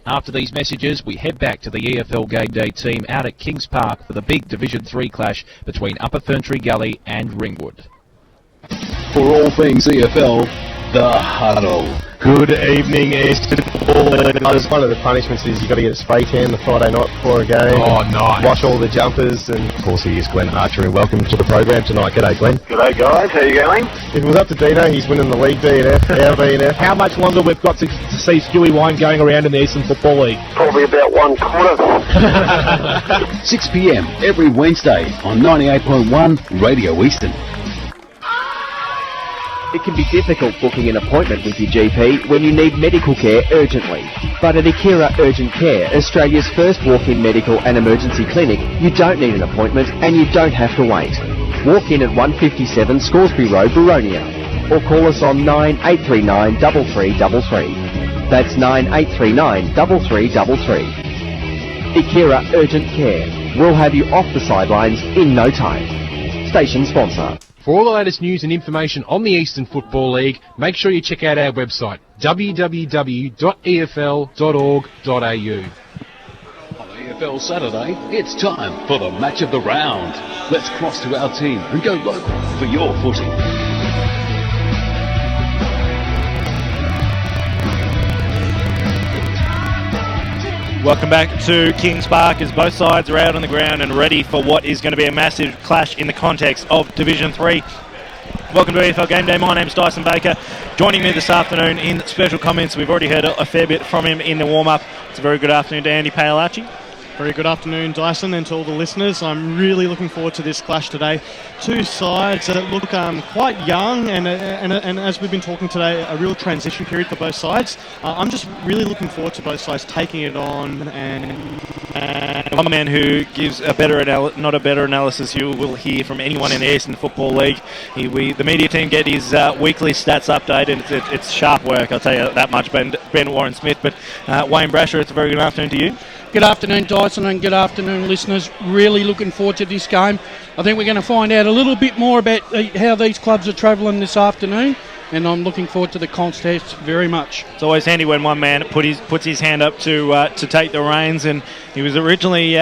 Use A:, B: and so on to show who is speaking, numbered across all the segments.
A: After these messages, we head back to the EFL Gameday team out at Kings Park for the big Division 3 clash between Upper FERNTREE Gully and Ringwood.
B: For all things EFL, The Huddle.
C: Good evening, Eastern Football. One of the punishments is you've got to get a spray tan the Friday night before a game.
B: Oh, nice.
C: Wash all the jumpers, and of course he is Glenn Archer, and welcome to the program tonight. G'day, Glenn.
D: G'day guys, how you going?
C: If it was up to Dino, he's winning the league DNF, our DNF.
E: How much longer we've got to see Stewie Wine going around in the Eastern Football League?
D: Probably about 1/4.
B: 6 p.m. every Wednesday on 98.1 Radio Eastern.
F: It can be difficult booking an appointment with your GP when you need medical care urgently. But at Akira Urgent Care, Australia's first walk-in medical and emergency clinic, you don't need an appointment and you don't have to wait. Walk in at 157 Scoresby Road, Baronia, or call us on 9839 3333. That's 9839 3333. Akira Urgent Care. We'll have you off the sidelines in no time. Station sponsor.
G: For all the latest news and information on the Eastern Football League, make sure you check out our website, www.efl.org.au.
B: On EFL Saturday, it's time for the match of the round. Let's cross to our team and go local for your footy.
H: Welcome back to Kings Park as both sides are out on the ground and ready for what is going to be a massive clash in the context of Division 3. Welcome to EFL Gameday. My name's Dyson Baker. Joining me this afternoon in special comments, we've already heard a fair bit from him in the warm-up. It's a very good afternoon to Andy Paolacci.
I: Very good afternoon, Dyson, and to all the listeners. I'm really looking forward to this clash today. Two sides that look quite young, and as we've been talking today, a real transition period for both sides. I'm just really looking forward to both sides taking it on. And
H: one man who gives a better not a better analysis you will hear from anyone in the Eastern Football League. The media team get his weekly stats updated. It's sharp work, I'll tell you that much, Ben Warren Smith. But Wayne Brasher, it's a very good afternoon to you.
J: Good afternoon, Dyson, and good afternoon, listeners. Really looking forward to this game. I think we're going to find out a little bit more about how these clubs are travelling this afternoon, and I'm looking forward to the contest very much.
H: It's always handy when one man puts his hand up to take the reins, and he was originally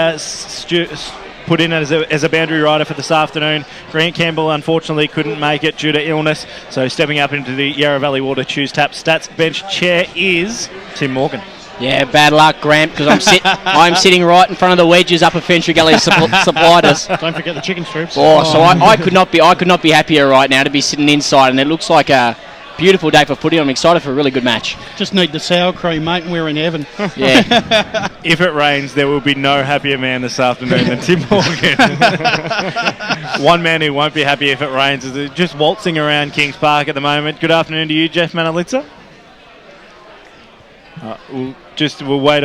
H: put in as a boundary rider for this afternoon. Grant Campbell unfortunately couldn't make it due to illness, so stepping up into the Yarra Valley Water Choose Tap Stats bench chair is Tim Morgan.
K: Yeah, bad luck, Grant, because I'm sitting right in front of the wedges up at FERNTREE Gully supplied us.
I: Don't forget the chicken strips.
K: So I could not be happier right now to be sitting inside, and it looks like a beautiful day for footy. I'm excited for a really good match.
J: Just need the sour cream, mate, and we're in heaven.
K: Yeah.
H: If it rains, there will be no happier man this afternoon than Tim Morgan. One man who won't be happy if it rains is just waltzing around Kings Park at the moment. Good afternoon to you, Geoff Manolitsa. We'll wait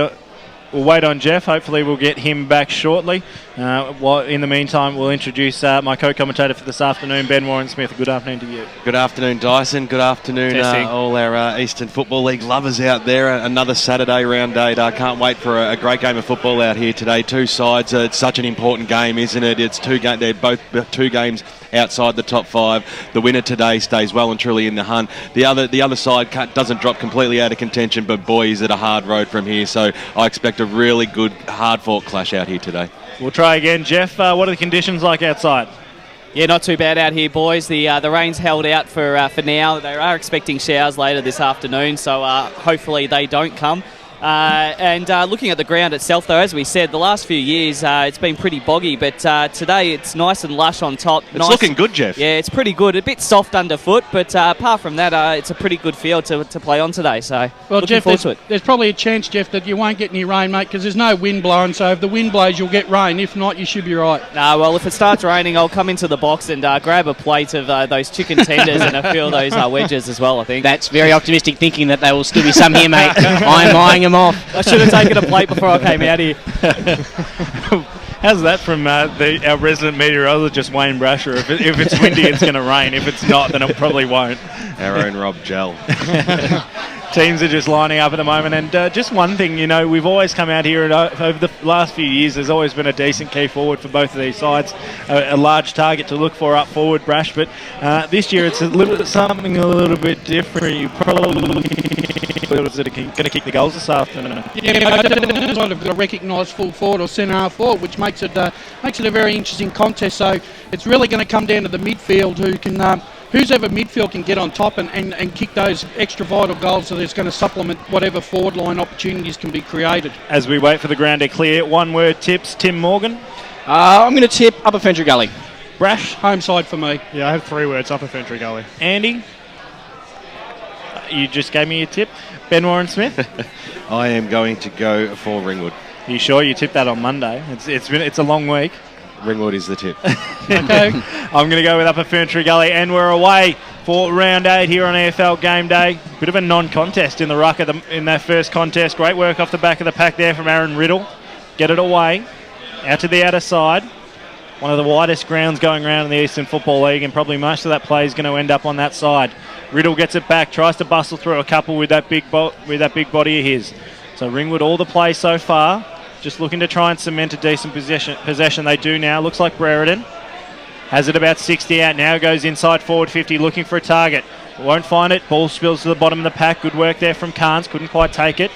H: on Geoff. Hopefully we'll get him back shortly. While in the meantime, we'll introduce my co-commentator for this afternoon, Ben Warren Smith. Good afternoon to you.
L: Good afternoon, Dyson. Good afternoon, all our Eastern Football League lovers out there. Another Saturday round date. I can't wait for a great game of football out here today. Two sides. It's such an important game, isn't it? They're both two games outside the top five. The winner today stays well and truly in the hunt. The other side doesn't drop completely out of contention, but boy, is it a hard road from here. So I expect a really good, hard-fought clash out here today.
H: We'll try again. Geoff, what are the conditions like outside?
M: Yeah, not too bad out here, boys. The rain's held out for now. They are expecting showers later this afternoon, so hopefully they don't come. And looking at the ground itself, though, as we said, the last few years it's been pretty boggy, but today it's nice and lush on top.
L: It's looking good, Geoff.
M: Yeah, it's pretty good. A bit soft underfoot, but apart from that, it's a pretty good field to play on today. So,
J: well,
M: looking
J: Geoff,
M: forward to it.
J: There's probably a chance, Geoff, that you won't get any rain, mate, because there's no wind blowing. So if the wind blows, you'll get rain. If not, you should be right.
M: Well, if it starts raining, I'll come into the box and grab a plate of those chicken tenders and a few of those wedges as well, I think.
K: That's very optimistic thinking that there will still be some here, mate. I'm eyeing them off.
M: I should have taken a plate before I came out here.
H: How's that from our resident meteorologist, Wayne Brasher? If it's windy, it's going to rain. If it's not, then it probably won't.
L: Our own Rob Gell.
H: Teams are just lining up at the moment, and just one thing, you know, we've always come out here and over the last few years, there's always been a decent key forward for both of these sides, a large target to look for up forward, Brash, but this year it's something a little bit different. You probably going to kick the goals this afternoon.
J: Yeah, they've got a recognised full forward or centre half forward, which makes it a very interesting contest. So it's really going to come down to the midfield who can. Who's ever midfield can get on top and kick those extra vital goals, so there's going to supplement whatever forward line opportunities can be created.
H: As we wait for the ground to clear, one word tips, Tim Morgan.
K: I'm going to tip Upper Ferntree Gully.
H: Brash?
J: Home side for me.
I: Yeah, I have 3 words, Upper Ferntree Gully.
H: Andy? You just gave me a tip. Ben Warren Smith?
L: I am going to go for Ringwood.
H: Are you sure you tipped that on Monday? It's a long week.
L: Ringwood is the tip.
H: Okay. I'm going to go with Upper Ferntree Gully, and we're away for round 8 here on EFL Game Day. Bit of a non-contest in the ruck in that first contest. Great work off the back of the pack there from Aaron Riddle. Get it away. Out to the outer side. One of the widest grounds going around in the Eastern Football League, and probably most of that play is going to end up on that side. Riddle gets it back, tries to bustle through a couple with that big body of his. So Ringwood all the play so far. Just looking to try and cement a decent possession. They do now. Looks like Brereton has it about 60 out. Now goes inside forward 50, looking for a target. Won't find it. Ball spills to the bottom of the pack. Good work there from Carnes. Couldn't quite take it.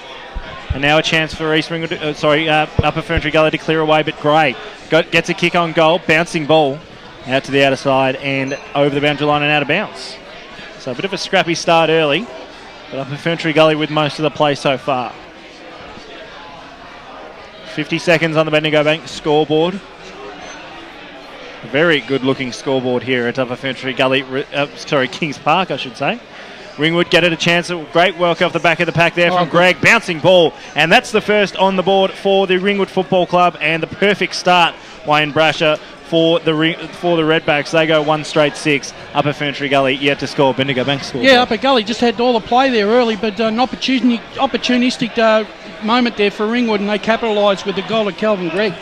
H: And now a chance for Upper Ferntree Gully to clear away, but Gray gets a kick on goal. Bouncing ball out to the outer side and over the boundary line and out of bounds. So a bit of a scrappy start early, but Upper Ferntree Gully with most of the play so far. 50 seconds on the Bendigo Bank scoreboard. A very good-looking scoreboard here at Upper Ferntree Gully, Kings Park, I should say. Ringwood get it a chance. Great work off the back of the pack there from Greg. Bouncing ball, and that's the first on the board for the Ringwood Football Club, and the perfect start, Wayne Brasher, for the Redbacks. They go 1 straight 6. Upper Ferntree Gully yet to score. Bendigo Bank score.
J: Yeah, Upper Gully just had all the play there early, but an opportunistic moment there for Ringwood, and they capitalised with the goal of Calvin Gregg.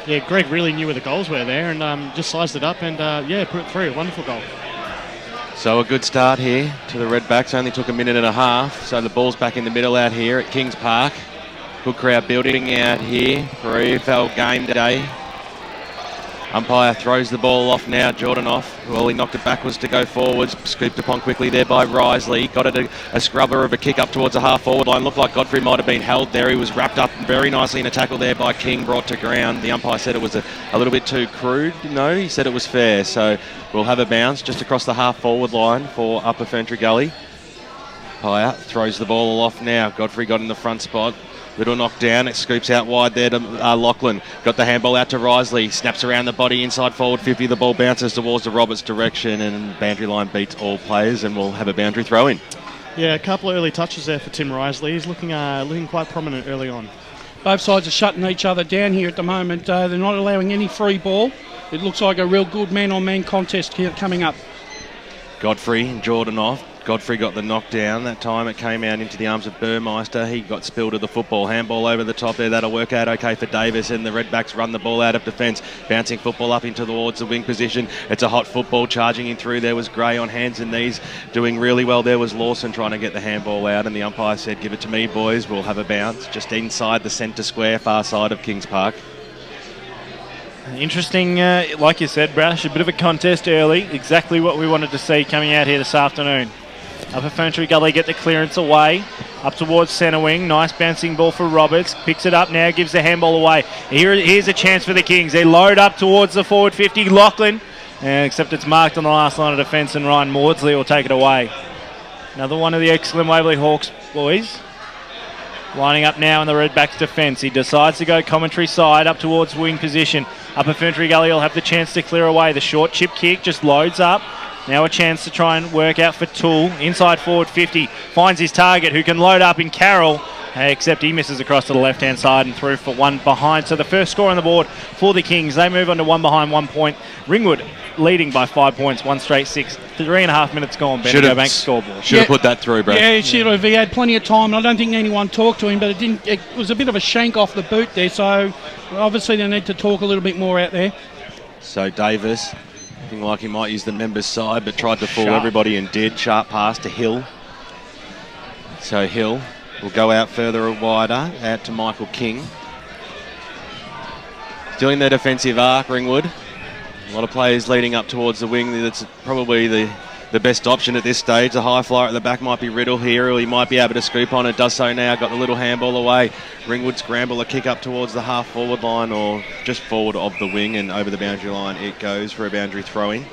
I: Yeah, Greg really knew where the goals were there and just sized it up and, put it through. Wonderful goal.
L: So a good start here to the Redbacks. Only took a minute and a half. So the ball's back in the middle out here at Kings Park. Good crowd building out here for EFL Game Day. Umpire throws the ball off now, Jordan off. Well, he knocked it backwards to go forwards. Scooped upon quickly there by Risley. Got it a scrubber of a kick up towards the half-forward line. Looked like Godfrey might have been held there. He was wrapped up very nicely in a tackle there by King, brought to ground. The umpire said it was a little bit too crude. No, he said it was fair. So we'll have a bounce just across the half-forward line for Upper Ferntree Gully. Umpire throws the ball off now. Godfrey got in the front spot. Little knock down, it scoops out wide there to Lachlan. Got the handball out to Risley. Snaps around the body inside forward 50. The ball bounces towards the Roberts direction and boundary line beats all players and we'll have a boundary throw in.
I: Yeah, a couple of early touches there for Tim Risley. He's looking quite prominent early on.
J: Both sides are shutting each other down here at the moment. They're not allowing any free ball. It looks like a real good man-on-man contest here coming up.
L: Godfrey and Jordan off. Godfrey got the knockdown. That time it came out into the arms of Burmeister. He got spilled to the football. Handball over the top there. That'll work out okay for Davis. And the Redbacks run the ball out of defence. Bouncing football up into towards the wing position. It's a hot football. Charging in through. There was Gray on hands and knees. Doing really well. There was Lawson trying to get the handball out. And the umpire said, give it to me, boys. We'll have a bounce. Just inside the centre square, far side of Kings Park.
H: Interesting, like you said, Brash, a bit of a contest early. Exactly what we wanted to see coming out here this afternoon. Upper Ferntree Gully get the clearance away. Up towards centre wing. Nice bouncing ball for Roberts. Picks it up now, gives the handball away. Here's a chance for the Kings. They load up towards the forward 50. Lachlan, except it's marked on the last line of defence and Ryan Maudsley will take it away. Another one of the excellent Waverley Hawks boys. Lining up now in the Redbacks defence. He decides to go commentary side up towards wing position. Upper Ferntree Gully will have the chance to clear away. The short chip kick just loads up. Now a chance to try and work out for Toole. Inside forward 50. Finds his target who can load up in Carroll. Except he misses across to the left-hand side and through for one behind. So the first score on the board for the Kings. They move on to 1 behind 1 point. Ringwood leading by 5 points, 1 straight 6. 3.5 minutes gone. Bendigo Bank scoreboard.
L: Should have put that through, bro.
J: Yeah, he should have. He had plenty of time. I don't think anyone talked to him, but it was a bit of a shank off the boot there. So obviously they need to talk a little bit more out there.
L: So Davis, looking like he might use the members' side, but tried to fool everybody and did. Sharp pass to Hill. So Hill will go out further wider, out to Michael King. Still in their defensive arc, Ringwood. A lot of players leading up towards the wing. That's probably the best option at this stage. The high flyer at the back might be Riddle here, or he might be able to scoop on it. Does so now. Got the little handball away. Ringwood scramble a kick up towards the half forward line, or just forward of the wing, and over the boundary line it goes for a boundary throw-in.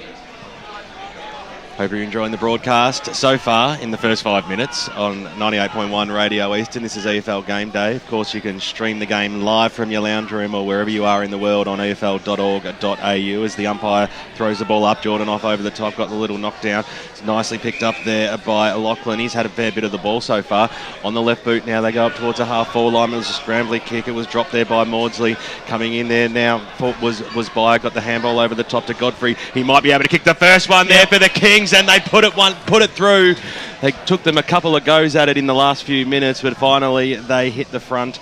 L: Hope you're enjoying the broadcast so far in the first 5 minutes on 98.1 Radio Eastern. This is EFL Game Day. Of course, you can stream the game live from your lounge room or wherever you are in the world on efl.org.au as the umpire throws the ball up. Jordan off over the top, got the little knockdown. It's nicely picked up there by Lachlan. He's had a fair bit of the ball so far. On the left boot now, they go up towards a half forward line. It was a scrambly kick. It was dropped there by Maudsley. Coming in there now was by. Got the handball over the top to Godfrey. He might be able to kick the first one there for the Kings, and they put it through. They took them a couple of goes at it in the last few minutes, but finally they hit the front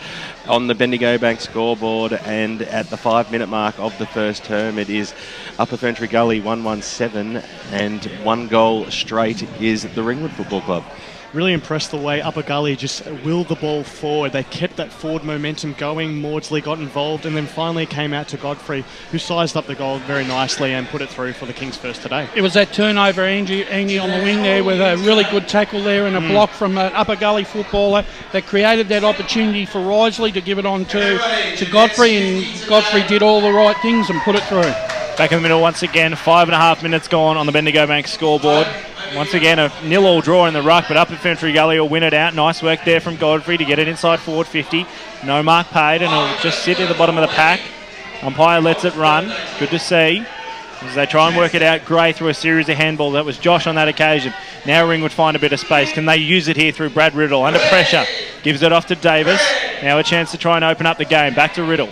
L: on the Bendigo Bank scoreboard, and at the 5 minute mark of the first term it is Upper Ferntree Gully 117, and 1 goal straight is the Ringwood Football Club.
I: Really impressed the way Upper Gully just willed the ball forward. They kept that forward momentum going. Maudsley got involved, and then finally it came out to Godfrey, who sized up the goal very nicely and put it through for the Kings first today.
J: It was that turnover, Andy on the wing there, with a really good tackle there and a block from an Upper Gully footballer that created that opportunity for Risley to give it on to Godfrey, and Godfrey did all the right things and put it through.
H: Back in the middle once again, 5.5 minutes gone on the Bendigo Bank scoreboard. Once again, a 0-0 draw in the ruck, but up at Ferntree Gully will win it out. Nice work there from Godfrey to get it inside forward 50. No mark paid, and it'll just sit at the bottom of the pack. Umpire lets it run. Good to see as they try and work it out. Gray through a series of handballs. That was Josh on that occasion. Now Ringwood find a bit of space. Can they use it here through Brad Riddle? Under pressure. Gives it off to Davis. Now a chance to try and open up the game. Back to Riddle.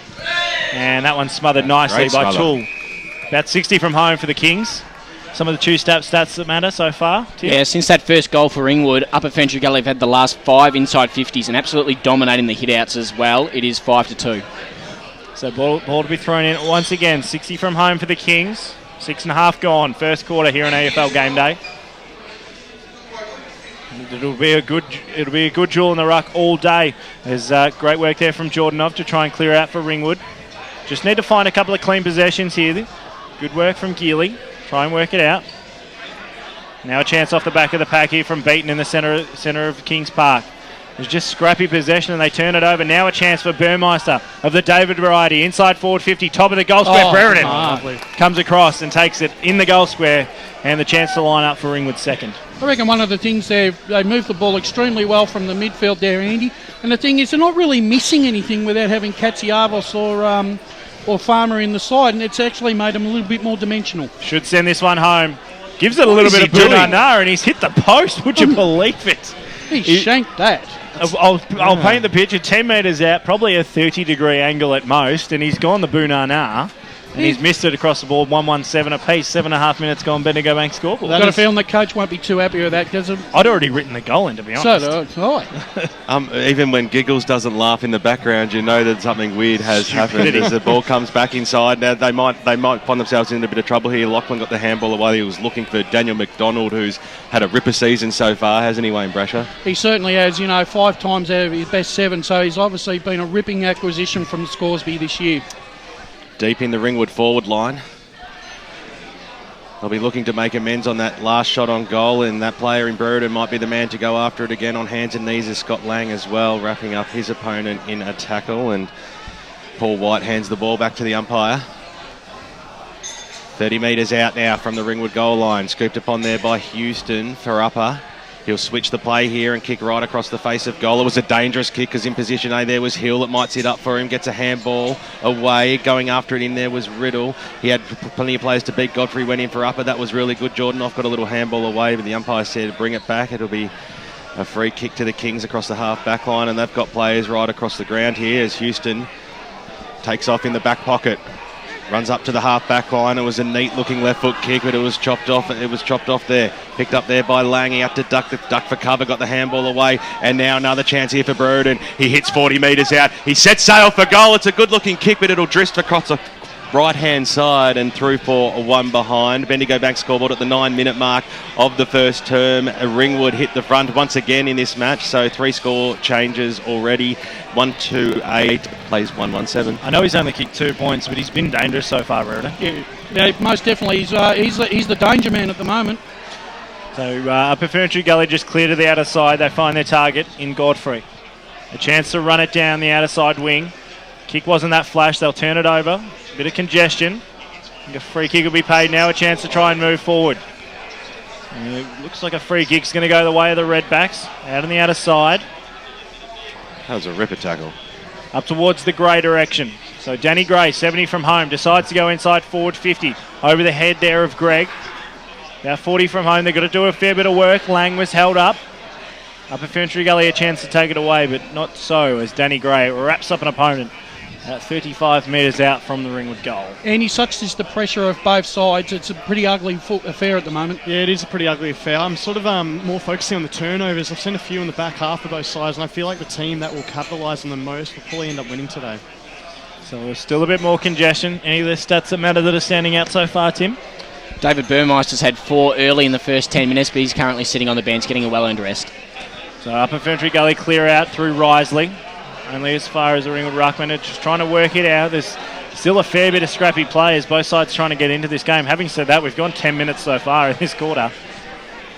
H: And that one smothered nicely by Toole. About 60 from home for the Kings. Some of the two-step stats that matter so far, Tim?
K: Yeah, since that first goal for Ringwood, Upper Ferntree Gully have had the last 5 inside 50s and absolutely dominating the hit-outs as well. It is 5-2.
H: So ball to be thrown in once again. 60 from home for the Kings. 6.5 gone. First quarter here on EFL Game Day. It'll be a good duel in the ruck all day. There's great work there from Jordanov to try and clear out for Ringwood. Just need to find a couple of clean possessions here. Good work from Geely. Try and work it out. Now a chance off the back of the pack here from Beaton in the centre of Kings Park. It's just scrappy possession and they turn it over. Now a chance for Burmeister of the David variety. Inside forward 50, top of the goal square. Brereton comes across and takes it in the goal square, and the chance to line up for Ringwood second.
J: I reckon one of the things they moved the ball extremely well from the midfield there, Andy. And the thing is, they're not really missing anything without having Katsiavos or Farmer in the side, and it's actually made them a little bit more dimensional.
H: Should send this one home. Gives it a little bit of Bunana, and he's hit the post. Would you believe it?
J: He shanked that.
H: I'll paint the picture. 10 metres out, probably a 30-degree angle at most, and he's gone the Bunana. And he's missed it across the board. 1-1-7 apiece. 7.5 minutes gone. Bendigo Bank scoreboard.
J: I've got a feeling the coach won't be too happy with that because
H: I'd already written the goal in, to be honest.
J: So do I.
L: Even when Giggles doesn't laugh in the background, you know that something weird has happened as the ball comes back inside. Now they might find themselves in a bit of trouble here. Lachlan got the handball away. He was looking for Daniel McDonald, who's had a ripper season so far, hasn't he, Wayne Brasher?
J: He certainly has. 5 times out of his best 7. So he's obviously been a ripping acquisition from Scoresby this year.
L: Deep in the Ringwood forward line. They'll be looking to make amends on that last shot on goal, and that player in Brereton might be the man to go after it again. On hands and knees is Scott Lang as well, wrapping up his opponent in a tackle, and Paul White hands the ball back to the umpire. 30 metres out now from the Ringwood goal line, scooped upon there by Houston for Upper. He'll switch the play here and kick right across the face of goal. It was a dangerous kick because in position A there was Hill. It might sit up for him. Gets a handball away. Going after it in there was Riddle. He had plenty of players to beat. Godfrey went in for Upper. That was really good. Jordanoff got a little handball away, but the umpire said bring it back. It'll be a free kick to the Kings across the half back line, and they've got players right across the ground here as Houston takes off in the back pocket. Runs up to the half-back line. It was a neat-looking left-foot kick, but it was chopped off. It was chopped off there. Picked up there by Lang. He had to duck for cover. Got the handball away. And now another chance here for Brereton. He hits 40 metres out. He sets sail for goal. It's a good-looking kick, but it'll drift across right-hand side and through for a one behind. Bendigo Bank scoreboard at the 9-minute mark of the first term. Ringwood hit the front once again in this match, so 3 score changes already. 1-2-8 plays 1-1-7.
H: I know he's only kicked 2 points, but he's been dangerous so far, Rhoda.
J: Yeah, most definitely. He's the danger man at the moment.
H: So Upper Ferntree Gully just clear to the outer side. They find their target in Godfrey. A chance to run it down the outer side wing. Kick wasn't that flash. They'll turn it over. Bit of congestion. I think a free kick will be paid now. A chance to try and move forward. Looks like a free kick's going to go the way of the Redbacks. Out on the outer side.
L: That was a ripper tackle.
H: Up towards the Gray direction. So Danny Gray, 70 from home, decides to go inside forward 50. Over the head there of Greg. About 40 from home. They've got to do a fair bit of work. Lang was held up. Upper Ferntree Gully a chance to take it away, but not so as Danny Gray wraps up an opponent at 35 metres out from the Ringwood goal.
J: And such is the pressure of both sides. It's a pretty ugly affair at the moment.
I: Yeah, it is a pretty ugly affair. I'm sort of more focusing on the turnovers. I've seen a few in the back half of both sides, and I feel like the team that will capitalise on the most will probably end up winning today.
H: So there's still a bit more congestion. Any of the stats that matter that are standing out so far, Tim?
K: David Burmeister's had 4 early in the first 10 minutes, but he's currently sitting on the bench getting a well-earned rest.
H: So Upper Ferntree Gully clear out through Risley. Only as far as the Ringwood Ruckman are just trying to work it out. There's still a fair bit of scrappy players, both sides trying to get into this game. Having said that, we've gone 10 minutes so far in this quarter.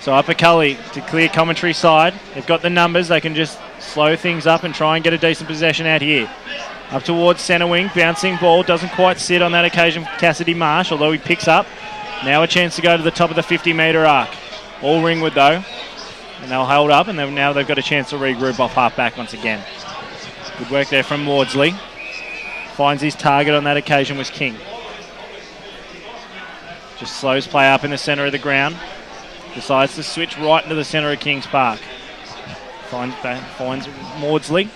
H: So Upper Gully to clear commentary side. They've got the numbers. They can just slow things up and try and get a decent possession out here. Up towards centre wing, bouncing ball. Doesn't quite sit on that occasion for Cassidy Marsh, although he picks up. Now a chance to go to the top of the 50-metre arc. All Ringwood though. And they'll hold up, and now they've got a chance to regroup off half-back once again. Good work there from Maudsley. Finds his target on that occasion was King. Just slows play up in the centre of the ground. Decides to switch right into the centre of Kings Park. Finds Maudsley.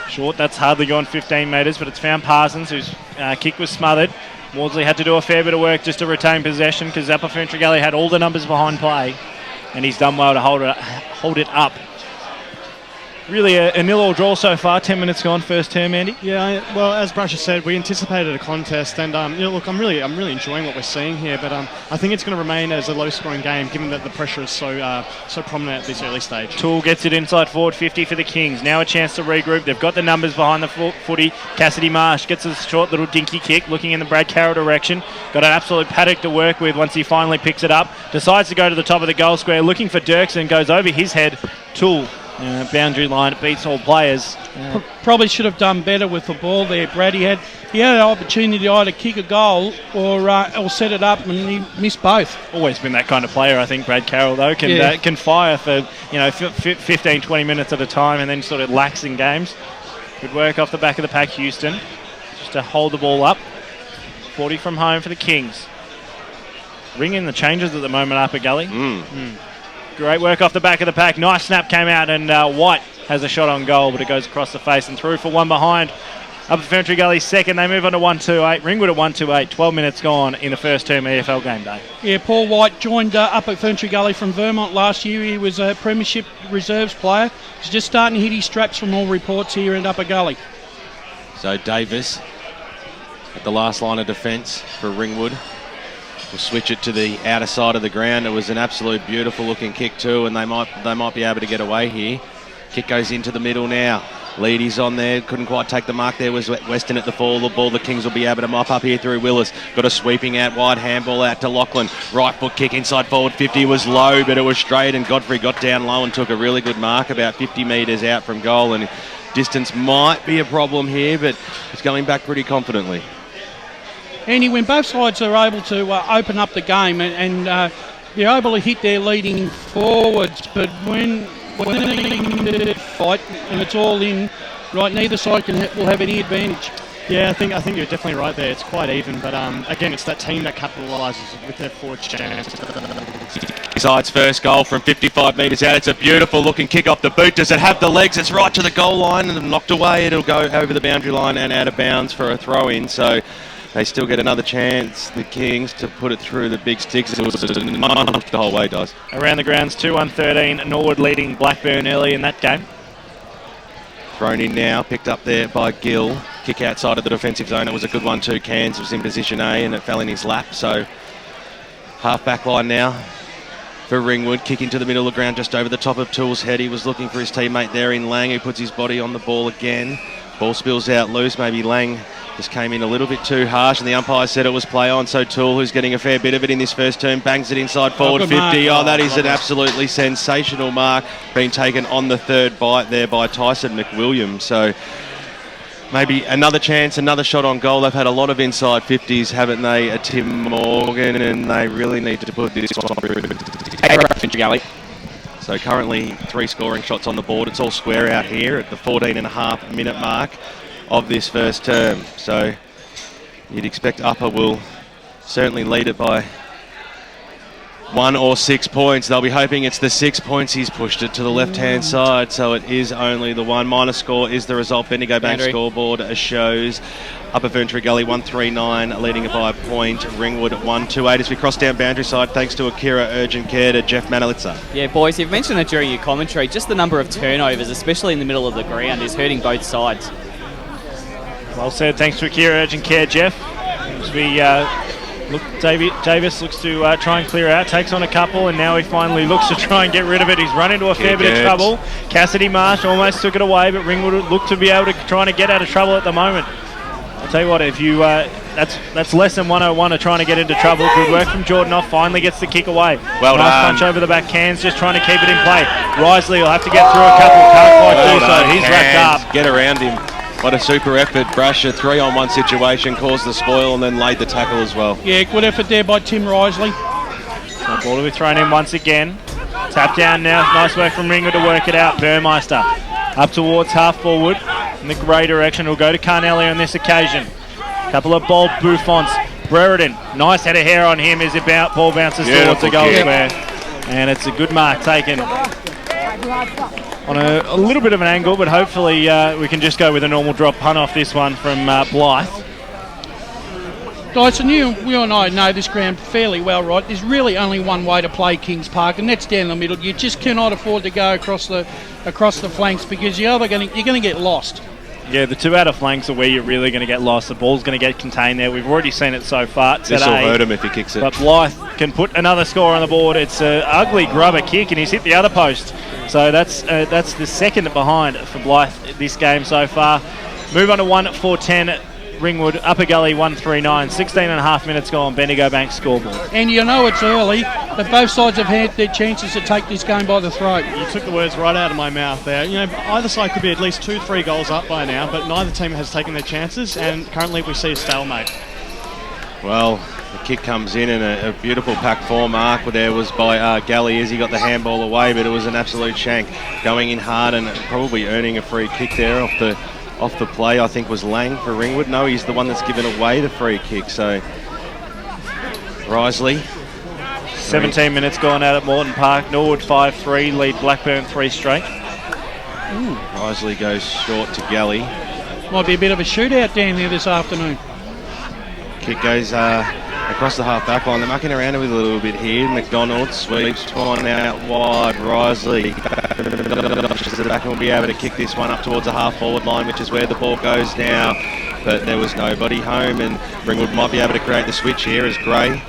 H: Short, that's hardly gone 15 metres, but it's found Parsons, whose kick was smothered. Maudsley had to do a fair bit of work just to retain possession because Upper Ferntree Gully had all the numbers behind play, and he's done well to hold it up. Really a 0-0 draw so far, 10 minutes gone, first term, Andy.
I: Yeah, well, as Brasher said, we anticipated a contest, and look, I'm really enjoying what we're seeing here, but I think it's going to remain as a low-scoring game, given that the pressure is so prominent at this early stage.
H: Toole gets it inside forward 50 for the Kings. Now a chance to regroup. They've got the numbers behind the footy. Cassidy Marsh gets a short little dinky kick, looking in the Brad Carroll direction. Got an absolute paddock to work with once he finally picks it up. Decides to go to the top of the goal square, looking for Dirksen, goes over his head. Toole. Boundary line, it beats all players.
J: Probably should have done better with the ball there, Brad. He had an opportunity to either kick a goal or set it up, and he missed both.
H: Always been that kind of player, I think. Brad Carroll, though, can fire for 15, 20 minutes at a time, and then sort of lax in games. Good work off the back of the pack, Houston, just to hold the ball up. 40 from home for the Kings. Ringing the changes at the moment, Upper Gully. Great work off the back of the pack. Nice snap came out, and White has a shot on goal, but it goes across the face and through for one behind. Upper Ferntree Gully second. They move on to 1-2-8. Ringwood at 1-2-8. 12 minutes gone in the first term EFL game day.
J: Yeah, Paul White joined Upper Ferntree Gully from Vermont last year. He was a premiership reserves player. He's just starting to hit his straps from all reports here in Upper Gully.
L: So Davis at the last line of defence for Ringwood. We'll switch it to the outer side of the ground. It was an absolute beautiful looking kick too, and they might be able to get away here. Kick goes into the middle now. Leady's on there, couldn't quite take the mark there. Was Weston at the ball. The Kings will be able to mop up here through Willis. Got a sweeping out wide handball out to Lachlan. Right foot kick inside forward 50 was low, but it was straight, and Godfrey got down low and took a really good mark about 50 metres out from goal, and distance might be a problem here, but it's going back pretty confidently.
J: Andy, when both sides are able to open up the game and they're able to hit their leading forwards, but when they fight and it's all in, right, neither side will have any advantage.
I: Yeah, I think you're definitely right there. It's quite even, but again, it's that team that capitalises with their forward chance.
L: Side's first goal from 55 metres out. It's a beautiful looking kick off the boot. Does it have the legs? It's right to the goal line and knocked away. It'll go over the boundary line and out of bounds for a throw in. So they still get another chance, the Kings, to put it through the big sticks. It was the whole way, guys.
H: Around the grounds, 2-1-13. Norwood leading Blackburn early in that game.
L: Thrown in now, picked up there by Gill. kick outside of the defensive zone. It was a good one too. Cairns was in position A and it fell in his lap. So half back line now for Ringwood. Kick into the middle of the ground just over the top of Toole's head. He was looking for his teammate there in Lang, who puts his body on the ball again. Ball spills out loose. Maybe Lang just came in a little bit too harsh, and the umpire said it was play on. So Toole, who's getting a fair bit of it in this first term, bangs it inside forward 50. That is an absolutely sensational mark, being taken on the third bite there by Tyson McWilliam. So maybe another chance, another shot on goal. They've had a lot of inside 50s, haven't they, at Tim Morgan, and they really need to put this one through. So currently 3 scoring shots on the board. It's all square out here at the 14.5 minute mark of this first term. So you'd expect Upper will certainly lead it by 1 or 6 points. They'll be hoping it's the 6 points. He's pushed it to the left-hand side, so it is only the 1. Minor score is the result. Bendigo Bank scoreboard shows Upper Ferntree Gully 139, leading it by a point. Ringwood 128 as we cross down boundary side, thanks to Akira Urgent Care to Geoff Manolitsa.
M: Yeah, boys, you've mentioned it during your commentary. Just the number of turnovers, especially in the middle of the ground, is hurting both sides.
H: Well said. Thanks to Akira Urgent Care, Geoff. As we look, Davis looks to try and clear out, takes on a couple, and now he finally looks to try and get rid of it. He's run into a fair bit of trouble. Cassidy Marsh almost took it away, but Ringwood look to be able to trying to get out of trouble at the moment. I'll tell you what, if you that's less than 101 of trying to get into trouble. Good work from Jordan off, finally gets the kick away.
L: Well
H: nice
L: done.
H: punch over the back. Cairns just trying to keep it in play. Risley will have to get through a couple, can't quite do so. He's wrapped up.
L: Get around him. What a super effort. Brasher, 3-on-1 situation, caused the spoil and then laid the tackle as well.
J: Yeah, good effort there by Tim Risley.
H: The ball to be thrown in once again. Tap down now. Nice work from Ringwood to work it out. Burmeister up towards half forward in the grey direction. Will go to Carnelli on this occasion. Couple of bold bouffants. Brereton, nice head of hair on him as ball bounces towards the goal square. And it's a good mark taken on a little bit of an angle, but hopefully we can just go with a normal drop punt off this one from Blythe.
J: Dyson, we and I know this ground fairly well, right? There's really only one way to play Kings Park, and that's down the middle. You just cannot afford to go across the flanks because you're going to get lost.
H: Yeah, the 2 outer flanks are where you're really going to get lost. The ball's going to get contained there. We've already seen it so far today.
L: This will hurt him if he kicks it.
H: But Blythe can put another score on the board. It's an ugly grubber kick, and he's hit the other post. So that's the second behind for Blythe this game so far. Move on to 1-4-10. Ringwood, Upper Gully 139, 16.5 minutes gone, Bendigo Bank scoreboard.
J: And you know it's early, but both sides have had their chances to take this game by the throat.
I: You took the words right out of my mouth there. You know, either side could be at least 2-3 goals up by now, but neither team has taken their chances, and currently we see a stalemate.
L: Well, the kick comes in and a beautiful pack 4 mark there was by Gully as he got the handball away, but it was an absolute shank. Going in hard and probably earning a free kick there off the play, I think was Lang for Ringwood. No, he's the one that's given away the free kick. So Risley.
H: 17 minutes gone out at Moreton Park. Norwood 5-3, lead Blackburn 3 straight.
L: Risley goes short to Gully.
J: Might be a bit of a shootout down there this afternoon.
L: Kick goes across the half-back line. They're mucking around with it a little bit here. McDonald sweeps one out wide. Risley to the back and will be able to kick this one up towards the half-forward line, which is where the ball goes now. But there was nobody home, and Ringwood might be able to create the switch here as Gray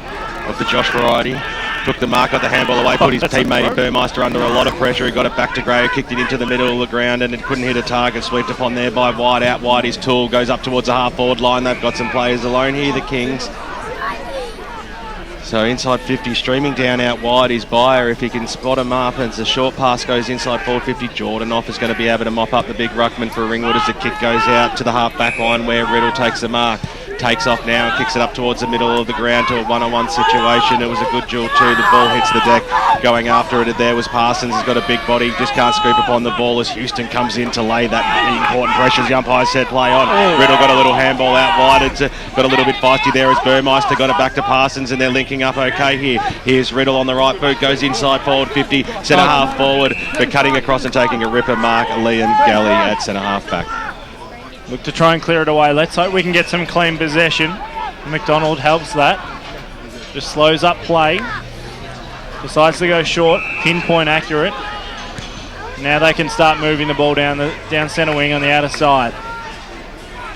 L: of the Josh variety took the mark, got the handball away, put his teammate Burmeister under a lot of pressure. He got it back to Gray, who kicked it into the middle of the ground and it couldn't hit a target. Swept upon there by White. Out wide is Toole, goes up towards the half-forward line. They've got some players alone here, the Kings. So inside 50, streaming down out wide is Byer. If he can spot him up, and it's a short pass goes inside forward 50. Jordan off is going to be able to mop up the big ruckman for Ringwood as the kick goes out to the half-back line where Riddle takes the mark. Takes off now and kicks it up towards the middle of the ground to a 1-on-1 situation. It was a good duel too. The ball hits the deck. Going after it there was Parsons. He's got a big body. Just can't scoop upon the ball as Houston comes in to lay that important pressure. The umpire said play on. Riddle got a little handball out wide. It's got a little bit feisty there as Burmeister got it back to Parsons and they're linking up okay here. Here's Riddle on the right boot. Goes inside forward 50. Centre half forward. But cutting across and taking a ripper mark. Liam Galley at centre half back.
H: Look to try and clear it away. Let's hope we can get some clean possession. McDonald helps that. Just slows up play. Decides to go short. Pinpoint accurate. Now they can start moving the ball down centre wing on the outer side.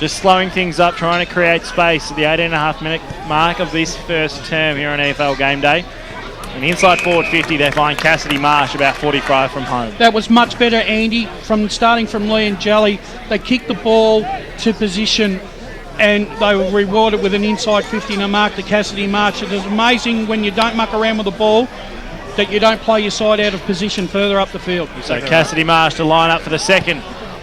H: just slowing things up, trying to create space at the 18.5-minute mark of this first term here on EFL Game Day. And inside forward 50, they find Cassidy Marsh about 45 from home.
J: That was much better, Andy, starting from Lee and Jelly. They kicked the ball to position and they were rewarded with an inside 50 and a mark to Cassidy Marsh. It is amazing when you don't muck around with the ball that you don't play your side out of position further up the field.
H: So Cassidy Marsh to line up for the second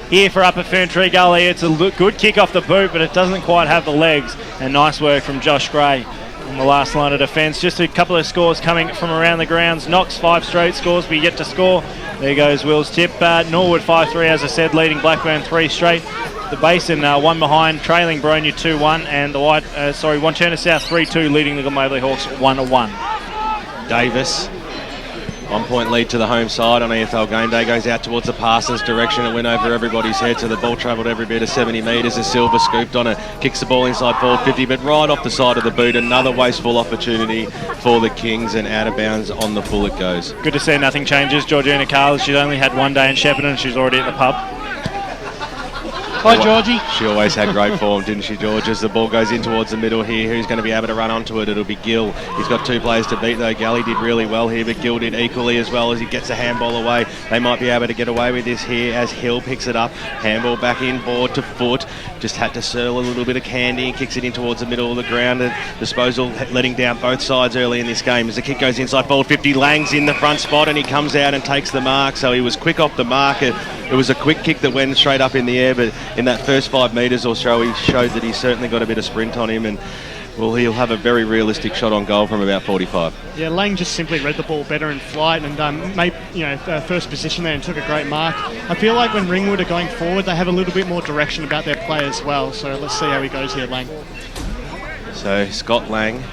H: here for Upper Ferntree Gully. It's a good kick off the boot, but it doesn't quite have the legs. And nice work from Josh Gray on the last line of defence. Just a couple of scores coming from around the grounds. Knox 5 straight scores, but yet to score. There goes Will's tip. Norwood 5-3, as I said, leading Blackburn 3 straight. The Basin 1 behind, trailing Bronya 2-1, and the Wanchurna South 3-2, leading the Mobley Hawks 1-1.
L: Davis, 1 point lead to the home side on EFL Game Day, goes out towards the passer's direction. It went over everybody's head, so the ball travelled every bit of 70 metres as Silver scooped on it, kicks the ball inside forward 50, but right off the side of the boot. Another wasteful opportunity for the Kings, and out of bounds on the full it goes.
H: Good to see nothing changes. Georgina Carl, she's only had 1 day in Shepparton and she's already at the pub.
J: Hi, Georgie.
L: She always had great form, didn't she, George? As the ball goes in towards the middle here, who's going to be able to run onto it? It'll be Gill. He's got 2 players to beat, though. Gully did really well here, but Gill did equally as well as he gets a handball away. They might be able to get away with this here as Hill picks it up. Handball back in, board to foot. Just had to swirl a little bit of candy and kicks it in towards the middle of the ground. And disposal letting down both sides early in this game. As the kick goes inside forward 50, Lang's in the front spot and he comes out and takes the mark. So he was quick off the mark. It was a quick kick that went straight up in the air, but in that first 5 metres or so, he showed that he's certainly got a bit of sprint on him, and well, he'll have a very realistic shot on goal from about 45.
I: Yeah, Lang just simply read the ball better in flight and made first position there and took a great mark. I feel like when Ringwood are going forward, they have a little bit more direction about their play as well. So let's see how he goes here, Lang.
L: So Scott Lang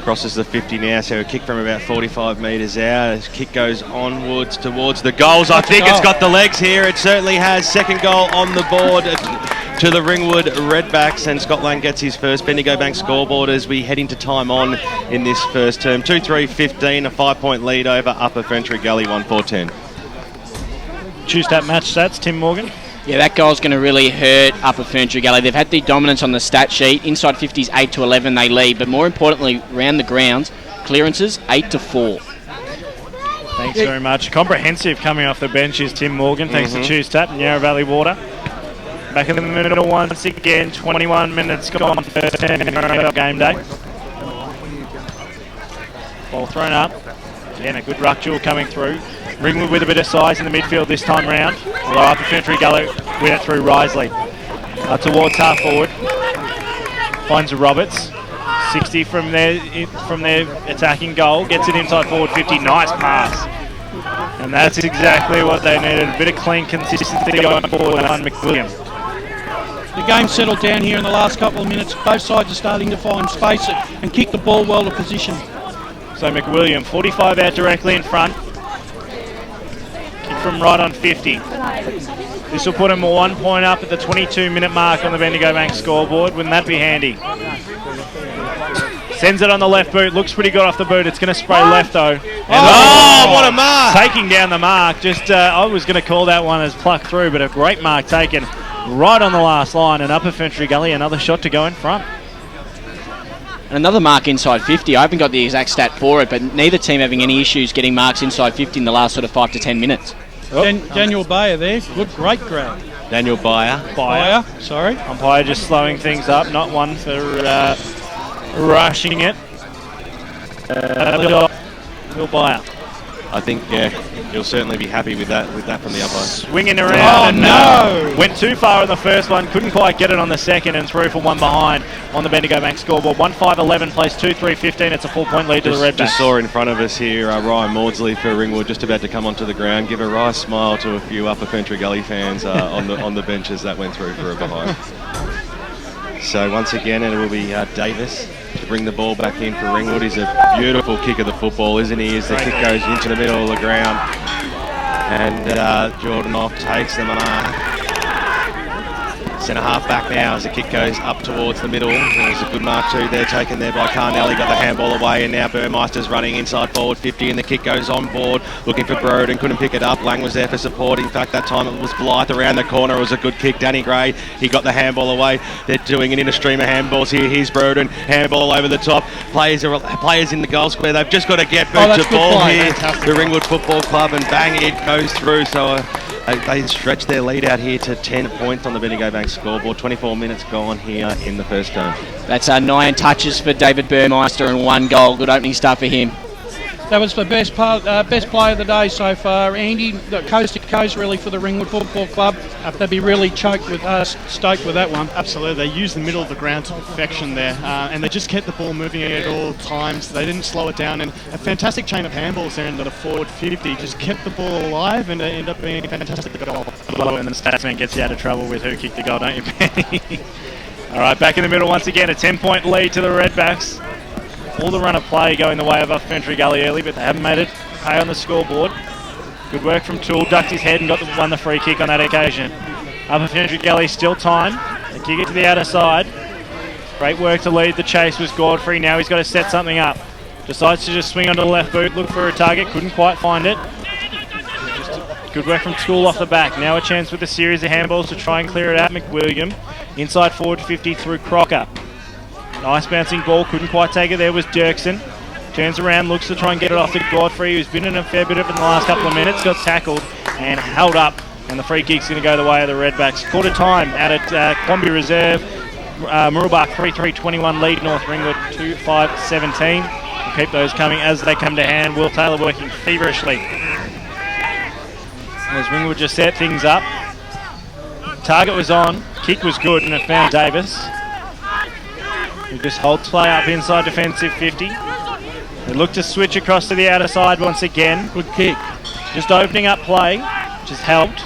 L: crosses the 50 now, so a kick from about 45 metres out. His kick goes onwards towards the goals. I think it's got the legs here. It certainly has. Second goal on the board to the Ringwood Redbacks, and Scott Lang gets his first Bendigo Bank scoreboard as we head into time on in this first term. 2-3-15, a 5-point lead over Upper Ferntree Gully, 1-4-10.
H: Choose-stat match stats, Tim Morgan.
K: Yeah, that goal's going to really hurt Upper Ferntree Gully. They've had the dominance on the stat sheet. Inside 50s 8-11 they lead, but more importantly, round the grounds, clearances 8-4.
H: Thanks very much. Comprehensive coming off the bench is Tim Morgan. Thanks to Choose-Tap and Yarra Valley Water. Back in the middle once again, 21 minutes gone first term in EFL Game Day. Ball thrown up. Again, a good ruck duel coming through. Ringwood with a bit of size in the midfield this time round. Although Upper Ferntree Gully win it through Risley. Towards half forward. Finds Roberts. 60 from their attacking goal. Gets it inside forward 50. Nice pass. And that's exactly what they needed. A bit of clean consistency going forward on McWilliam.
J: The game settled down here in the last couple of minutes. Both sides are starting to find space and kick the ball well to position.
H: So McWilliam, 45 out directly in front. Kick from right on 50. This will put him 1 point up at the 22-minute mark on the Bendigo Bank scoreboard. Wouldn't that be handy? Sends it on the left boot. Looks pretty good off the boot. It's going to spray left though.
L: And what a mark!
H: Taking down the mark. Just I was going to call that one as plucked through, but a great mark taken right on the last line. And Upper Ferntree Gully, another shot to go in front.
K: Another mark inside 50. I haven't got the exact stat for it, but neither team having any issues getting marks inside 50 in the last sort of 5 to 10 minutes.
J: Daniel Bayer there. Good, great grab.
L: Daniel Bayer.
J: Sorry.
H: Umpire just slowing things up. Not one for rushing it. Will Bayer.
L: I think, yeah, he'll certainly be happy with that from the umpire.
H: Swinging around. Went too far on the first one. Couldn't quite get it on the second and threw for 1 behind on the Bendigo Bank scoreboard. 1-5-11 plays 2-3-15. It's a 4-point lead to the Redbacks.
L: Just saw in front of us here Ryan Maudsley for Ringwood just about to come onto the ground. Give a wry smile to a few Upper Ferntree Gully fans on the benches that went through for a behind. So once again, it will be Davis to bring the ball back in for Ringwood. He's a beautiful kick of the football, isn't he? As the kick goes into the middle of the ground. And Jordan off takes the mark. Centre half back now as the kick goes up towards the middle. There's a good mark too there, taken there by Carnelli. Got the handball away, and now Burmeister's running inside forward 50, and the kick goes on board. Looking for Broden, couldn't pick it up. Lang was there for support. In fact, that time it was Blythe around the corner. It was a good kick. Danny Gray, he got the handball away. They're doing it in a stream of handballs here. Here's Broden, handball over the top. Players in the goal square. They've just got to get Boots a ball here. The Ringwood Football Club, and bang, it goes through. So they stretch their lead out here to 10 points on the Bendigo Bank scoreboard. 24 minutes gone here in the first term.
K: That's 9 touches for David Burmeister and 1 goal. Good opening start for him.
J: That was the best player of the day so far, Andy. Coast to coast, really, for the Ringwood Football Club. They'd be really stoked with that one.
I: Absolutely, they used the middle of the ground to perfection there, and they just kept the ball moving at all times. They didn't slow it down, and a fantastic chain of handballs there into the forward 50. Just kept the ball alive, and it ended up being a fantastic goal.
H: And the statsman gets you out of trouble with who kicked the goal, don't you, Penny? All right, back in the middle once again, a 10-point lead to the Redbacks. All the run of play going the way of FERNTREE Gully early, but they haven't made it pay on the scoreboard. Good work from Toole, ducked his head and won the free kick on that occasion. FERNTREE Gully still time. They kick it to the outer side. Great work to lead the chase was Godfrey. Now he's got to set something up. Decides to just swing onto the left boot, look for a target, couldn't quite find it. Good work from Toole off the back. Now a chance with a series of handballs to try and clear it out. McWilliam inside forward 50 through Crocker. Nice bouncing ball, couldn't quite take it there was Dirksen. Turns around, looks to try and get it off to Godfrey, who's been in a fair bit of it in the last couple of minutes. Got tackled and held up, and the free kick's going to go the way of the Redbacks. Quarter time out at Quamby Reserve. Murrelbach 3-3-21 lead North Ringwood 2-5-17. We'll keep those coming as they come to hand. Will Taylor working feverishly as Ringwood just set things up. Target was on, kick was good, and it found Davis. He just holds play up inside defensive 50. They look to switch across to the outer side once again. Good kick. Just opening up play, which has helped.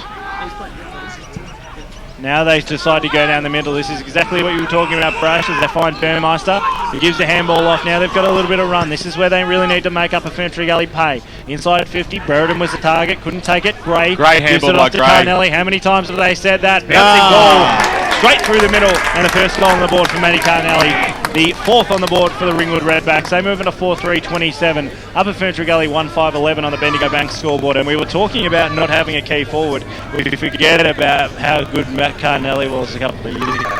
H: Now they decide to go down the middle. This is exactly what you were talking about, Brasher, as they find Burmeister. He gives the handball off. Now they've got a little bit of run. This is where they really need to make up a FERNTREE Gully pay. Inside 50, Burden was the target, couldn't take it. Gray gives it off to Carnelli. How many times have they said that? Bouncing ball straight through the middle, and the first goal on the board for Matty Carnelli. The fourth on the board for the Ringwood Redbacks. They move into 4-3-27. FERNTRee Gully 1-5-11 on the Bendigo Bank scoreboard. And we were talking about not having a key forward. We forget about how good Matt Carnelli was a couple of years ago.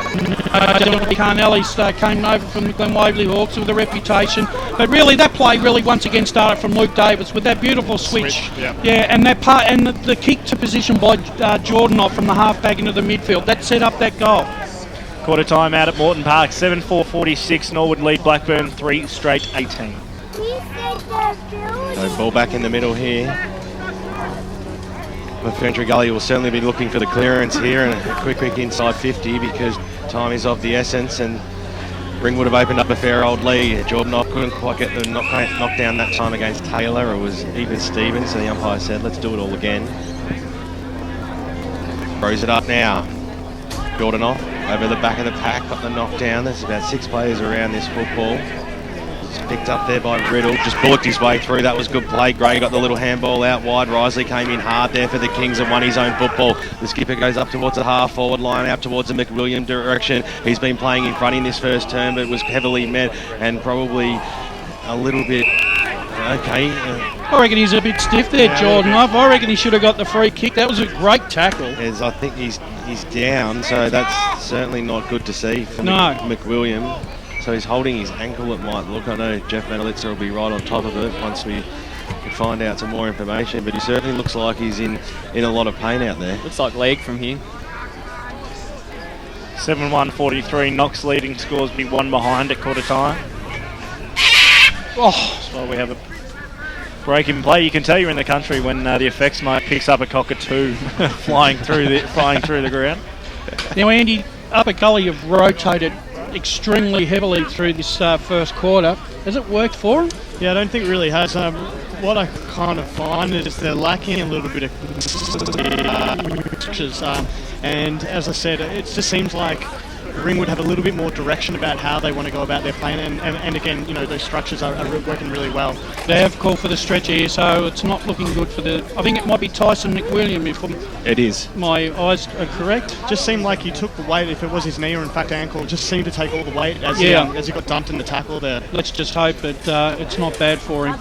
J: Carnelli came over from the Glen Waverley Hawks with a reputation. But really, that play really once again started from Luke Davis with that beautiful switch. Yeah, and that part and the kick to position by Jordan off from the half back into the midfield. That set up that goal.
H: Quarter time out at Moreton Park, 7-4-46. Norwood lead Blackburn 3 straight 18.
L: So ball back in the middle here. FERNTRee Gully will certainly be looking for the clearance here and a quick inside 50 because time is of the essence, and Ringwood have opened up a fair old lead. Jordan couldn't quite get the knock down that time against Taylor. It was even Stevens, so the umpire said, let's do it all again. Throws it up now. Jordan off, over the back of the pack, got the knockdown. There's about 6 players around this football. It's picked up there by Riddle, just bullocked his way through. That was good play. Gray got the little handball out wide. Risley came in hard there for the Kings and won his own football. The skipper goes up towards the half forward line, out towards the McWilliam direction. He's been playing in front in this first term, but was heavily met and probably a little bit okay.
J: I reckon he's a bit stiff there, Jordan. I reckon he should have got the free kick. That was a great tackle.
L: I think he's down, so that's certainly not good to see for McWilliam. So he's holding his ankle, it might look. I know Geoff Manolitsa will be right on top of it once we find out some more information, but he certainly looks like he's in a lot of pain out there.
M: Looks like leg from here.
H: 7-1-43. Knox leading scores be 1 behind at quarter time. That's why we have a break in play. You can tell you're in the country when the effects mate picks up a cockatoo flying through the ground.
J: Now, Andy, Upper Gully have rotated extremely heavily through this first quarter. Has it worked for them?
I: Yeah, I don't think it really has. What I kind of find is they're lacking a little bit of and as I said, it just seems like Ringwood have a little bit more direction about how they want to go about their plan, and again, you know, those structures are working really well.
J: They have called for the stretch here, so it's not looking good for the... I think it might be Tyson McWilliam, if
L: it is.
J: My eyes are correct.
I: Just seemed like he took the weight, if it was his knee or in fact ankle, just seemed to take all the weight as he got dumped in the tackle there.
J: Let's just hope that it's not bad for him.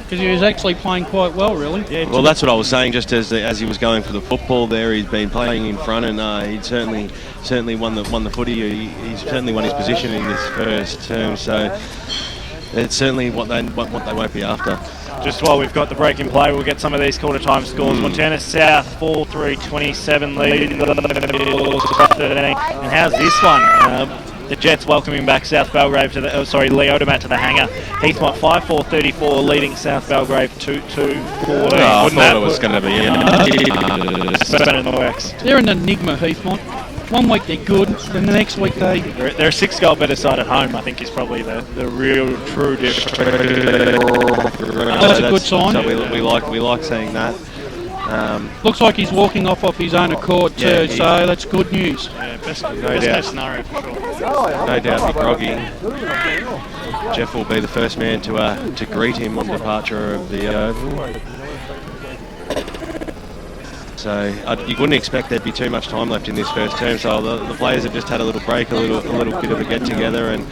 J: Because he was actually playing quite well, really.
L: Yeah, well, that's what I was saying. Just as he was going for the football there, he's been playing in front, and he certainly won the footy. He's certainly won his position in this first term. So it's certainly what they won't be after.
H: Just while we've got the break in play, we'll get some of these quarter time scores. Montana South 4-3-27 lead. And how's this one? The Jets welcoming back South Belgrave to the Leodamat to the hangar. Heathmont 5-4-34 leading South Belgrave 2-2-14.
L: I thought it was going to be
J: They're an enigma, Heathmont. One week they're good, then the next week they're
H: a 6-goal better side at home. I think is probably the real true difference.
J: That's a good sign.
L: So we like seeing that.
J: Looks like he's walking off his own accord too, so that's good news.
I: Yeah, best case scenario for sure.
L: No doubt, be groggy. Geoff will be the first man to greet him on departure of the Oval. So you wouldn't expect there'd be too much time left in this first term. So the players have just had a little break, a little bit of a get together, and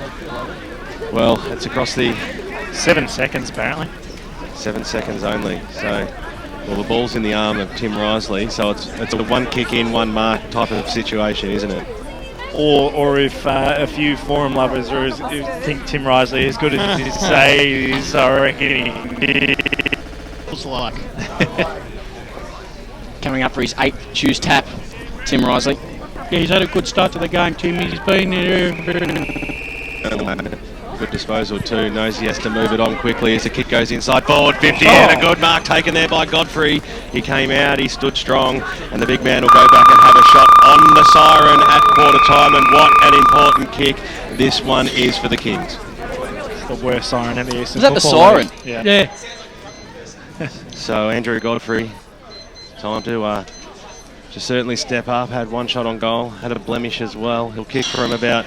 L: well, it's across the
H: 7 seconds apparently.
L: 7 seconds only. So. Well, the ball's in the arm of Tim Risley, so it's a one kick in, one mark type of situation, isn't it?
H: Or if a few forum lovers think Tim Risley is good as he says, I reckon
I: Looks like.
K: Coming up for his 8th choose tap, Tim Risley.
J: Yeah, he's had a good start to the game, Tim. He's been there.
L: Good disposal too. Knows he has to move it on quickly as the kick goes inside forward 50 and a good mark taken there by Godfrey. He came out, he stood strong, and the big man will go back and have a shot on the siren at quarter time. And what an important kick this one is for the Kings.
H: It's the worst siren in the Eastern.
K: Was that the siren?
J: Yeah.
L: So Andrew Godfrey, time to certainly step up. Had one shot on goal, had a blemish as well. He'll kick from about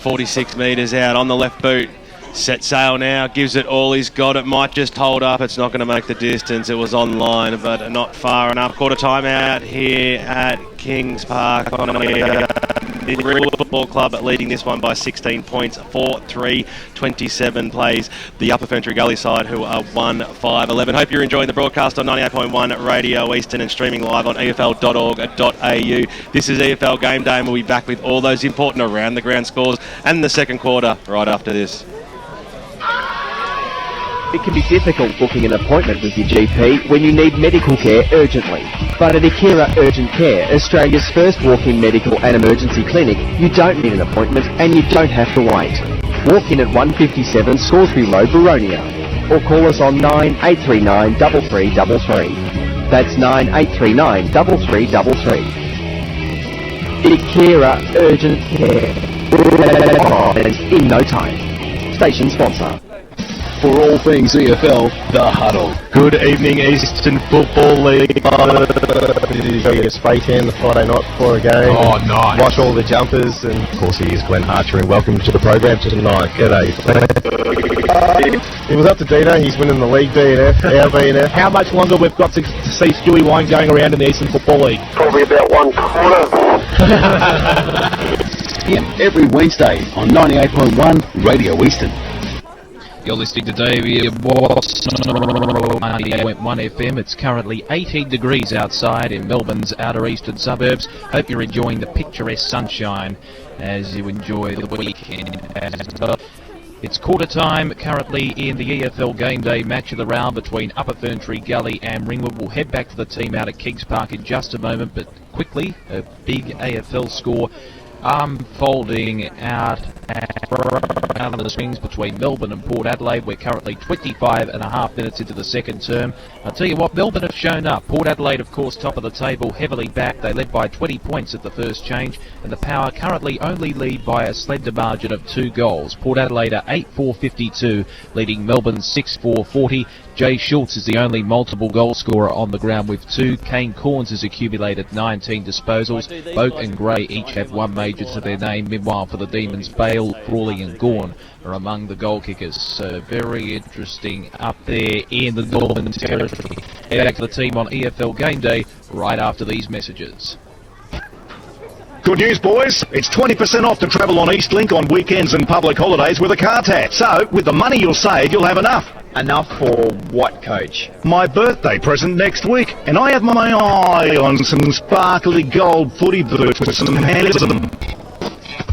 L: 46 metres out on the left boot. Set sail now, gives it all he's got. It might just hold up. It's not going to make the distance. It was on line, but not far enough. Quarter time out here at Kings Park. The Ringwood Football Club leading this one by 16 points, 4-3-27 plays. The Upper Ferntree Gully side who are 1-5-11. Hope you're enjoying the broadcast on 98.1 Radio Eastern and streaming live on efl.org.au. This is EFL Game Day, and we'll be back with all those important around the ground scores and the second quarter right after this.
F: It can be difficult booking an appointment with your GP when you need medical care urgently. But at Akira Urgent Care, Australia's first walk-in medical and emergency clinic, you don't need an appointment and you don't have to wait. Walk in at 157 Scoresby Road, Baronia, or call us on 9839 3333. That's 9839 3333. Akira Urgent Care. In no time. Station sponsor.
B: For all things EFL, The Huddle.
C: Good evening, Eastern Football League. Get spray tan the Friday night before a game.
E: Oh, nice.
C: Watch all the jumpers, and of course he is Glenn Archer, and welcome to the program tonight. G'day. It was up to Dino. He's winning the league, DNF, our BNF.
E: How much longer we've got to see Stewie Wine going around in the Eastern Football League?
C: Probably about 1 quarter.
B: Every Wednesday on 98.1 Radio Eastern.
A: You're listening to Davey Boss 98.1 FM. It's currently 18 degrees outside in Melbourne's outer eastern suburbs. Hope you're enjoying the picturesque sunshine as you enjoy the weekend. It's quarter time currently in the EFL Gameday match of the round between Upper Ferntree Gully and Ringwood. We'll head back to the team out at Kings Park in just a moment, but quickly, a big AFL score unfolding out of the swings between Melbourne and Port Adelaide. We're currently 25.5 minutes into the second term. I'll tell you what, Melbourne have shown up. Port Adelaide, of course, top of the table, heavily back. They led by 20 points at the first change, and the Power currently only lead by a slender margin of 2 goals. Port Adelaide are 8-4-52, leading Melbourne 6-4-40. Jay Schultz is the only multiple goal scorer on the ground with 2. Kane Corns has accumulated 19 disposals. Boak and Gray each have 1 major to their name. Meanwhile, for the Demons, Bale, Crawley and Gorn are among the goal kickers. So very interesting up there in the Northern Territory. Head back to the team on EFL Game Day right after these messages.
D: Good news, boys. It's 20% off to travel on Eastlink on weekends and public holidays with a car tax. So, with the money you'll save, you'll have enough.
N: Enough for what, Coach?
D: My birthday present next week, and I have my eye on some sparkly gold footy boots with some handles on them.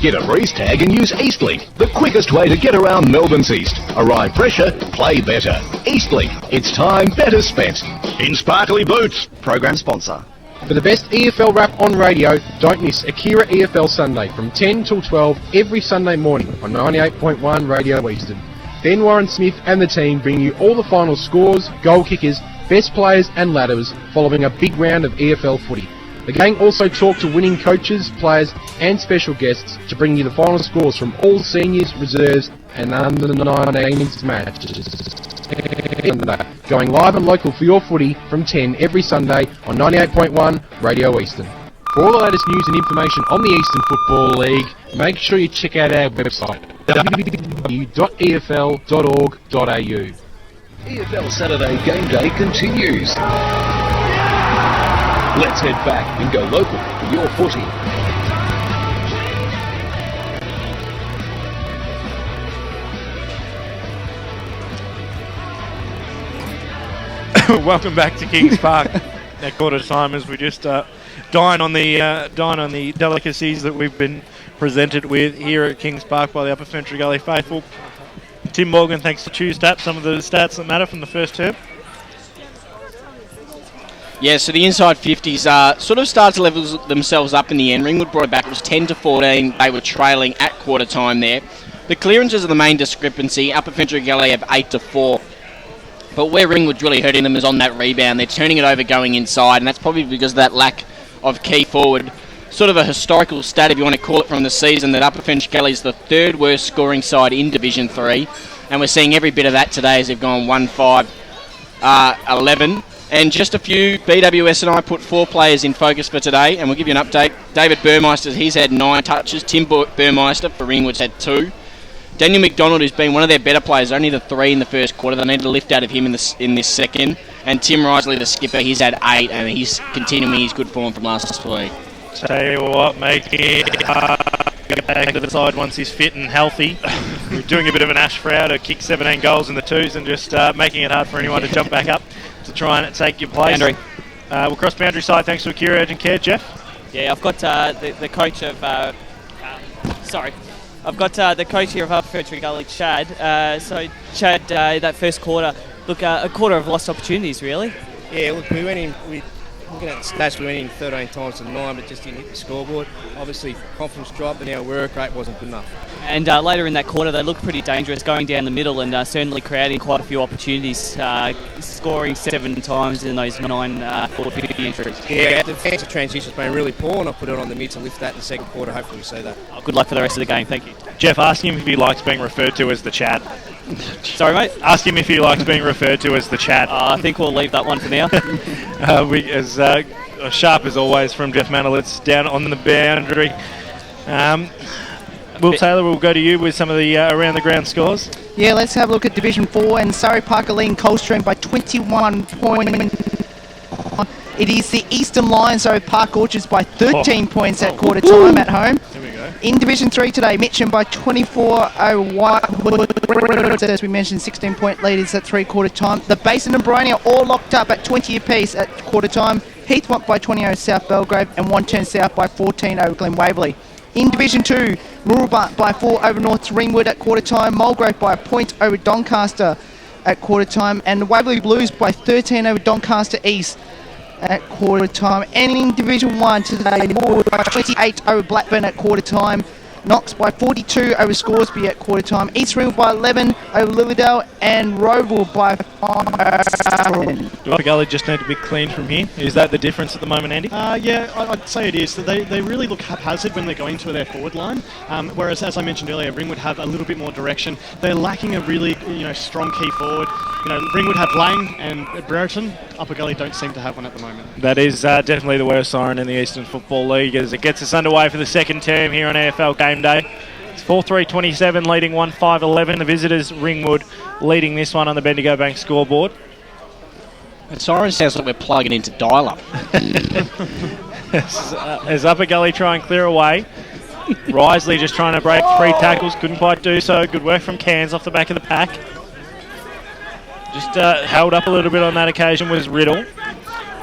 D: Get a breeze tag and use Eastlink, the quickest way to get around Melbourne's East. Arrive fresher, play better. Eastlink, it's time better spent. In sparkly boots.
N: Program sponsor.
G: For the best EFL rap on radio, don't miss Akira EFL Sunday from 10 till 12 every Sunday morning on 98.1 Radio Eastern. Then Warren Smith and the team bring you all the final scores, goal kickers, best players and ladders following a big round of EFL footy. The gang also talk to winning coaches, players and special guests to bring you the final scores from all seniors, reserves and under 19s matches. Going live and local for your footy from 10 every Sunday on 98.1 Radio Eastern. For all the latest news and information on the Eastern Football League, make sure you check out our website www.efl.org.au.
B: EFL Saturday Game Day continues. Let's head back and go local for your footy.
H: Welcome back to Kings Park at quarter time as we just dine on the delicacies that we've been presented with here at Kings Park by the Upper Ferntree Gully faithful. Tim Morgan, thanks to ChewStat, some of the stats that matter from the first term.
K: Yeah, so the inside 50s sort of started to level themselves up in the end. Ringwood brought it back. It was 10-14. They were trailing at quarter time there. The clearances are the main discrepancy. Upper Ferntree Gully have 8-4. But where Ringwood's really hurting them is on that rebound. They're turning it over going inside, and that's probably because of that lack of key forward. Sort of a historical stat, if you want to call it, from the season, that Upper Ferntree Gully is the 3rd worst scoring side in Division 3. And we're seeing every bit of that today as they've gone 1-5-11. And just a few, BWS and I put 4 players in focus for today, and we'll give you an update. David Burmeister, he's had 9 touches. Tim Burmeister for Ringwood's had 2. Daniel McDonald, who's been one of their better players, only the 3 in the first quarter. They need to lift out of him in this second. And Tim Risley, the skipper, he's had 8, and he's continuing his good form from last week.
H: Tell you what, making it hard to get back to the side once he's fit and healthy. We're doing a bit of an Ash Frau, kick 17 goals in the 2s and just making it hard for anyone to jump back up to try and take your place. We'll cross boundary side thanks to Akira Urgent Care. Geoff?
M: Yeah, I've got the coach of... I've got the coach here of Upper Ferntree Gully, Chad. So, Chad, that first quarter, look, a quarter of lost opportunities, really.
O: Yeah, look, we went in... Looking at the stats, we went in 13 times to 9, but just didn't hit the scoreboard. Obviously, confidence dropped and our work rate wasn't good enough.
M: And later in that quarter, they looked pretty dangerous, going down the middle and certainly creating quite a few opportunities, scoring 7 times in those 9 forward entries.
O: Yeah, the defensive transition's been really poor, and I put it on the mid to lift that in the second quarter. Hopefully we see that.
M: Good luck for the rest of the game, thank you.
H: Geoff, ask him if he likes being referred to as the Chad.
M: Sorry, mate?
H: Ask him if he likes being referred to as the Chad.
M: I think we'll leave that one for now.
H: Sharp as always from Geoff Manolitsa down on the boundary. Will Taylor, we'll go to you with some of the around the ground scores.
P: Yeah, let's have a look at Division 4 and Surrey Parker leading Coldstream by 21 points. It is the Eastern Lions, so Park Orchards by 13 points at quarter time at home.
H: There we go.
P: In Division 3 today, Mitcham by 24-01. As we mentioned, 16-point leaders at 3-quarter time. The Basin and Boronia all locked up at 20 apiece at quarter time. Heathmont by 20 South Belgrave and One Turn South by 14 over Glen Waverley. In Division 2, Mooroolbar by 4 over North Ringwood at quarter time. Mulgrove by a point over Doncaster at quarter time. And the Waverley Blues by 13 over Doncaster East at quarter time. And in Division 1 today, by 28 over Blackburn at quarter time. Knox by 42 over Scoresby at quarter time. East Ringwood by 11 over Lilydale, and Roval by 5.
H: Do Gully just need to be clean from here? Is that the difference at the moment, Andy?
I: Yeah, I'd say it is. They really look haphazard when they're going to their forward line, whereas, as I mentioned earlier, Ringwood have a little bit more direction. They're lacking a really strong key forward. Ringwood have Lang and Brereton. Upper Gully don't seem to have one at the moment.
H: That is definitely the worst siren in the Eastern Football League as it gets us underway for the second term here on EFL Gameday. It's 4-3-27 leading 1-5-11. The visitors, Ringwood, leading this one on the Bendigo Bank scoreboard.
K: The siren sounds like we're plugging into dial-up.
H: As Upper Gully try and clear away. Risley just trying to break 3 tackles, couldn't quite do so. Good work from Cairns off the back of the pack. Just held up a little bit on that occasion was Riddle.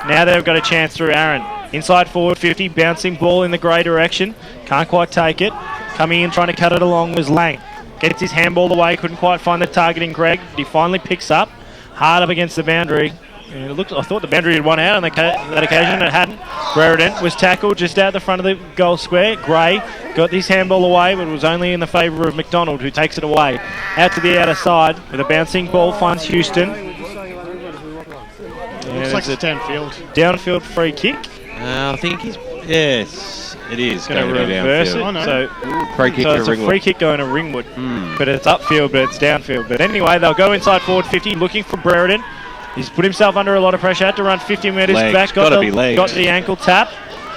H: Now they've got a chance through Aaron. Inside forward 50, bouncing ball in the grey direction. Can't quite take it. Coming in trying to cut it along was Lang. Gets his handball away, couldn't quite find the target in Greg. He finally picks up. Hard up against the boundary. And I thought the boundary had won out on that occasion. It hadn't. Brereton was tackled just out the front of the goal square. Gray got his handball away, but it was only in the favour of McDonald, who takes it away. Out to the outer side with a bouncing ball finds Houston.
I: Looks like it's downfield.
H: Downfield free kick.
L: I think he's... Yes, it is
H: going to reverse it. So,
L: free kick
H: it's
L: to
H: a
L: Ringwood.
H: free kick going to Ringwood. But it's upfield, but it's downfield. But anyway, they'll go inside forward 50, looking for Brereton. He's put himself under a lot of pressure. Had to run 50 metres back. Got the ankle tap.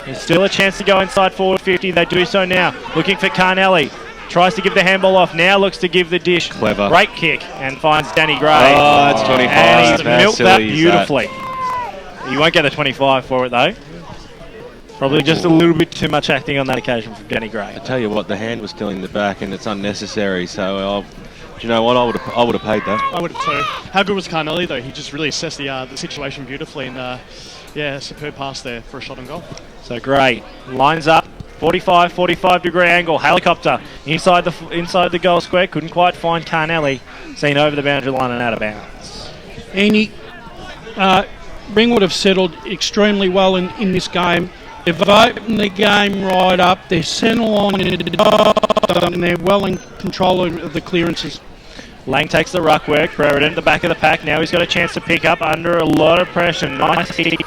H: There's still a chance to go inside forward 50. They do so now. Looking for Carnelli. Tries to give the handball off. Now looks to give the dish.
L: Clever.
H: Great kick and finds Danny Gray.
L: Oh, that's 25.
H: And he's milked that
L: silly is
H: beautifully. You won't get the 25 for it though. Probably just a little bit too much acting on that occasion from Danny Gray.
L: I tell you what, the hand was still in the back and it's unnecessary. So do you know what? I would have paid that.
I: I would have too. How good was Carnelli though? He just really assessed the situation beautifully, and superb pass there for a shot on goal.
H: So Gray lines up, 45 degree angle, helicopter inside the goal square. Couldn't quite find Carnelli. Seen over the boundary line and out of bounds.
J: Ringwood have settled extremely well in this game. They've opened the game right up. They're centre line and they're well in control of the clearances.
H: Lang takes the ruck work. Brereton at the back of the pack. Now he's got a chance to pick up under a lot of pressure. Nice hit.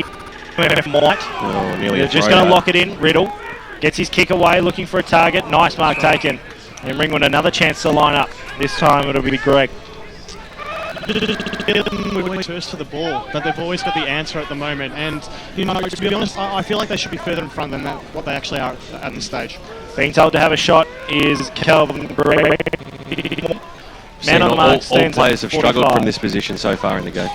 H: They're just going to lock it in. Riddle gets his kick away, looking for a target. Nice mark taken. And Ringwood another chance to line up. This time it'll be Greg.
I: First to the ball, but they've always got the answer at the moment. And to be honest, I feel like they should be further in front than what they actually are at this stage.
H: Being told to have a shot is Calvin Gray. Man on the mark.
L: All players have struggled from this position so far in the game.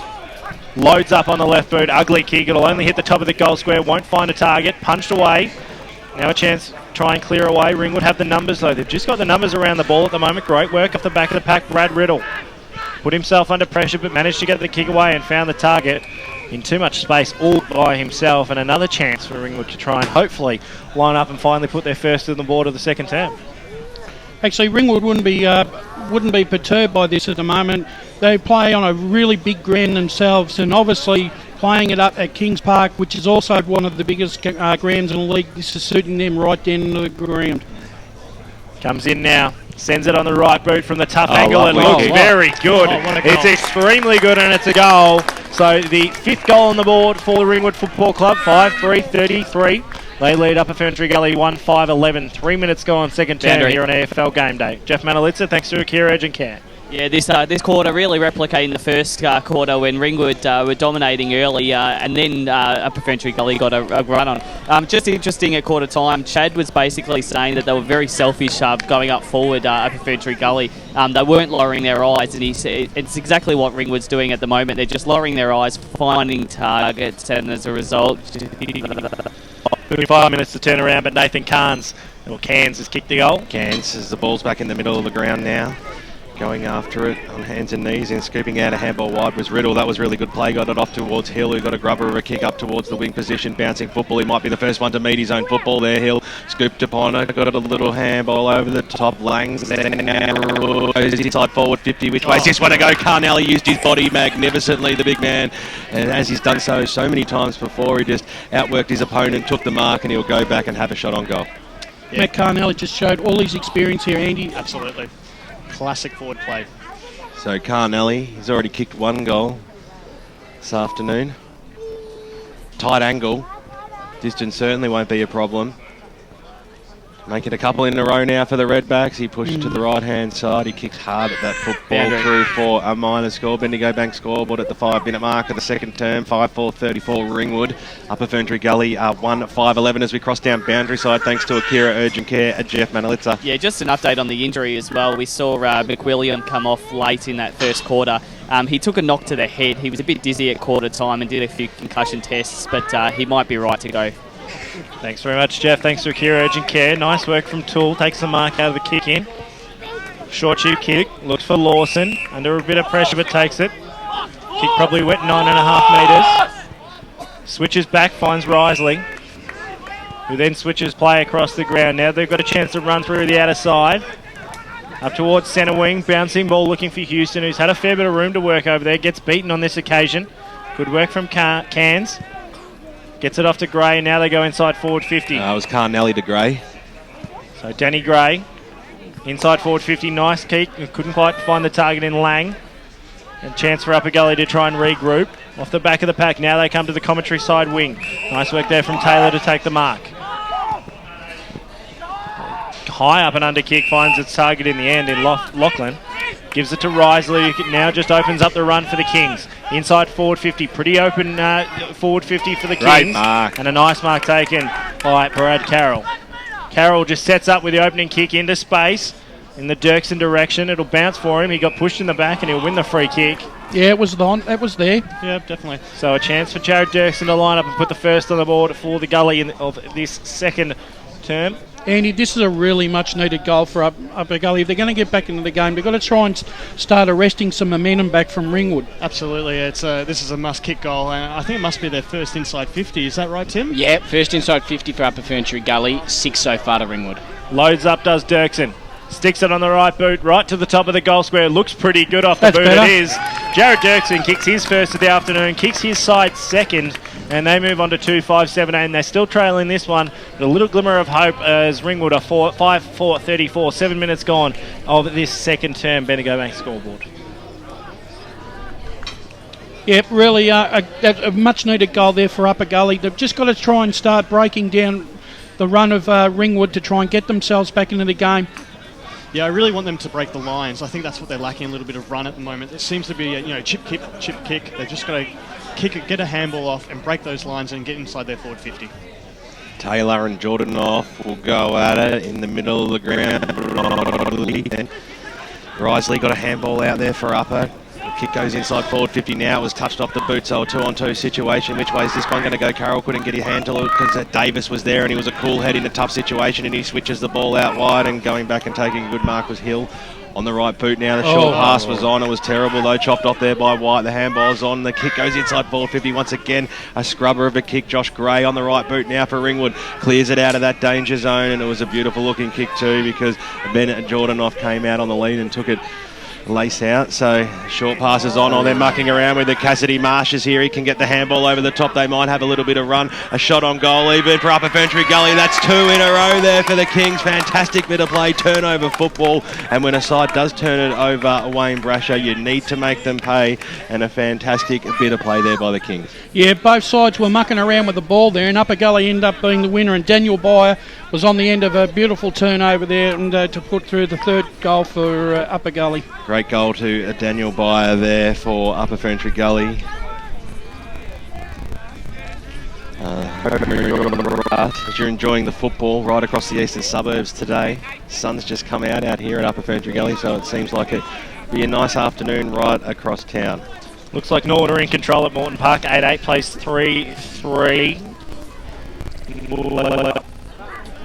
H: Loads up on the left boot. Ugly kick. It'll only hit the top of the goal square. Won't find a target. Punched away. Now a chance to try and clear away. Ringwood have the numbers though. They've just got the numbers around the ball at the moment. Great work off the back of the pack. Brad Riddle put himself under pressure but managed to get the kick away and found the target in too much space all by himself. And another chance for Ringwood to try and hopefully line up and finally put their first on the board of the second term.
J: Actually, Ringwood wouldn't be perturbed by this at the moment. They play on a really big ground themselves, and obviously playing it up at Kings Park, which is also one of the biggest grounds in the league. This is suiting them right down to the ground.
H: Comes in now. Sends it on the right boot from the tough angle. It looks very good. It's extremely good and it's a goal. So the 5th goal on the board for the Ringwood Football Club. 5-3-33. They lead up a FERNTREE Gully 1-5-11. 3 minutes gone, second term here on EFL Gameday. Geoff Manolitsa, thanks to Akira Urgent Care.
M: Yeah, this quarter really replicating the first quarter when Ringwood were dominating early and then Upper FERNTREE Gully got a run on. Just interesting at quarter time, Chad was basically saying that they were very selfish going up forward Upper FERNTRee Gully. They weren't lowering their eyes, and he said it's exactly what Ringwood's doing at the moment. They're just lowering their eyes, finding targets, and as a result...
H: 25 minutes to turn around, but Nathan Cairns has kicked the goal.
L: Cairns as the ball's back in the middle of the ground now. Going after it on hands and knees and scooping out a handball wide was Riddle. That was really good play. Got it off towards Hill, who got a grubber of a kick up towards the wing position. Bouncing football. He might be the first one to meet his own football there. Hill scooped upon it. Got it a little handball over the top. Langs inside forward 50. Which way is this one to go? Carnelli used his body magnificently, the big man. And as he's done so many times before, he just outworked his opponent, took the mark, and he'll go back and have a shot on goal.
J: Matt Carnelli just showed all his experience here, Andy.
I: Absolutely. Classic forward play.
L: So Carnelli, he's already kicked 1 goal this afternoon. Tight angle. Distance certainly won't be a problem. Make it a couple in a row now for the Redbacks. He pushes to the right-hand side. He kicks hard at that football through for a minor score. Bendigo Bank scoreboard at the 5-minute mark of the second term. 5-4-34 Ringwood. Upper Ferntree Gully 1-5-11 as we cross down boundary side thanks to Akira Urgent Care at Geoff Manolitsa.
M: Yeah, just an update on the injury as well. We saw McWilliam come off late in that first quarter. He took a knock to the head. He was a bit dizzy at quarter time and did a few concussion tests, but he might be right to go.
H: Thanks very much, Geoff. Thanks to Akira Urgent Care. Nice work from Toole. Takes the mark out of the kick in. Short cheap kick. Looks for Lawson. Under a bit of pressure, but takes it. Kick probably went 9.5 metres. Switches back, finds Risley, who then switches play across the ground. Now they've got a chance to run through the outer side. Up towards centre wing. Bouncing ball looking for Houston, who's had a fair bit of room to work over there. Gets beaten on this occasion. Good work from Cairns. Gets it off to Gray. Now they go inside forward 50.
L: It was Carnelli to Gray.
H: So Danny Gray inside forward 50. Nice kick. Couldn't quite find the target in Lang. And chance for Upper Gully to try and regroup. Off the back of the pack. Now they come to the commentary side wing. Nice work there from Taylor to take the mark. High up and under kick finds its target in the end in Lachlan. Gives it to Risley, who now just opens up the run for the Kings. Inside forward 50, pretty open forward 50 for the Kings.
L: Great mark.
H: And a nice mark taken by Brad Carroll. Carroll just sets up with the opening kick into space in the Dirksen direction. It'll bounce for him. He got pushed in the back and he'll win the free kick.
J: Yeah, it was there.
I: Yeah, definitely.
H: So a chance for Jared Dirksen to line up and put the first on the board for the Gully of this second term.
J: Andy, this is a really much needed goal for Upper Gully. If they're going to get back into the game, they've got to try and start arresting some momentum back from Ringwood.
I: Absolutely. This is a must-kick goal, and I think it must be their first inside 50. Is that right, Tim?
K: Yeah, first inside 50 for Upper Ferntree Gully, 6 so far to Ringwood.
H: Loads up does Dirksen. Sticks it on the right boot, right to the top of the goal square. Looks pretty good off the boot.
J: Better.
H: It is. Jared Dirksen kicks his first of the afternoon, kicks his side second, and they move on to 2-5-7-8. They're still trailing this one. A little glimmer of hope as Ringwood are 5-4-34. 7 minutes gone of this second term Bendigo Bank scoreboard.
J: Yep, really a much needed goal there for Upper Gully. They've just got to try and start breaking down the run of Ringwood to try and get themselves back into the game.
I: Yeah, I really want them to break the lines. I think that's what they're lacking, a little bit of run at the moment. It seems to be, chip kick. They've just got to kick it, get a handball off and break those lines and get inside their forward 50.
L: Taylor and Jordanoff will go at it in the middle of the ground. Risley got a handball out there for Upper. Kick goes inside forward 50 now. It was touched off the boot, so a 2-on-2 situation. Which way is this one going to go? Carroll couldn't get his hand to it because Davis was there and he was a cool head in a tough situation, and he switches the ball out wide, and going back and taking a good mark was Hill on the right boot now. The short pass was on. It was terrible though. Chopped off there by White. The handball's on. The kick goes inside forward 50 once again. A scrubber of a kick. Josh Gray on the right boot now for Ringwood. Clears it out of that danger zone, and it was a beautiful looking kick too because Bennett and Jordanoff came out on the lead and took it lace out. So short passes on. They're mucking around with the Cassidy Marshes here. He can get the handball over the top. They might have a little bit of run. A shot on goal even for Upper Ferntree Gully. That's 2 in a row there for the Kings. Fantastic bit of play. Turnover football. And when a side does turn it over Wayne Brasher, you need to make them pay. And a fantastic bit of play there by the Kings.
J: Yeah, both sides were mucking around with the ball there, and Upper Gully ended up being the winner, and Daniel Byer was on the end of a beautiful turnover there and to put through the third goal for Upper Gully.
L: Great goal to Daniel Byer there for Upper Ferntree Gully. As you're enjoying the football right across the eastern suburbs today, sun's just come out here at Upper Ferntree Gully, so it seems like it'll be a nice afternoon right across town.
H: Looks like Norton are in control at Moreton Park. 8-8 plays 3-3.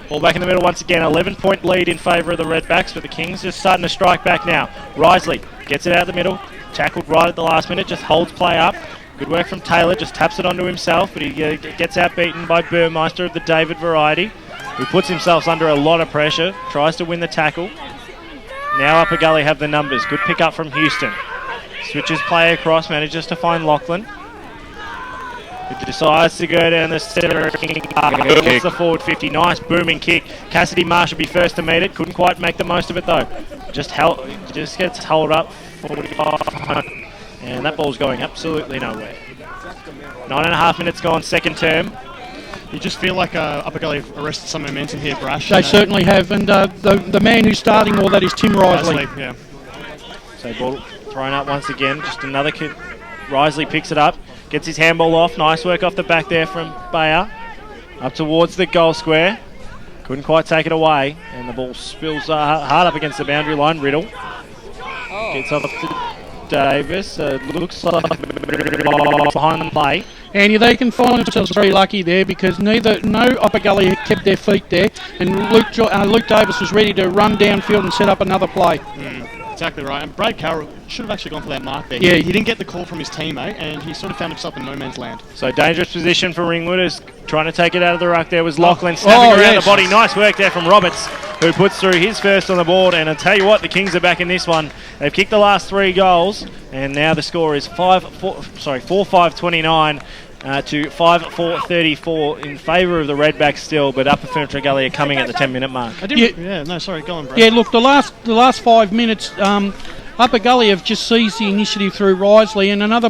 H: Ball back in the middle once again. 11-point lead in favour of the Redbacks, but the Kings just starting to strike back now. Risley gets it out of the middle. Tackled right at the last minute. Just holds play up. Good work from Taylor. Just taps it onto himself, but he gets outbeaten by Burmeister of the David variety, who puts himself under a lot of pressure. Tries to win the tackle. Now Upper Gully have the numbers. Good pick up from Houston. Switches play across. Manages to find Lachlan. who decides to go down the centre. Hits the forward 50. Nice booming kick. Cassidy Marsh would be first to meet it. Couldn't quite make the most of it though. Just gets held up. 45. And that ball's going absolutely nowhere. 9.5 minutes gone, second term.
I: You just feel like Upper Gully have arrested some momentum here, Brasher.
J: They certainly have, and the man who's starting all that is Tim Risley.
I: Yeah.
H: So ball thrown up once again, just another kick. Risley picks it up, gets his handball off. Nice work off the back there from Bayer. Up towards the goal square. Couldn't quite take it away, and the ball spills hard up against the boundary line. Riddle gets off to Davis. Looks like behind the play.
J: And they can find themselves very lucky there because no Upper Gully kept their feet there, and Luke Davis was ready to run downfield and set up another play.
I: Exactly right. And Brad Carroll should have actually gone for that mark there.
J: Yeah.
I: He didn't get the call from his teammate, and he sort of found himself in no man's land.
H: So dangerous position for Ringwood, is trying to take it out of the ruck. There was Lachlan snapping around the body. Nice work there from Roberts, who puts through his first on the board. And I'll tell you what, the Kings are back in this one. They've kicked the last 3 goals, and now the score is 4-5-29 to 5-4-34 in favour of the Redbacks still, but Upper Ferntree Gully are coming at the 10-minute mark.
I: Go on, Brad.
J: Yeah, look, the last 5 minutes, Upper Gully have just seized the initiative through Risley, and another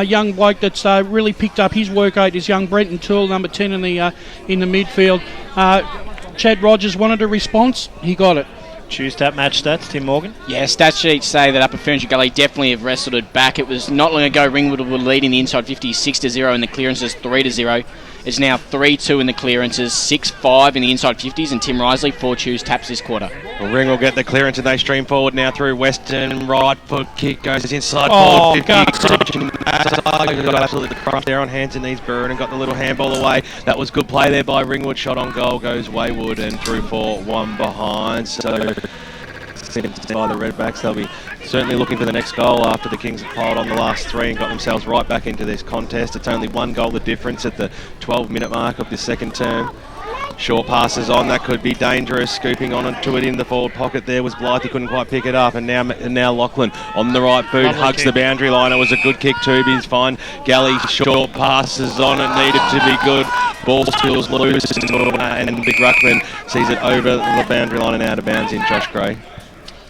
J: young bloke that's really picked up his work rate is young Brenton Toole, number 10 in the midfield. Chad Rogers wanted a response, he got it.
H: Choose tap match stats, Tim Morgan.
K: Yeah, stat sheets say that Upper Ferntree Gully definitely have wrestled it back. It was not long ago Ringwood were leading the inside 50 6-0 and the clearances 3-0. It's now 3-2 in the clearances, 6-5 in the inside 50s, and Tim Risley 4 choose taps this quarter.
L: Well, Ring will get the clearance and they stream forward now through Western. Right foot kick goes inside.
J: Oh,
L: 50. Got absolutely crushed there on hands and knees. Burren and got the little handball away. That was good play there by Ringwood. Shot on goal goes Wayward and through for 1 behind. So by the Redbacks, they'll be certainly looking for the next goal after the Kings have piled on the last 3 and got themselves right back into this contest. It's only 1 goal the difference at the 12-minute mark of the second term. Short passes on, that could be dangerous. Scooping onto it in the forward pocket there was Blythe, he couldn't quite pick it up, and now Lachlan on the right boot, hugs the boundary line. It was a good kick too, but he's fine. Galley short passes on, it needed to be good. Ball spills loose, and Big Ruckman sees it over the boundary line and out of bounds in Josh Gray.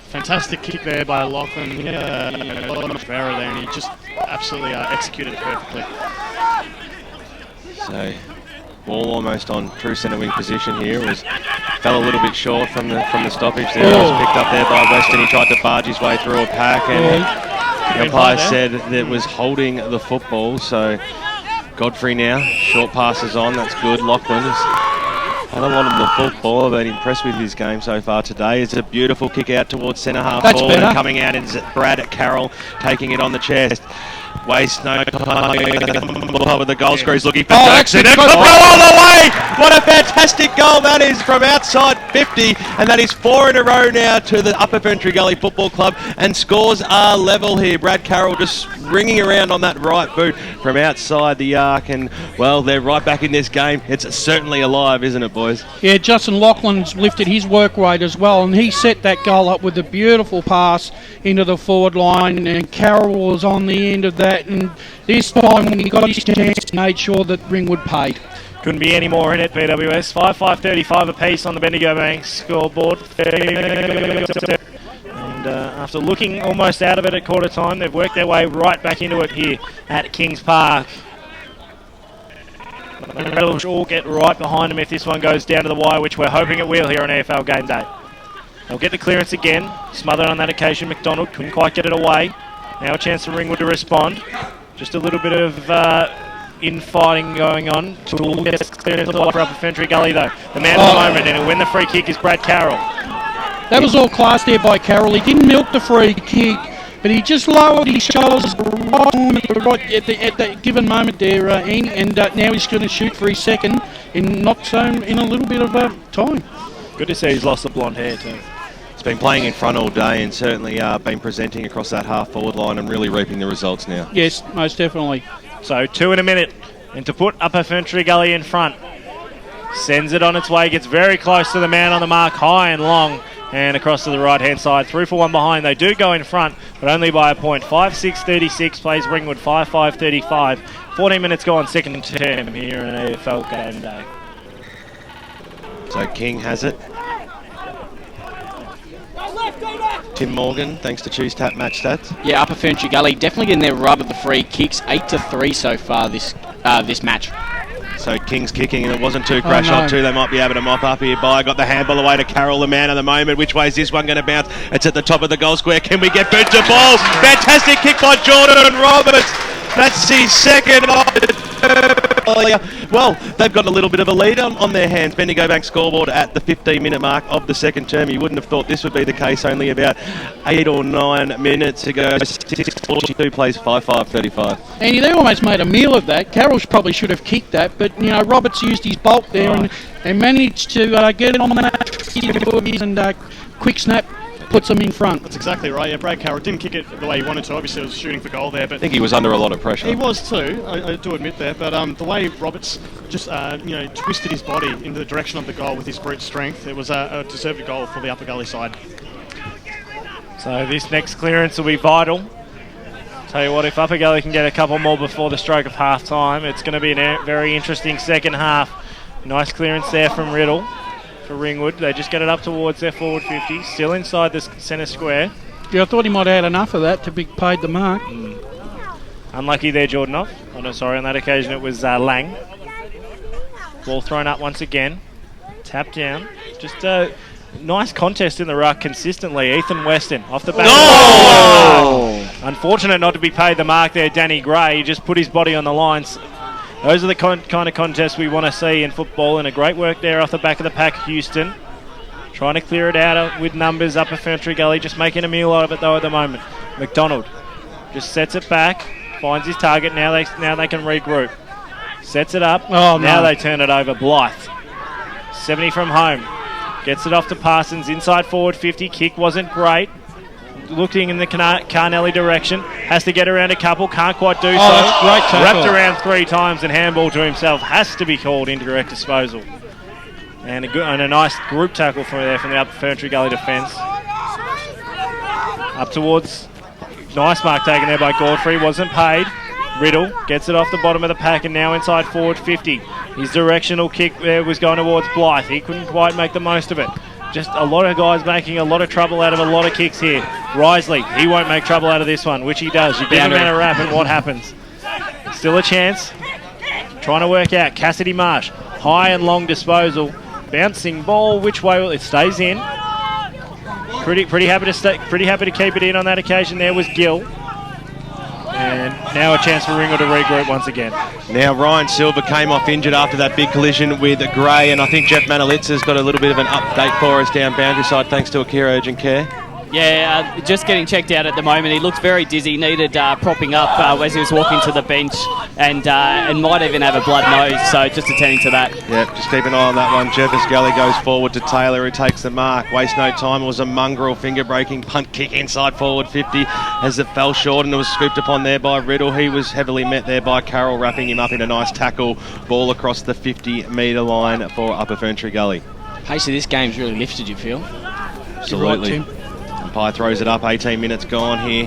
I: Fantastic kick there by Lachlan. He had a lot of error there, and he just absolutely executed it perfectly.
L: So, ball almost on true centre wing position here. Fell a little bit short from the stoppage there. It was picked up there by Weston. He tried to barge his way through a pack, and the umpire said that it was holding the football. So, Godfrey now, short passes on. That's good. Lachlan has had a lot of the football. I've been impressed with his game so far today. It's a beautiful kick out towards centre half forward, and coming out is Brad Carroll taking it on the chest. Waste no with the goal screws looking for Jackson. And all the way! What a fantastic goal that is from outside 50, and that is 4 in a row now to the Upper Ferntree Gully Football Club, and scores are level here. Brad Carroll just ringing around on that right boot from outside the arc, and well, they're right back in this game. It's certainly alive, isn't it, boys?
J: Yeah, Justin Laughlin's lifted his work rate as well, and he set that goal up with a beautiful pass into the forward line, and Carroll was on the end of that, and this time when he got his chance, he made sure that Ringwood paid.
H: Couldn't be any more in it, BWS. 5-5-35 apiece on the Bendigo Bank scoreboard. And after looking almost out of it at quarter time, they've worked their way right back into it here at Kings Park. They'll all get right behind them if this one goes down to the wire, which we're hoping it will here on EFL Gameday. They'll get the clearance again. Smothered on that occasion, McDonald couldn't quite get it away. Now a chance for Ringwood to respond. Just a little bit of infighting going on. Toole gets clearance for Upper Ferntree Gully though. The man at the moment, and he'll win the free kick is Brad Carroll.
J: That was all class there by Carroll. He didn't milk the free kick, but he just lowered his shoulders right at the given moment there, Ian, and now he's going to shoot for his second in a little bit of time.
H: Good to see he's lost the blonde hair too.
L: He's been playing in front all day and certainly been presenting across that half forward line and really reaping the results now.
J: Yes, most definitely.
H: So 2 in a minute, and to put Upper Ferntree Gully in front. Sends it on its way, gets very close to the man on the mark, high and long. And across to the right-hand side, through for one behind. They do go in front, but only by a point. 5-6-36 plays Ringwood, 5-5-35. 14 minutes gone, second term here in EFL Gameday.
L: So King has it. Tim Morgan, thanks to Choose Tap Match Stats.
K: Yeah, Upper Ferntree Gully definitely getting their rub of the free kicks. 8-3 so far this match.
L: So King's kicking, and it wasn't too crash on too. They might be able to mop up here by. Got the handball away to Carroll, the man of the moment. Which way is this one going to bounce? It's at the top of the goal square. Can we get boot to ball? Fantastic kick by Jordan Roberts. That's his second. Well, they've got a little bit of a lead on their hands. Bendigo Bank scoreboard at the 15-minute mark of the second term. You wouldn't have thought this would be the case only about 8 or 9 minutes ago. 6:42 plays 5-5-35.
J: And they almost made a meal of that. Carroll probably should have kicked that, but Roberts used his bulk there and managed to get it on that and quick snap puts them in front.
I: That's exactly right. Yeah, Brad Carroll didn't kick it the way he wanted to. Obviously, he was shooting for goal there, but
L: I think he was under a lot of pressure.
I: He was too. I do admit that, but the way Roberts just twisted his body into the direction of the goal with his brute strength, it was a deserved goal for the Upper Gully side.
H: So this next clearance will be vital. Tell you what, if Upper Gully can get a couple more before the stroke of half time, it's going to be a very interesting second half. Nice clearance there from Riddle for Ringwood. They just get it up towards their forward 50, still inside the centre square.
J: Yeah, I thought he might have had enough of that to be paid the mark.
H: Unlucky there, Jordanoff. Oh no, sorry, on that occasion it was Lang. Ball thrown up once again. Tap down. Just a nice contest in the ruck consistently. Ethan Weston off the back. Unfortunate not to be paid the mark there, Danny Gray. He just put his body on the lines. Those are the kind of contests we want to see in football, and a great work there off the back of the pack, Houston. Trying to clear it out with numbers, Upper Ferntree Gully, just making a meal out of it though at the moment. McDonald just sets it back, finds his target, now they can regroup. Sets it up, now they turn it over. Blythe, 70 from home, gets it off to Parsons, inside forward 50, kick wasn't great. Looking in the Carnelli direction, has to get around a couple, can't quite do so.
J: That's great tackle.
H: Wrapped around 3 times and handball to himself, has to be called into direct disposal. And a nice group tackle from the Upper Ferntree Gully defence. Up towards, nice mark taken there by Godfrey, wasn't paid. Riddle gets it off the bottom of the pack and now inside forward 50. His directional kick there was going towards Blythe. He couldn't quite make the most of it. Just a lot of guys making a lot of trouble out of a lot of kicks here. Risley, he won't make trouble out of this one, which he does. You give him a wrap and what happens? Still a chance. Trying to work out. Cassidy Marsh, high and long disposal. Bouncing ball, which way will it? Stays in. Pretty happy to keep it in on that occasion. There was Gill. And now a chance for Ringwood to regroup once again.
L: Now Ryan Silver came off injured after that big collision with Gray, and I think Geoff Manolitsa's got a little bit of an update for us down boundary side thanks to Akira Urgent Care.
M: Yeah, just getting checked out at the moment. He looked very dizzy, needed propping up as he was walking to the bench, and might even have a blood nose, so just attending to that.
L: Yep, just keep an eye on that one. Jervis Gully goes forward to Taylor, who takes the mark. Waste no time. It was a mongrel finger-breaking punt kick inside forward 50 as it fell short, and it was scooped upon there by Riddle. He was heavily met there by Carroll, wrapping him up in a nice tackle. Ball across the 50-metre line for Upper Ferntree Gully.
K: Pace of this game's really lifted, you feel?
L: Absolutely. Pye throws it up, 18 minutes gone here.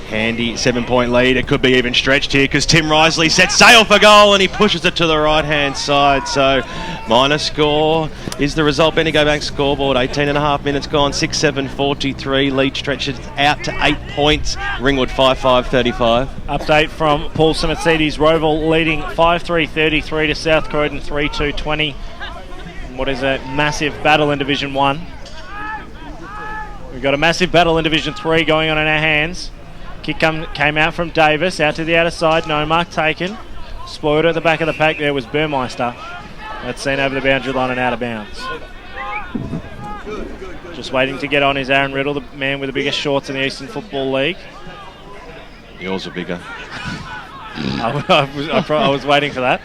L: Handy 7-point lead. It could be even stretched here because Tim Risley sets sail for goal and he pushes it to the right-hand side. So minor score is the result. Bendigo Bank scoreboard, 18.5 minutes gone, 6-7-43. Lead stretches out to 8 points. Ringwood 5-5-35.
H: Update from Paul Simitsidis. Roval leading 5-3-33 to South Croydon 3-2-20. What is a massive battle in Division 1. We've got a massive battle in Division 3 going on in our hands. Kick came out from Davis, out to the outer side, no mark taken. Spoiled at the back of the pack there was Burmeister. That's seen over the boundary line and out of bounds. Just waiting to get on is Aaron Riddle, the man with the biggest shorts in the Eastern Football League.
L: Yours are bigger.
H: I was waiting for that.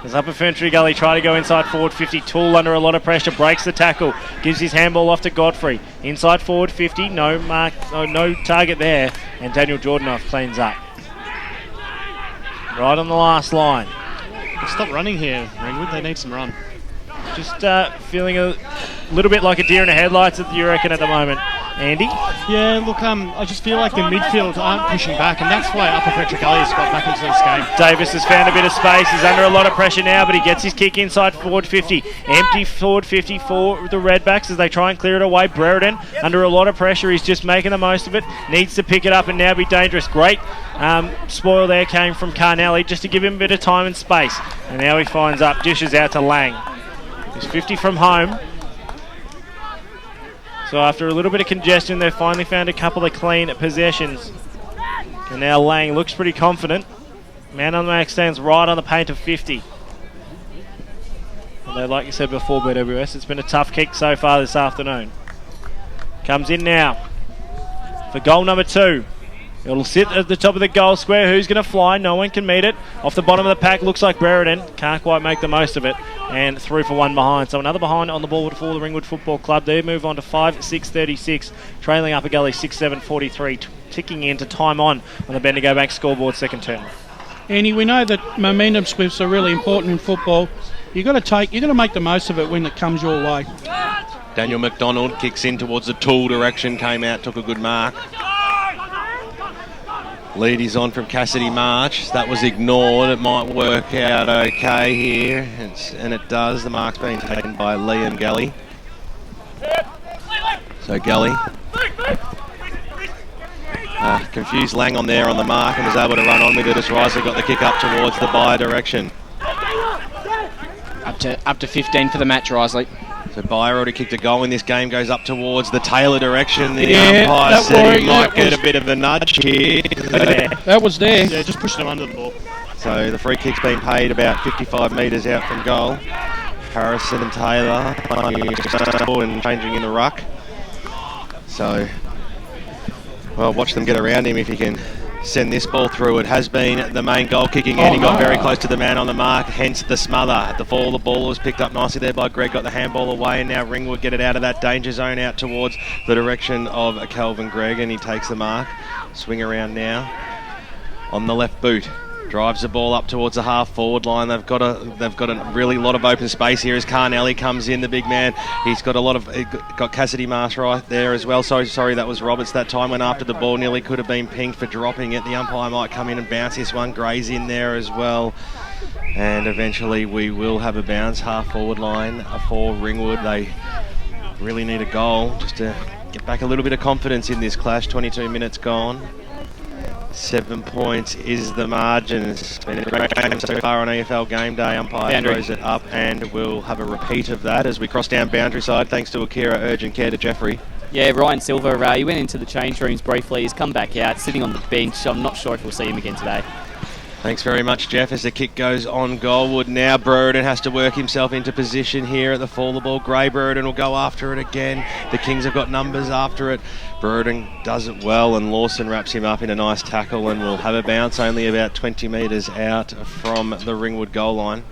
H: As Upper Ferntree Gully try to go inside forward 50. Toole under a lot of pressure, breaks the tackle, gives his handball off to Godfrey. Inside forward 50, no mark, no target there, and Daniel Jordanoff cleans up. Right on the last line.
I: Stop running here, Ringwood. They need some run.
H: Just feeling a little bit like a deer in the headlights, you reckon, at the moment. Andy?
I: Yeah, look, I just feel like the midfield aren't pushing back, and that's why Upper Fletcher Gully has got back into this game.
H: Davis has found a bit of space. He's under a lot of pressure now, but he gets his kick inside forward 50. Empty forward 50 for the Redbacks as they try and clear it away. Brereton under a lot of pressure. He's just making the most of it. Needs to pick it up and now be dangerous. Great spoil there came from Carnelli just to give him a bit of time and space. And now he finds up, dishes out to Lang. He's 50 from home. So after a little bit of congestion, they've finally found a couple of clean possessions. And now Lang looks pretty confident. Man on the mark stands right on the paint of 50. Although, like you said before, BWS, it's been a tough kick so far this afternoon. Comes in now for goal number 2. It'll sit at the top of the goal square. Who's going to fly? No one can meet it. Off the bottom of the pack, looks like Brereton. Can't quite make the most of it. And through for one behind. So another behind on the board for the Ringwood Football Club. They move on to 5-6-36. Trailing Upper Gully 6-7-43. Ticking into time on the Bendigo Bank scoreboard second term.
J: Andy, we know that momentum swifts are really important in football. You've got to make the most of it when it comes your way.
L: Daniel McDonald kicks in towards the Tool direction. Came out, took a good mark. Lead is on from Cassidy March. That was ignored. It might work out okay here. And it does. The mark's been taken by Liam Gully. So Gully confused Lang on there on the mark and was able to run on with it as Riser got the kick up towards the buy direction.
K: Up to 15 for the match, Risley.
L: So Byer already kicked a goal in this game, goes up towards the Taylor direction. The
J: Yeah,
L: umpire
J: that
L: said he
J: worked.
L: might
J: That
L: get
J: was-
L: a bit of a nudge here.
J: That was there.
I: Yeah, just pushed him under the ball.
L: So the free kick's been paid about 55 metres out from goal. Harrison and Taylor and changing in the ruck. So, well, watch them get around him if he can send this ball through. It has been the main goal kicking and he got very close to the man on the mark, hence the smother. At the fall, the ball was picked up nicely there by Greg, got the handball away, and now Ringwood get it out of that danger zone out towards the direction of Calvin Gregg, and he takes the mark. Swing around now on the left boot. Drives the ball up towards the half forward line. They've got a really lot of open space here as Carnelli comes in, the big man. He's got got Cassidy Marsh right there as well. Sorry, that was Roberts that time, went after the ball, nearly could have been pinged for dropping it. The umpire might come in and bounce this one. Gray's in there as well. And eventually we will have a bounce, half forward line for Ringwood. They really need a goal just to get back a little bit of confidence in this clash. 22 minutes gone. 7 points is the margin. It's been a great game so far on EFL Gameday. Umpire throws it up, and we'll have a repeat of that as we cross down boundary side thanks to Akira urgent care to Jeffrey.
M: Yeah, Ryan Silver, he went into the change rooms briefly. He's come back out, sitting on the bench. I'm not sure if we'll see him again today.
L: Thanks very much, Geoff, as the kick goes on goalwood now. Brereton has to work himself into position here at the fall of the ball. Gray Brereton will go after it again. The Kings have got numbers after it. Brereton does it well, and Lawson wraps him up in a nice tackle and will have a bounce only about 20 metres out from the Ringwood goal line.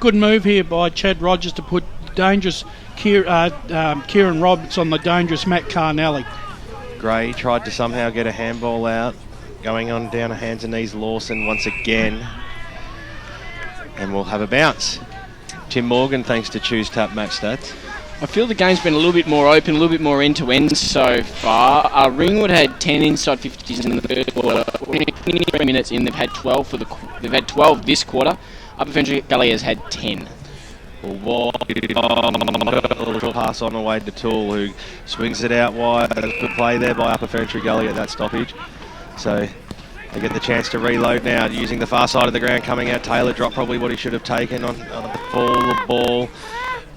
J: Good move here by Chad Rogers to put dangerous Kieran Roberts on the dangerous Matt Carnelli.
L: Gray tried to somehow get a handball out. Going on down to hands and knees, Lawson once again. And we'll have a bounce. Tim Morgan, thanks to Choose Tap Match Stats.
K: I feel the game's been a little bit more open, a little bit more end-to-end so far. Ringwood had 10 inside 50s in the first quarter. 23 minutes in, they've had 12 they've had 12 this quarter. Upper Ferntree Gully has had 10.
L: A little pass on the way to Tool, who swings it out wide. Good play there by Upper Ferntree Gully at that stoppage. So they get the chance to reload now using the far side of the ground. Coming out, Taylor dropped probably what he should have taken on the fall of the ball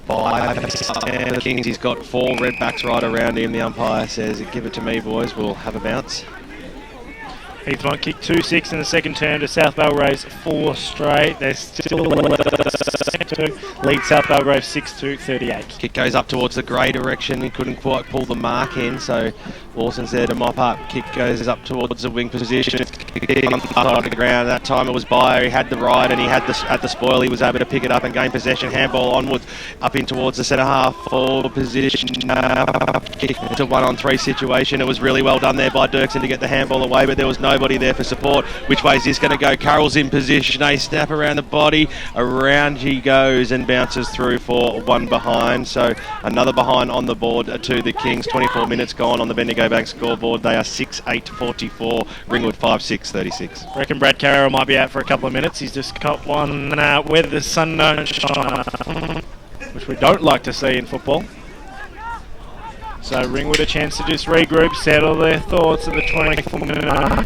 L: by the Kings. He's got 4 redbacks right around him. The umpire says, give it to me, boys. We'll have a bounce.
H: Heathmont kick 2-6 in the second term to South Belgrave's 4 straight. They're still lead South Belgrave 6-38.
L: Kick goes up towards the grey direction. He couldn't quite pull the mark in, so Lawson's there to mop up. Kick goes up towards the wing position. It's on the side of the ground. That time it was Byer. He had the ride and he had at the spoil. He was able to pick it up and gain possession. Handball onwards, up in towards the centre half forward position. Kick to 1-on-3 situation. It was really well done there by Dirksen to get the handball away, but there was no nobody there for support. Which way is this going to go? Carroll's in position, a snap around the body, around he goes and bounces through for one behind. So another behind on the board to the Kings. 24 minutes gone on the Bendigo Bank scoreboard. They are 6-8-44, Ringwood 5-6-36.
H: I reckon Brad Carroll might be out for a couple of minutes. He's just got one where the sun don't shine, which we don't like to see in football. So Ringwood a chance to just regroup, settle their thoughts at the 24-minute mark.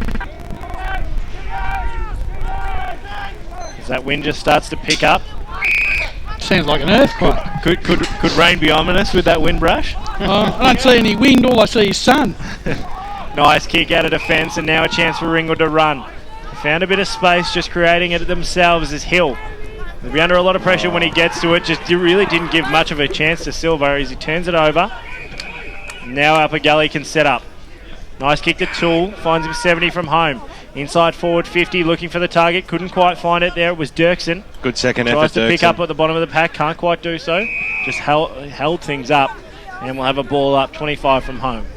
H: As that wind just starts to pick up.
J: Sounds like an earthquake.
H: Could rain be ominous with that wind, Brush?
J: I don't see any wind, all I see is sun.
H: Nice kick out of defence, and now a chance for Ringwood to run. They found a bit of space, just creating it themselves as Hill. They'll be under a lot of pressure when he gets to it. Just really didn't give much of a chance to Silva as he turns it over. Now Upper Gully can set up. Nice kick to Toole, finds him 70 from home. Inside forward 50, looking for the target, couldn't quite find it there. It was Dirksen.
L: Good second effort,
H: Tries to pick
L: Dirksen.
H: up at the bottom of the pack, can't quite do so. Just held things up, and we'll have a ball up 25 from home.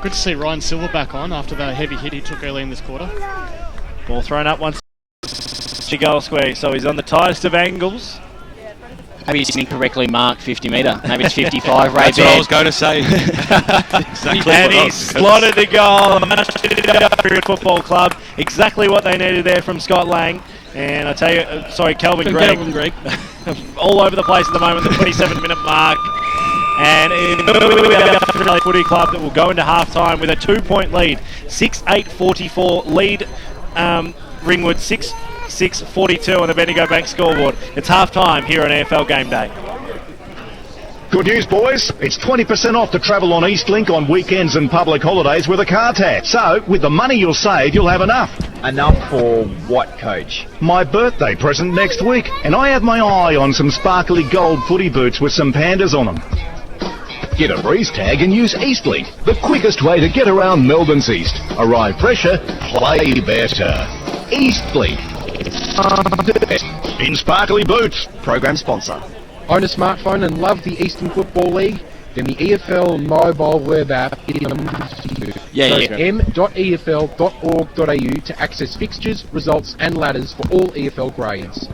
I: Good to see Ryan Silva back on after that heavy hit he took early in this quarter.
H: Ball thrown up once to goal square, so he's on the tightest of angles.
K: Maybe it's incorrectly marked 50 metre. Maybe it's 55. Ray
L: That's what I was going to say.
H: Exactly. And he slotted the goal. Manolitsa Football Club. Exactly what they needed there from Scott Lang. And I tell you, Kelvin Gregg. All over the place at the moment, the 27-minute mark. And in Footy Club that will go into half-time with a 2-point lead. 6-8-44 lead. Ringwood 6-6-42 on the Bendigo Bank scoreboard. It's half-time here on EFL Gameday.
D: Good news, boys. It's 20% off to travel on Eastlink on weekends and public holidays with a car tab. So, with the money you'll save, you'll have enough.
N: Enough for what, Coach?
D: My birthday present next week, and I have my eye on some sparkly gold footy boots with some pandas on them.
B: Get a breeze tag and use Eastlink, the quickest way to get around Melbourne's East. Arrive fresher, play better. Eastlink.
D: In sparkly boots.
N: Program sponsor.
G: Own a smartphone and love the Eastern Football League? Then the EFL mobile web app is m.efl.org.au to access fixtures, results and ladders for all EFL grades.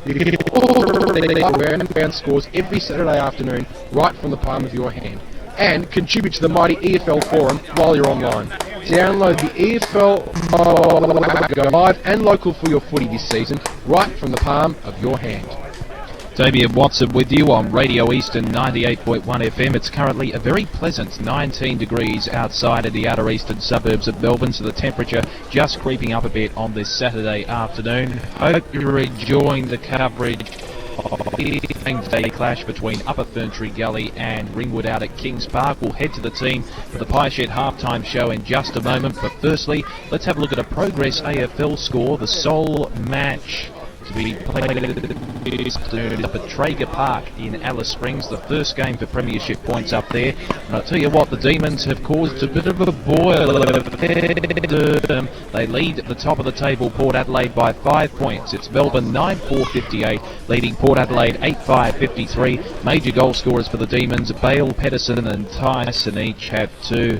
G: You can get all the ground scores every Saturday afternoon right from the palm of your hand. And contribute to the mighty EFL forum while you're online. Download the EFL mobile app, go live and local for your footy this season right from the palm of your hand.
A: Damien Watson with you on Radio Eastern 98.1 FM. It's currently a very pleasant 19 degrees outside of the outer eastern suburbs of Melbourne, so the temperature just creeping up a bit on this Saturday afternoon. Hope you're enjoying the coverage of the Gameday clash between Upper FERNTREE Gully and Ringwood out at Kings Park. We'll head to the team for the Pie Shed halftime show in just a moment, but firstly, let's have a look at a progress AFL score, the sole match to be played up at Traeger Park in Alice Springs, the first game for premiership points up there. And I'll tell you what, the Demons have caused a bit of a boil. They lead at the top of the table, Port Adelaide, by 5 points. It's Melbourne 9-4-58, leading Port Adelaide 8-5-53. Major goal scorers for the Demons, Bale, Pedersen and Tyson each have 2.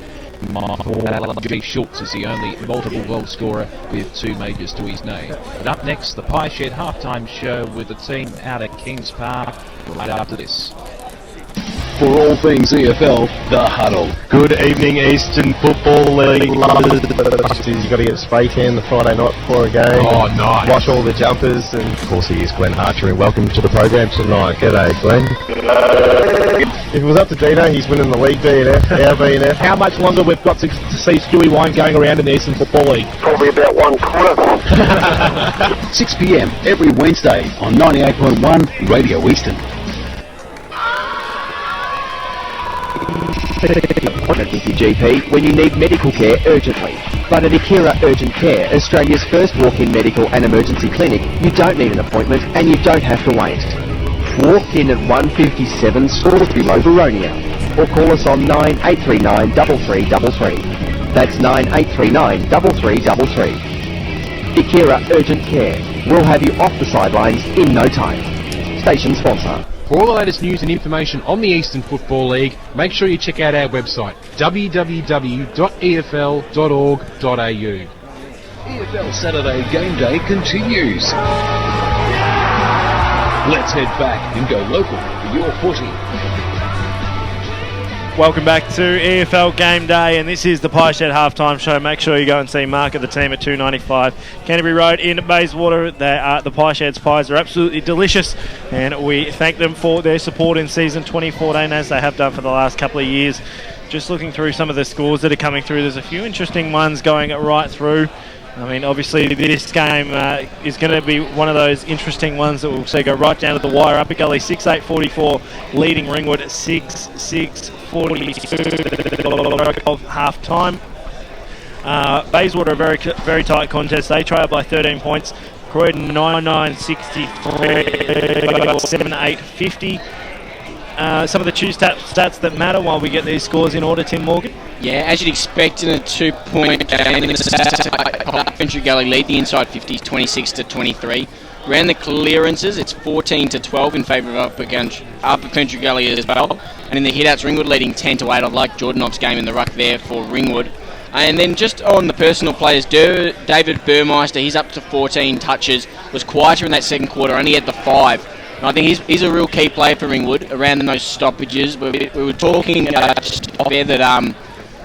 A: G. Schultz is the only multiple goal scorer with 2 majors to his name. But up next, the Pie Shed halftime show with the team out at Kings Park right after this.
B: For all things EFL, The Huddle.
C: Good evening, Eastern Football League lovers. You've got to get straight in the Friday night before a game.
E: Oh, nice.
C: Watch all the jumpers, and of course he is Glenn Archer, and welcome to the program tonight. G'day, Glenn. If it was up to Dino, he's winning the league, DNF, our BNF.
E: How much longer we've got to see Stewie Wine going around in the Eastern Football League?
N: Probably about 1 quarter.
B: 6 p.m. every Wednesday on 98.1 Radio Eastern.
F: Appointment with your GP when you need medical care urgently. But at Akira Urgent Care, Australia's first walk-in medical and emergency clinic, you don't need an appointment and you don't have to wait. Walk in at 157 Salisbury Road, Veronia, or call us on 9839 3333. That's 9839 3333. Akira Urgent Care. We'll have you off the sidelines in no time. Station sponsor.
G: For all the latest news and information on the Eastern Football League, make sure you check out our website, www.efl.org.au.
B: EFL Saturday Game Day continues. Let's head back and go local for your footy.
H: Welcome back to EFL Game Day, and this is the Pie Shed halftime show. Make sure you go and see Mark of the team at 295 Canterbury Road in Bayswater. The Pie Shed's pies are absolutely delicious, and we thank them for their support in season 2014, as they have done for the last couple of years. Just looking through some of the scores that are coming through, there's a few interesting ones going right through. I mean, obviously this game is going to be one of those interesting ones that we'll see go right down to the wire. Upper Gully 6-8-44, leading Ringwood 6-6-42 of half time. Bayswater, a very tight contest. They trail by 13 points. Croydon 9-9-63, 7-8-50. Some of the two stats that matter while we get these scores in order, Tim Morgan.
K: Yeah, as you'd expect in a 2-point game, FERNTREE Gully lead the inside 50s 26-23. Around the clearances, it's 14-12 in favour of Upper FERNTREE Gully as well. And in the hitouts, Ringwood leading 10-8. I like Jordanov's game in the ruck there for Ringwood. And then just on the personal players, David Burmeister, he's up to 14 touches, was quieter in that second quarter, only had the 5. And I think he's a real key player for Ringwood around those stoppages. We were talking there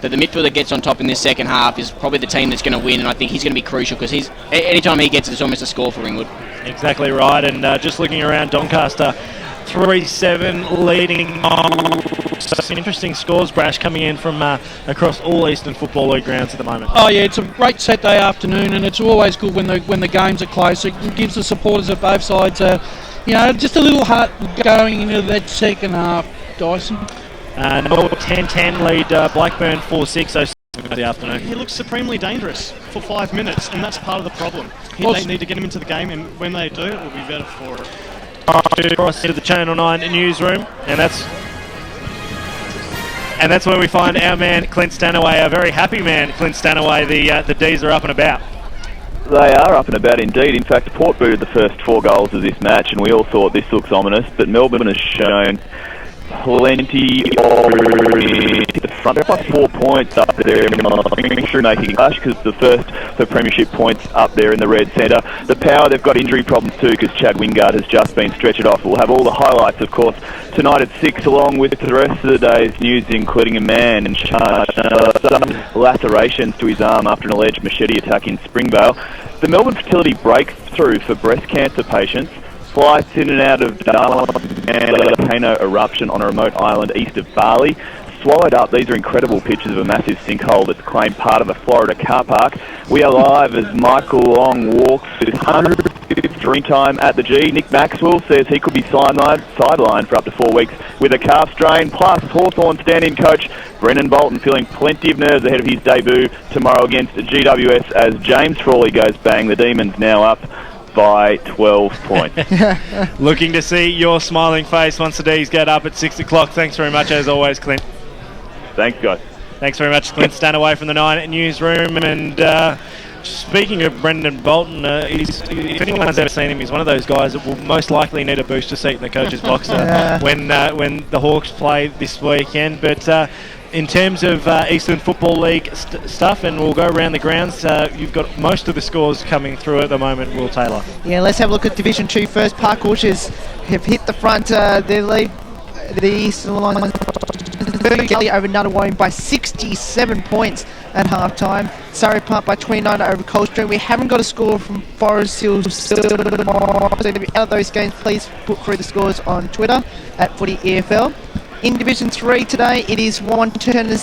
K: that the midfielder gets on top in this second half is probably the team that's going to win, and I think he's going to be crucial because anytime he gets it, it's almost a score for Ringwood.
H: Exactly right, and just looking around, Doncaster 3-7 leading. Some interesting scores, Brash, coming in from across all Eastern Football League grounds at the moment.
J: Oh yeah, it's a great Saturday afternoon, and it's always good when the games are close. It gives the supporters of both sides just a little heart going into that second half. Dyson.
H: 10-10 lead Blackburn 4-6 the afternoon.
I: He looks supremely dangerous for 5 minutes, and that's part of the problem. They need to get him into the game, and when they do, it will be better for it.
H: Across into the Channel 9 newsroom, and that's where we find our man Clint Stanaway, a very happy man, Clint Stanaway. The D's are up and about.
Q: They are up and about indeed. In fact, Port booted the first 4 goals of this match, and we all thought this looks ominous, but Melbourne has shown plenty of the front. They're by 4 points up there, making clash because the first for premiership points up there in the red centre. The Power, they've got injury problems too because Chad Wingard has just been stretchered off. We'll have all the highlights, of course, tonight at 6, along with the rest of the day's news, including a man in charge, some lacerations to his arm after an alleged machete attack in Springvale. The Melbourne fertility breakthrough for breast cancer patients. Flights in and out of Darwin and a volcano eruption on a remote island east of Bali. Swallowed up. These are incredible pictures of a massive sinkhole that's claimed part of a Florida car park. We are live as Michael Long walks his 100th dream time at the G. Nick Maxwell says he could be sidelined for up to 4 weeks with a calf strain. Plus, Hawthorn stand-in coach Brendan Bolton feeling plenty of nerves ahead of his debut tomorrow against GWS as James Frawley goes bang. The Demons now up by 12 points.
H: Looking to see your smiling face once the D's get up at 6 o'clock. Thanks very much as always, Clint.
Q: Thanks, guys.
H: Thanks very much, Clint Stanaway from the 9 newsroom. And speaking of Brendan Bolton, if anyone's ever seen him, he's one of those guys that will most likely need a booster seat in the coach's box when the Hawks play this weekend. But in terms of Eastern Football League stuff, and we'll go around the grounds, you've got most of the scores coming through at the moment, Will Taylor.
P: Yeah, let's have a look at Division 2 first. Park Orchards have hit the front. They lead the Eastern line over Nunawading by 67 points at half time. Surrey Park by 29 over Coldstream. We haven't got a score from Forest Hills. So out of those games, please put through the scores on Twitter at Footy EFL. In Division 3 today, it is 1 turnovers.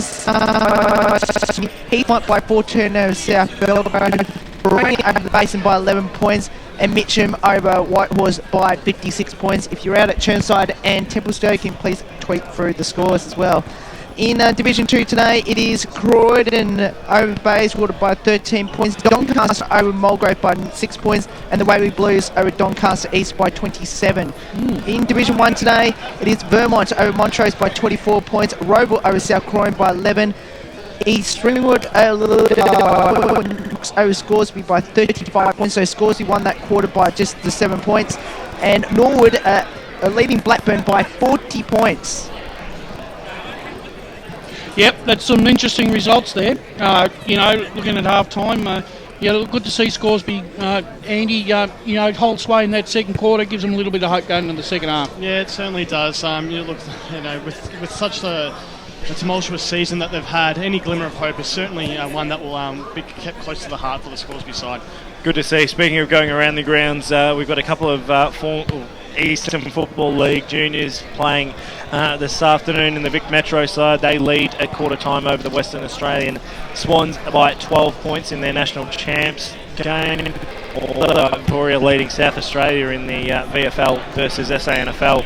P: Heathmont by 4 turnovers. South Belgrade over the Basin by 11 points. And Mitcham over Whitehorse by 56 points. If you're out at Churnside and Templestowe, you can please tweet through the scores as well. In Division 2 today, it is Croydon over Bayswater by 13 points, Doncaster over Mulgrave by 6 points, and the Waverley Blues over Doncaster East by 27. In Division 1 today, it is Vermont over Montrose by 24 points, Roval over South Croydon by 11, East Ringwood over Scoresby by 35 points, so Scoresby won that quarter by just the 7 points, and Norwood leading Blackburn by 40 points.
J: Yep, that's some interesting results there. Looking at half time, good to see Scoresby, Andy, hold sway in that second quarter, gives them a little bit of hope going into the second half.
I: Yeah, it certainly does. With such a tumultuous season that they've had, any glimmer of hope is certainly one that will be kept close to the heart for the Scoresby side.
H: Good to see. Speaking of going around the grounds, we've got a couple of Eastern Football League juniors playing this afternoon in the Vic Metro side. They lead at quarter time over the Western Australian Swans by 12 points in their national champs game. Victoria leading South Australia in the VFL versus SANFL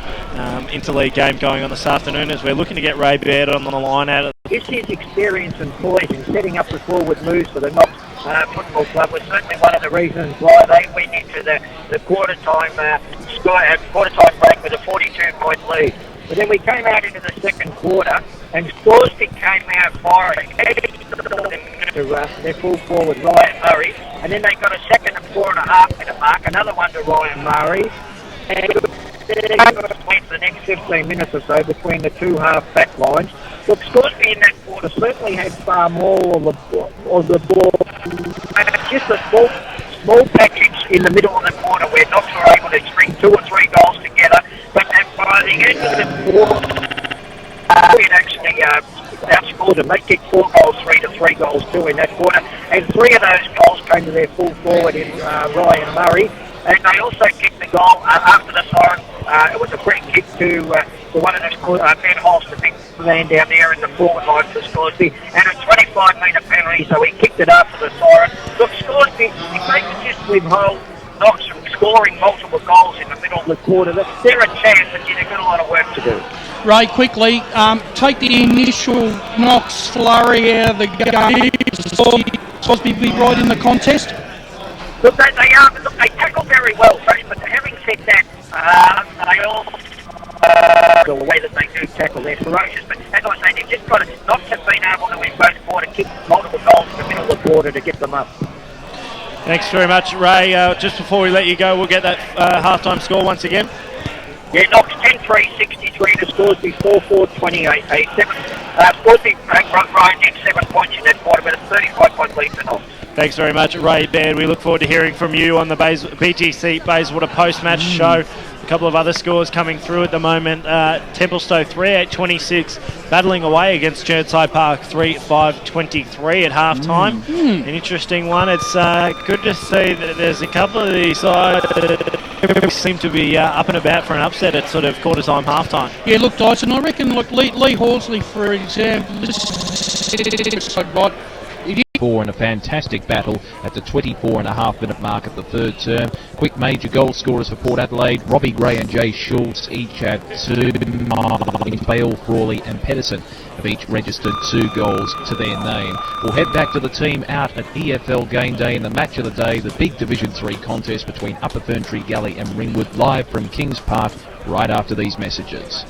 H: interleague game going on this afternoon, as we're looking to get Ray Baird on the line out of
R: It's his experience and poise in setting up the forward moves for the Knox Football Club was certainly one of the reasons why they went into the quarter-time break with a 42-point lead. But then we came out into the second quarter, and Scoresby came out firing to their full forward, Ryan Murray, and then they got a second and 4.5 minute mark, another one to Ryan Murray, and went the next 15 minutes or so between the two half-back lines. Look, Scoresby in that quarter certainly had far more of the ball. Just a small package in the middle of the quarter where Knox were able to string 2 or 3 goals together, but by the end of the quarter, we had actually outscored them. They kicked 4 goals, 3 to 3 goals 2 in that quarter, and 3 of those goals came to their full forward in Ryan Murray, and they also kicked the goal after the siren. It was a free kick to one of the Ben Holst, the big man down there in the forward line for Scoresby, and a 25-metre penalty, so he kicked it after the siren. Look, Scoresby, if they could just withhold Knox from scoring multiple goals in the middle of the quarter, they're a chance, but they've got a lot of work to do.
J: Ray, quickly, take the initial Knox flurry out of the game. Scoresby be right in the contest?
R: Look, they tackle very well, but having said that, they all the way that they do tackle, they're ferocious. But as I say, they've just got to not have been able to in both quarter kick multiple goals in the middle of the quarter to get them up.
H: Thanks very much, Ray. Just before we let you go, we'll get that half-time score once again.
R: Yeah, Knox 10-3, 63 to Scoresby 4-4, 28. Scoresby Ryan did 7 points in that quarter, but a 35-point lead for Knox.
H: Thanks very much, Ray Baird. We look forward to hearing from you on the BGC Bayswater Post Match show. A couple of other scores coming through at the moment. Templestowe 3-8-26, battling away against Chertside Park 3-5-23 at half time. An interesting one. It's good to see that there's a couple of these sides that seem to be up and about for an upset at sort of quarter time, half time.
J: Yeah, look, Dyson, I reckon Lee Horsley, for example,
A: in a fantastic battle at the 24.5 minute mark at the third term. Quick major goal scorers for Port Adelaide. Robbie Gray and Jay Schultz each have 2. Bale, Frawley and Pedersen have each registered 2 goals to their name. We'll head back to the team out at EFL Gameday in the match of the day, the big Division 3 contest between Upper FERNTREE, Gully and Ringwood, live from Kings Park right after these messages.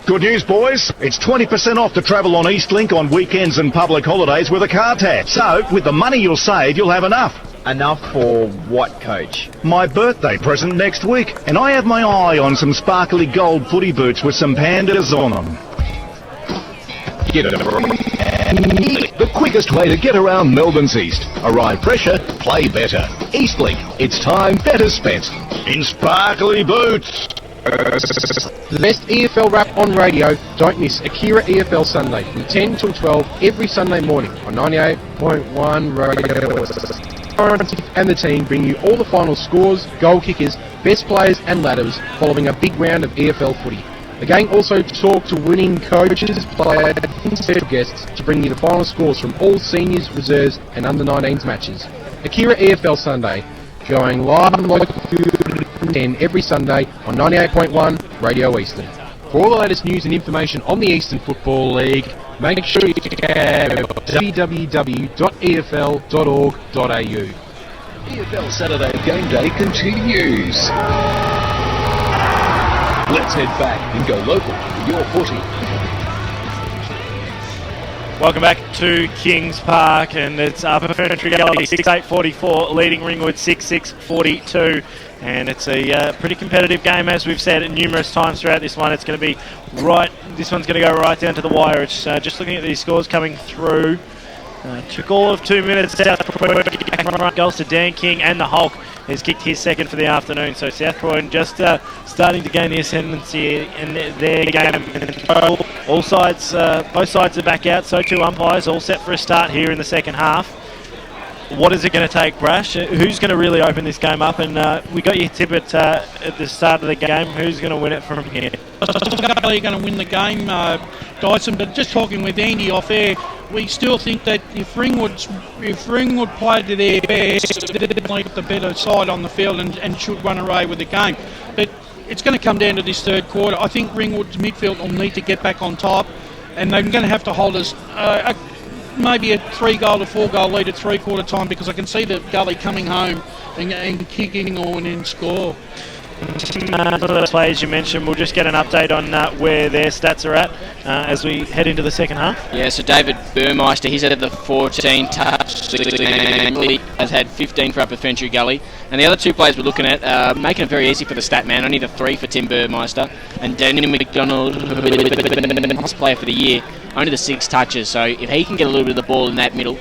D: Good news, boys. It's 20% off to travel on Eastlink on weekends and public holidays with a car tax. So, with the money you'll save, you'll have enough.
N: Enough for what, Coach?
D: My birthday present next week, and I have my eye on some sparkly gold footy boots with some pandas on them. Get it. The quickest way to get around Melbourne's East. Arrive fresher, play better. Eastlink. It's time better spent in sparkly boots.
G: The best EFL rap on radio. Don't miss Akira EFL Sunday from 10 till 12 every Sunday morning on 98.1 Radio. And the team bring you all the final scores, goal kickers, best players and ladders following a big round of EFL footy. The gang also talk to winning coaches, players and special guests to bring you the final scores from all seniors, reserves and under-19s matches. Akira EFL Sunday, going live on local 10 every Sunday on 98.1 Radio Eastern. For all the latest news and information on the Eastern Football League, make sure you check out www.efl.org.au.
B: EFL Saturday Gameday continues. Let's head back and go local for your footy.
H: Welcome back to Kings Park, and it's up at FERNTREE Gully 6-8-44, leading Ringwood 6-6-42. And it's a pretty competitive game, as we've said numerous times throughout this one. It's going to be this one's going to go right down to the wire. It's just looking at these scores coming through. Took all of 2 minutes. Goals to Dan King, and the Hulk has kicked his second for the afternoon. So South Croydon just starting to gain the ascendancy in their game. All sides, both sides are back out. So too umpires, all set for a start here in the second half. What is it going to take, Brash? Who's going to really open this game up? And we got your tip at the start of the game. Who's going to win it from here?
J: They're going to win the game, Dyson. But just talking with Andy off air, we still think that if Ringwood played to their best, they'd got the better side on the field and should run away with the game. But it's going to come down to this third quarter. I think Ringwood's midfield will need to get back on top, and they're going to have to hold us maybe a 3-goal to 4-goal lead at three-quarter time, because I can see the Gully coming home and kicking on and score.
H: The players you mentioned, we'll just get an update on where their stats are at as we head into the second half.
K: Yeah, so David Burmeister, he's had the 14 touches, has had 15 for Upper FERNTREE Gully. And the other two players we're looking at, making it very easy for the stat man, only the 3 for Tim Burmeister. And Daniel McDonald, player for the year, only the 6 touches. So if he can get a little bit of the ball in that middle,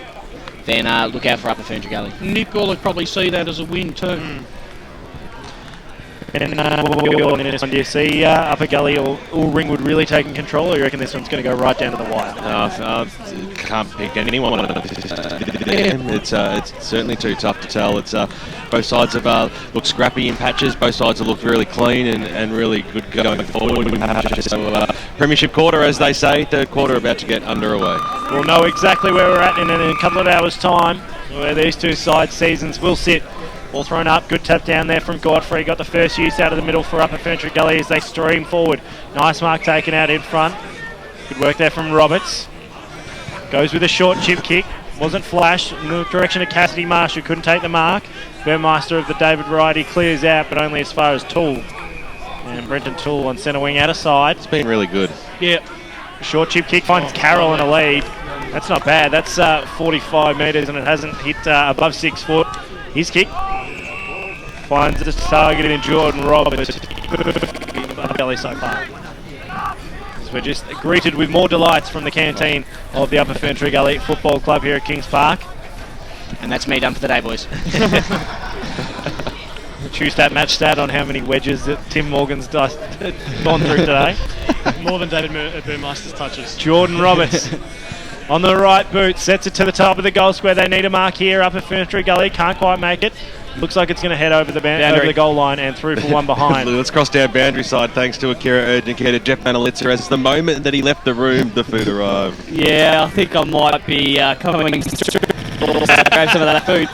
K: then look out for Upper FERNTREE Gully.
J: Nick will probably see that as a win too.
H: And do you see Upper Gully or Ringwood really taking control, or you reckon this one's going to go right down to the wire?
L: I can't pick anyone. It's certainly too tough to tell. It's both sides have looked scrappy in patches. Both sides have looked really clean and really good going forward. So premiership quarter, as they say, third quarter about to get underway.
H: We'll know exactly where we're at in a couple of hours' time, where these two sides' seasons will sit. All thrown up, good tap down there from Godfrey. Got the first use out of the middle for Upper FERNTREE Gully as they stream forward. Nice mark taken out in front. Good work there from Roberts. Goes with a short chip kick. Wasn't flash in the direction of Cassidy Marsh, who couldn't take the mark. Burmeister of the David variety clears out, but only as far as Toole. And Brenton Toole on centre wing out of side.
L: It's been really good.
H: Yeah. Short chip kick finds Carroll in a lead. That's not bad. That's 45 metres and it hasn't hit above 6 foot. His kick finds the target in Jordan Roberts. Belly so far. So we're just greeted with more delights from the canteen of the Upper FERNTREE Gully Football Club here at Kings Park.
K: And that's me done for the day, boys.
H: Choose that match stat on how many wedges that Tim Morgan's gone through today.
I: More than David Burmeister's touches.
H: Jordan Roberts. On the right boot, sets it to the top of the goal square. They need a mark here up at FERNTREE Gully. Can't quite make it. Looks like it's going to head over the over the goal line and through for one behind.
L: Let's cross down boundary side thanks to Akira urgent care to Geoff Manolitsa, as the moment that he left the room, the food arrived.
M: Yeah, I think I might be coming to grab some of that food.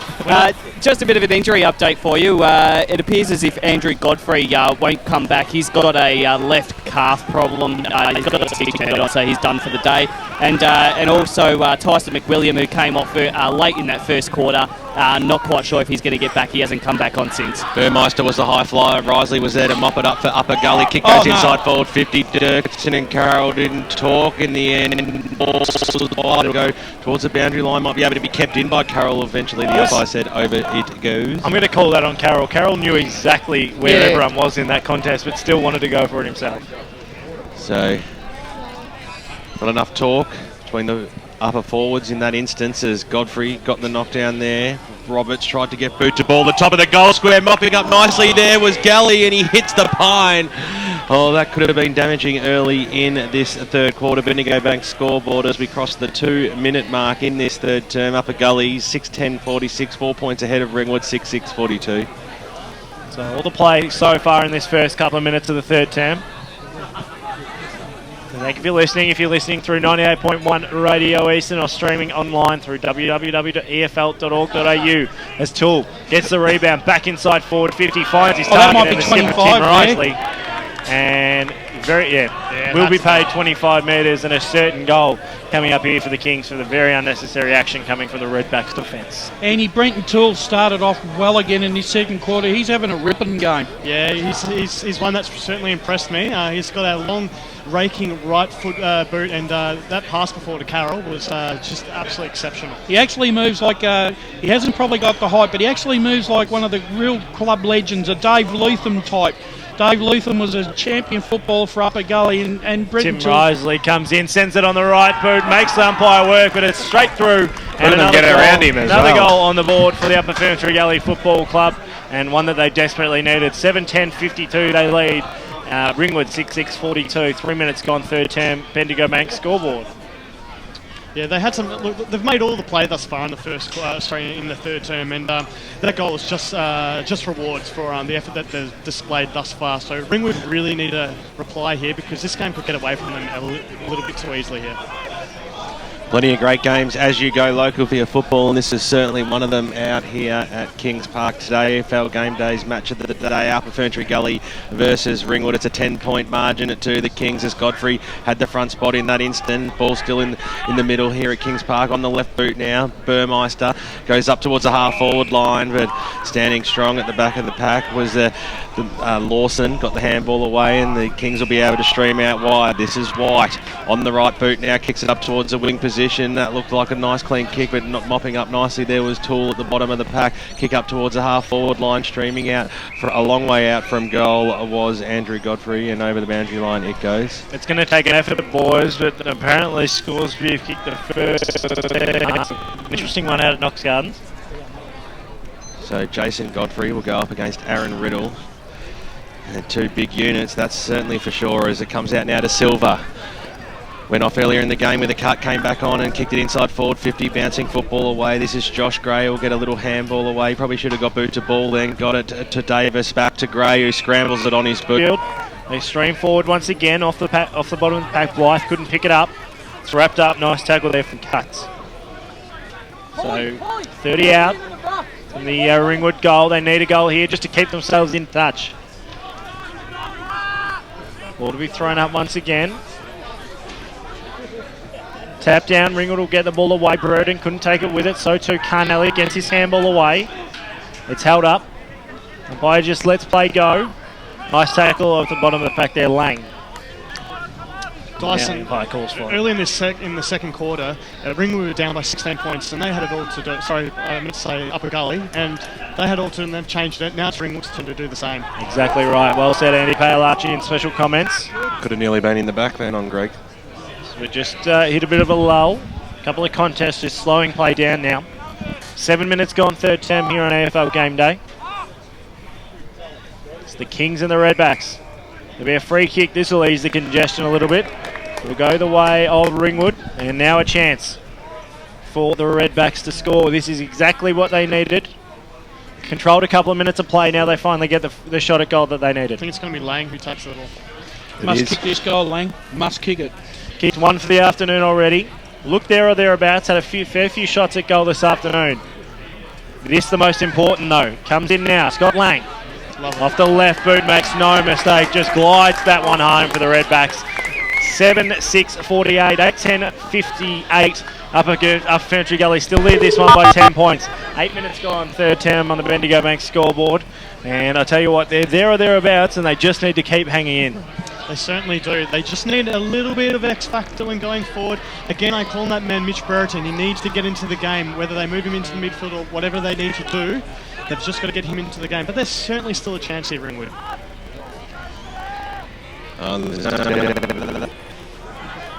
M: Just a bit of an injury update for you. It appears as if Andrew Godfrey won't come back. He's got a left calf problem. He's got a stitch on, so he's done for the day. And also Tyson McWilliam, who came off late in that first quarter. Not quite sure if he's going to get back. He hasn't come back on since.
L: Burmeister was the high flyer. Risley was there to mop it up for Upper Gully. Kick goes inside forward 50. Dirksen and Carroll didn't talk in the end. Ball will go towards the boundary line. Might be able to be kept in by Carroll eventually. The umpire said over it goes.
H: I'm going to call that on Carroll. Carroll knew exactly where everyone was in that contest, but still wanted to go for it himself.
L: So, not enough talk between the upper forwards in that instance as Godfrey got the knockdown there. Roberts tried to get boot to ball. The top of the goal square, mopping up nicely there was Gully, and he hits the pine. Oh, that could have been damaging early in this third quarter. Bendigo Bank scoreboard as we cross the 2-minute mark in this third term. Upper Gully 6-10-46, 4 points ahead of Ringwood 6-6-42.
H: So all the play so far in this first couple of minutes of the third term. Thank you for listening. If you're listening through 98.1 Radio Eastern or streaming online through www.efl.org.au, as Toole gets the rebound back inside forward 50, finds his target and the skipper Tim Risley. And will be paid 25 metres and a certain goal coming up here for the Kings for the very unnecessary action coming from the Redbacks defence.
J: Andy Brenton Toole started off well again in his second quarter. He's having a ripping game.
I: Yeah, he's one that's certainly impressed me. He's got a long raking right foot boot, and that pass before to Carroll was just absolutely exceptional.
J: He actually moves like, he hasn't probably got the height, but he actually moves like one of the real club legends, a Dave Lutham type. Dave Lutham was a champion footballer for Upper Gully, and Brenton
H: Tim Risley comes in, sends it on the right boot, makes the umpire work, but it's straight through. And another goal on the board for the Upper FERNTREE Gully Football Club, and one that they desperately needed. 7-10-52 they lead. Ringwood 6-6-42. 3 minutes gone, third term. Bendigo Bank scoreboard.
I: Yeah, they had some. Look, they've made all the play thus far in the in the third term, and that goal is just rewards for the effort that they've displayed thus far. So Ringwood really need a reply here, because this game could get away from them a little bit too easily here.
L: Plenty of great games as you go local for your football, and this is certainly one of them out here at Kings Park today. EFL Gameday's match of the day, Upper FERNTREE Gully versus Ringwood. It's a 10-point margin to the Kings as Godfrey had the front spot in that instant. Ball still in the middle here at Kings Park on the left boot now. Burmeister goes up towards the half-forward line, but standing strong at the back of the pack was Lawson. Got the handball away, and the Kings will be able to stream out wide. This is White on the right boot now, kicks it up towards the wing position. That looked like a nice clean kick, but not mopping up nicely. There was Toole at the bottom of the pack. Kick up towards the half-forward line, streaming out for a long way out from goal was Andrew Godfrey, and over the boundary line it goes.
H: It's going to take an effort, boys, but apparently Scoresby have kicked the first. Interesting one out at Knox Gardens.
L: So Jason Godfrey will go up against Aaron Riddle. And two big units, that's certainly for sure, as it comes out now to Silva. Went off earlier in the game with a cut, came back on and kicked it inside forward 50, bouncing football away. This is Josh Gray, will get a little handball away. Probably should have got boot to ball then. Got it to Davis, back to Gray, who scrambles it on his boot.
H: They stream forward once again off the bottom of the pack. Blythe couldn't pick it up. It's wrapped up. Nice tackle there from Cuts. So 30 out from the Ringwood goal. They need a goal here just to keep themselves in touch. Ball to be thrown up once again. Tap down, Ringwood will get the ball away. Burden couldn't take it with it, so too Carnelli gets his handball away. It's held up. Umpire just lets play go. Nice tackle off the bottom of the pack there, Lang.
I: Dyson, early in the second quarter, Ringwood were down by 16 points, and they had it all to do. Sorry, I meant to say Upper Gully, and they had all to, and they've changed it. Now it's Ringwood's turn to do the same.
H: Exactly right. Well said, Andy Paolacci, in special comments.
L: Could have nearly been in the back then on Greg.
H: We just hit a bit of a lull. A couple of contests just slowing play down now. 7 minutes gone, third term here on EFL Gameday. It's the Kings and the Redbacks. There'll be a free kick. This will ease the congestion a little bit. It'll go the way of Ringwood. And now a chance for the Redbacks to score. This is exactly what they needed. Controlled a couple of minutes of play. Now they finally get the shot at goal that they needed.
I: I think it's going to be Lang who takes the ball.
J: Must kick this goal, Lang. Must kick it.
H: Kicked one for the afternoon already. Look there or thereabouts. Had a fair few shots at goal this afternoon. This the most important though. Comes in now. Scott Lang. Off the left boot, makes no mistake. Just glides that one home for the Redbacks. 7-6-48. 8-10-58. Upper FERNTREE Gully still lead this one by 10 points. 8 minutes gone, third term on the Bendigo Bank scoreboard. And I tell you what, they're there or thereabouts, and they just need to keep hanging in.
I: They certainly do. They just need a little bit of X factor when going forward. Again, I call that man Mitch Brereton. He needs to get into the game, whether they move him into the midfield or whatever they need to do. They've just got to get him into the game. But there's certainly still a chance here, Ringwood.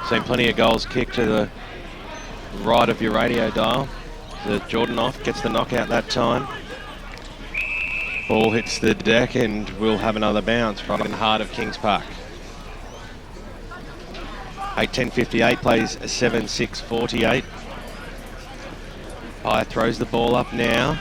L: Seen plenty of goals kicked to the right of your radio dial. The Jordan off gets the knockout that time. Ball hits the deck and we'll have another bounce right in the heart of Kings Park. 8-10-58 plays 7-6-48. Pye throws the ball up now.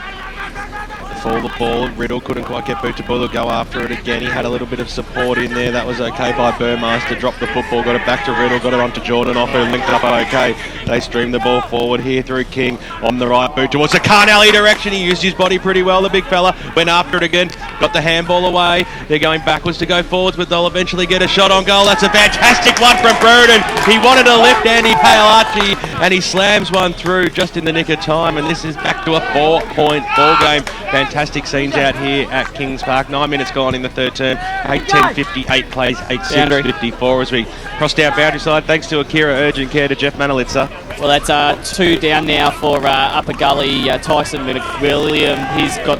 L: fall the ball. Riddle couldn't quite get boot to ball or go after it again. He had a little bit of support in there. That was okay by Burmaster. Dropped the football, got it back to Riddle, got it onto Jordan off her, linked up okay. They streamed the ball forward here through King on the right boot towards the Carnelli direction. He used his body pretty well, the big fella. Went after it again, got the handball away. They're going backwards to go forwards, but they'll eventually get a shot on goal. That's a fantastic one from Burden. He wanted to lift Andy Paolacci, and he slams one through just in the nick of time, and this is back to a 4-point ball game. Fantastic scenes out here at Kings Park. 9 minutes gone in the third term. 8-10-58 plays 8-6-54 as we cross down boundary side. Thanks to Akira Urgent Care to Geoff Manolitsa.
M: Well, that's 2 down now for Upper Gully. Tyson McWilliam, he's got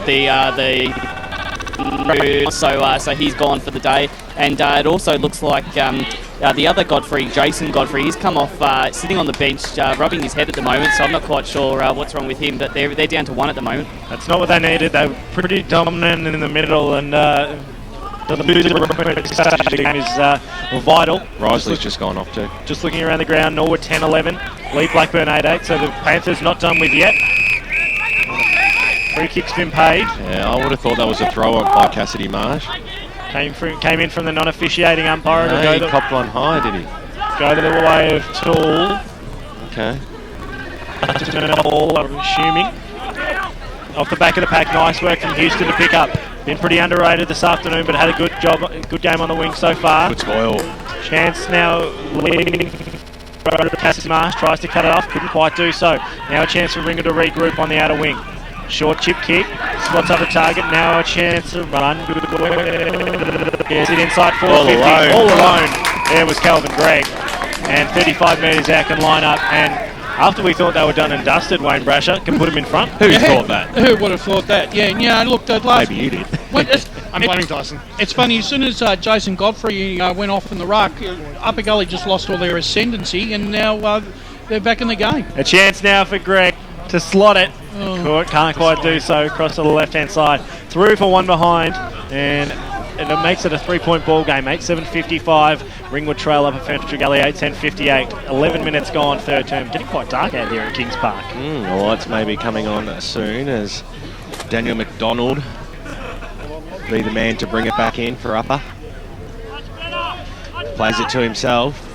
M: so he's gone for the day. And it also looks like the other Godfrey, Jason Godfrey, he's come off sitting on the bench, rubbing his head at the moment, so I'm not quite sure what's wrong with him, but they're down to 1 at the moment.
H: That's not what they needed. They were pretty dominant in the middle, and the game is vital.
L: Risley's just gone off too.
H: Just looking around the ground, Norwood 10-11, lead Blackburn 8-8, so the Panthers not done with yet. Free kick's been paid.
L: Yeah, I would have thought that was a throw on by Cassidy Marsh.
H: Came in from the non-officiating umpire.
L: No, he copped one high, did he?
H: Go to the way of Tool.
L: Okay.
H: Ball, I'm assuming. Off the back of the pack, nice work from Houston to pick up. Been pretty underrated this afternoon, but had a good game on the wing so far.
L: Good spoil.
H: Chance now leading. Cassidy Marsh tries to cut it off, couldn't quite do so. Now a chance for Ringer to regroup on the outer wing. Short chip kick, spots up the target, now a chance to run. Gets it inside 450, all alone. There was Calvin Gregg. And 35 metres out can line up, and after we thought they were done and dusted, Wayne Brasher can put him in front.
L: Who thought that?
J: Who would have thought that? Yeah, look, that last...
L: Maybe you did.
I: I'm blaming Dyson.
J: It's funny, as soon as Jason Godfrey went off in the ruck, Upper Gully just lost all their ascendancy, and now they're back in the game.
H: A chance now for Gregg to slot it. Can't quite do so. Across to the left-hand side. Through for 1 behind, and it makes it a 3-point ball game. 8-7-55. Ringwood trail up at FERNTREE Gully. 8-10-58. 11 minutes gone, third term. Getting quite dark out here at Kings Park.
L: The lights may be coming on soon as Daniel McDonald be the man to bring it back in for Upper. Plays it to himself.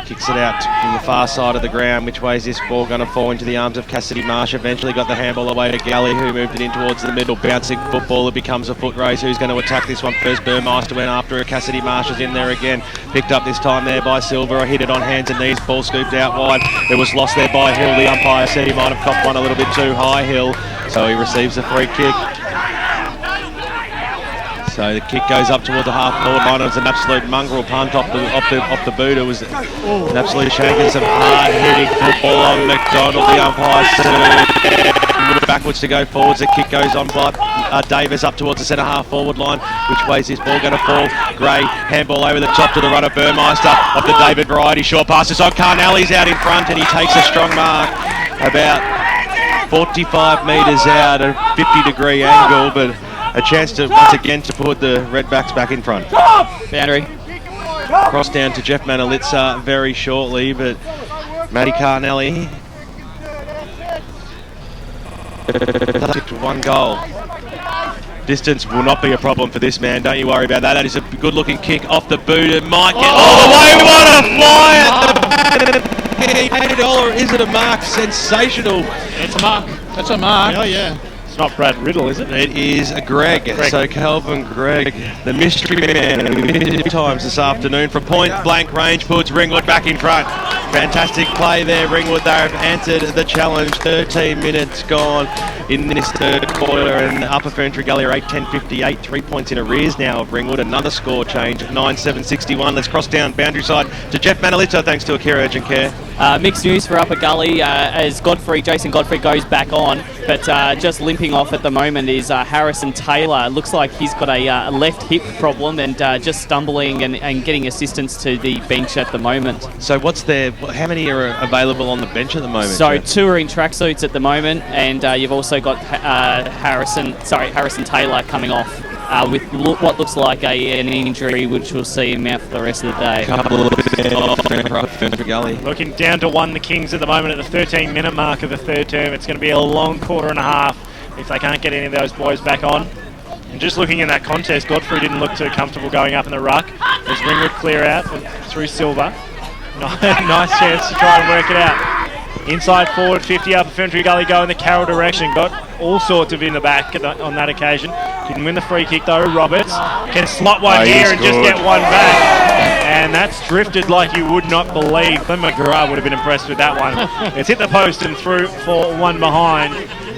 L: Kicks it out from the far side of the ground. Which way is this ball going to fall into the arms of Cassidy Marsh? Eventually got the handball away to Gully, who moved it in towards the middle. Bouncing football, it becomes a foot race. Who's going to attack this one first? Burmaster went after it. Cassidy Marsh is in there again. Picked up this time there by Silver. Hit it on hands and knees. Ball scooped out wide. It was lost there by Hill. The umpire said he might have copped one a little bit too high, Hill. So he receives a free kick. So the kick goes up towards the half-forward line. It was an absolute mongrel punt off the boot. It was an absolute shanking, some hard-hitting football on McDonald. The umpire said backwards to go forwards. The kick goes on by Davis up towards the centre half-forward line. Which way is this ball going to fall? Gray, handball over the top to the runner, Burmeister. Off the David variety, short passes on Carnelli's out in front, and he takes a strong mark. About 45 metres out, a 50-degree angle, but a chance to once again to put the Redbacks back in front.
M: Boundary.
L: Cross down to Geoff Manolitsa very shortly, but Matty Carnelli 1 goal. Distance will not be a problem for this man, don't you worry about that. That is a good-looking kick off the boot. It might get all the way. What a fly at the back. Or is it a mark? Sensational.
I: It's a mark.
J: That's a mark.
I: Oh, yeah.
H: It's not Brad Riddle, is it?
L: It is Greg. So Calvin Gregg, the mystery man, 2 times this afternoon from point-blank range, puts Ringwood back in front. Fantastic play there, Ringwood. They have answered the challenge. 13 minutes gone in this third quarter, and Upper FERNTREE Gully are 8-10-58, 3 points in arrears now of Ringwood. Another score change, 9-7-61. Let's cross down boundary side to Geoff Manolitsa, thanks to Akira Urgent Care.
M: Mixed news for Upper Gully as Jason Godfrey goes back on, but just limping off at the moment is Harrison Taylor. Looks like he's got a left hip problem and just stumbling and getting assistance to the bench at the moment.
L: So how many are available on the bench at the moment?
M: So 2 are in tracksuits at the moment, and you've also got Harrison Taylor coming off with what looks like an injury, which we'll see him out for the rest of the day.
H: Looking down to 1, the Kings at the moment at the 13-minute mark of the third term. It's going to be a long quarter and a half. if they can't get any of those boys back on. And just looking in that contest, Godfrey didn't look too comfortable going up in the ruck. There's Ringwood clear out through Silver. Nice chance to try and work it out. Inside forward 50 up FERNTREE Gully go in the Carroll direction. Got all sorts of in the back on that occasion. Didn't win the free kick though. Roberts can slot one here and just get one back. And that's drifted like you would not believe. Glenn McGrath would have been impressed with that one. It's hit the post and through for one behind.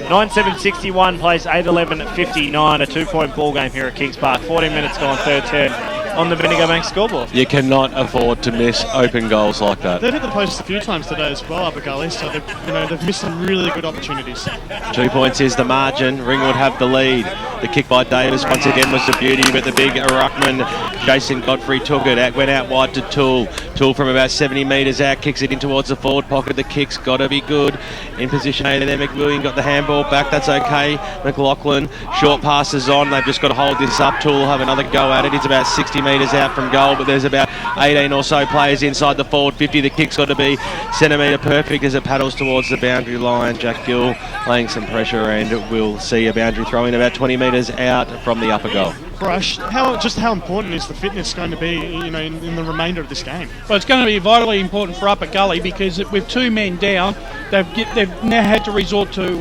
H: 9-7-61 plays 8-11-59. A 2-point ball game here at Kings Park. 14 minutes gone, third term on the Bendigo Bank scoreboard.
L: You cannot afford to miss open goals like that.
I: They've hit the post a few times today as well, Upper Gully, so they've missed some really good opportunities.
L: 2 points is the margin. Ringwood have the lead. The kick by Davis once again was the beauty, but the big ruckman Jason Godfrey took it. Went out wide to Toole. Toole from about 70 metres out kicks it in towards the forward pocket. The kick's got to be good. In position A there, McWilliam got the handball back. That's okay. McLaughlin, short passes on. They've just got to hold this up. Toole will have another go at it. It's about 60 metres out from goal, but there's about 18 or so players inside the forward 50. The kick's got to be centimetre perfect as it paddles towards the boundary line. Jack Gill laying some pressure, and we'll see a boundary throw in about 20 metres out from the upper goal.
I: Brush, how important is the fitness going to be, in the remainder of this game?
J: Well, it's going to be vitally important for Upper Gully because with 2 men down, they've now had to resort to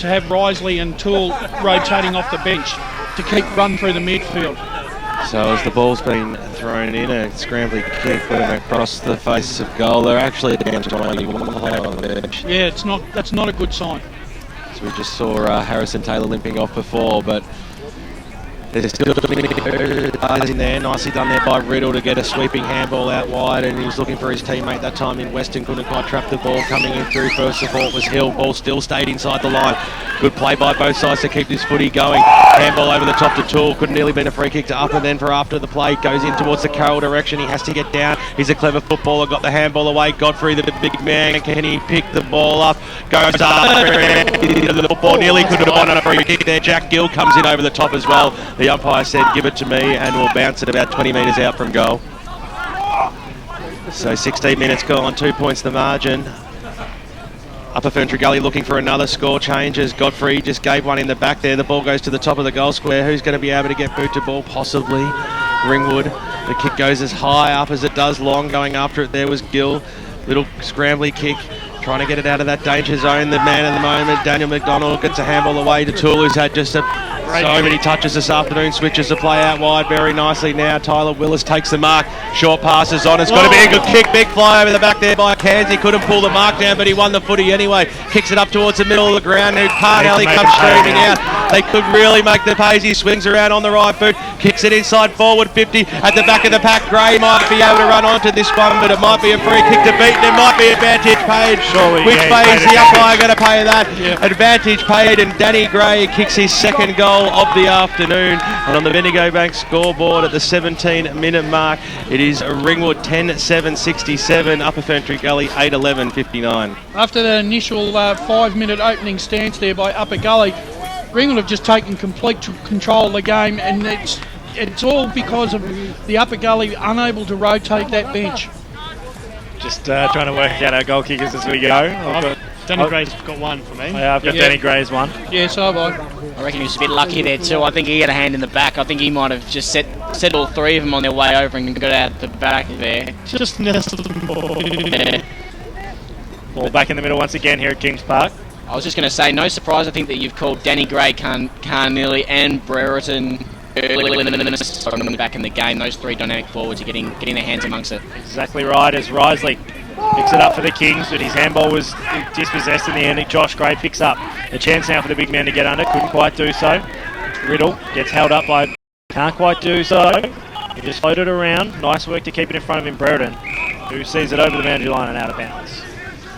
J: have Risley and Toole rotating off the bench to keep run through the midfield.
L: So as the ball's been thrown in, a scrambling kick across the face of goal, they're actually down to 21 on the bench.
J: Yeah, that's not a good sign.
L: So we just saw Harrison Taylor limping off before, but there's still in there. Nicely done there by Riddle to get a sweeping handball out wide, and he was looking for his teammate that time in Weston. Couldn't quite trap the ball coming in through. First support was Hill. Ball still stayed inside the line. Good play by both sides to keep this footy going. Handball over the top to Toole. Could nearly been a free kick to Upper. Then for after the play, goes in towards the Carroll direction. He has to get down. He's a clever footballer. Got the handball away. Godfrey, the big man. Can he pick the ball up? Goes up. The football nearly could have won on a free kick there. Jack Gill comes in over the top as well. The umpire said, "Give it to me," and we'll bounce it about 20 metres out from goal. So 16 minutes gone. 2 points the margin. Upper FERNTREE Gully looking for another score change as Godfrey just gave one in the back there. The ball goes to the top of the goal square. Who's going to be able to get boot to ball? Possibly Ringwood. The kick goes as high up as it does long. Going after it there was Gill. Little scrambly kick. Trying to get it out of that danger zone. The man at the moment, Daniel McDonald, gets a handball away to Toole, who's had just so many touches this afternoon. Switches the play out wide very nicely now. Tyler Willis takes the mark. Short passes on. It's got to be a good kick. Big fly over the back there by Cairns. He couldn't pull the mark down, but he won the footy anyway. Kicks it up towards the middle of the ground. Carnelli comes streaming out. They could really make the pays. He swings around on the right foot. Kicks it inside forward 50 at the back of the pack. Gray might be able to run onto this one, but it might be a free kick to beat. There might be advantage paid.
H: Surely,
L: Which pays the umpire going to pay that? Yeah. Advantage paid, and Danny Gray kicks his second goal of the afternoon. And on the Bendigo Bank scoreboard at the 17-minute mark, it is Ringwood 10-7-67, Upper FERNTREE Gully 8-11-59.
J: After that initial 5-minute opening stance there by Upper Gully, Ringwood have just taken complete control of the game, and it's all because of the Upper Gully unable to rotate that bench.
H: Just trying to work out our goal kickers as we go.
I: Danny Gray's got one for me.
H: I've got Danny Gray's one.
J: Yeah, so have I.
K: I reckon he was a bit lucky there too. I think he had a hand in the back. I think he might have just set all three of them on their way over and got out the back there.
I: Just nestled them all.
H: Ball back in the middle once again here at Kings Park.
K: I was just going to say, no surprise I think that you've called Danny Gray, Carnelli and Brereton back in the game. Those three dynamic forwards are getting their hands amongst it.
H: Exactly right, as Risley picks it up for the Kings, but his handball was dispossessed in the end. Josh Gray picks up a chance now for the big man to get under. Couldn't quite do so. Riddle gets held up by... Can't quite do so. He just floated around. Nice work to keep it in front of him, Brereton, who sees it over the boundary line and out of bounds.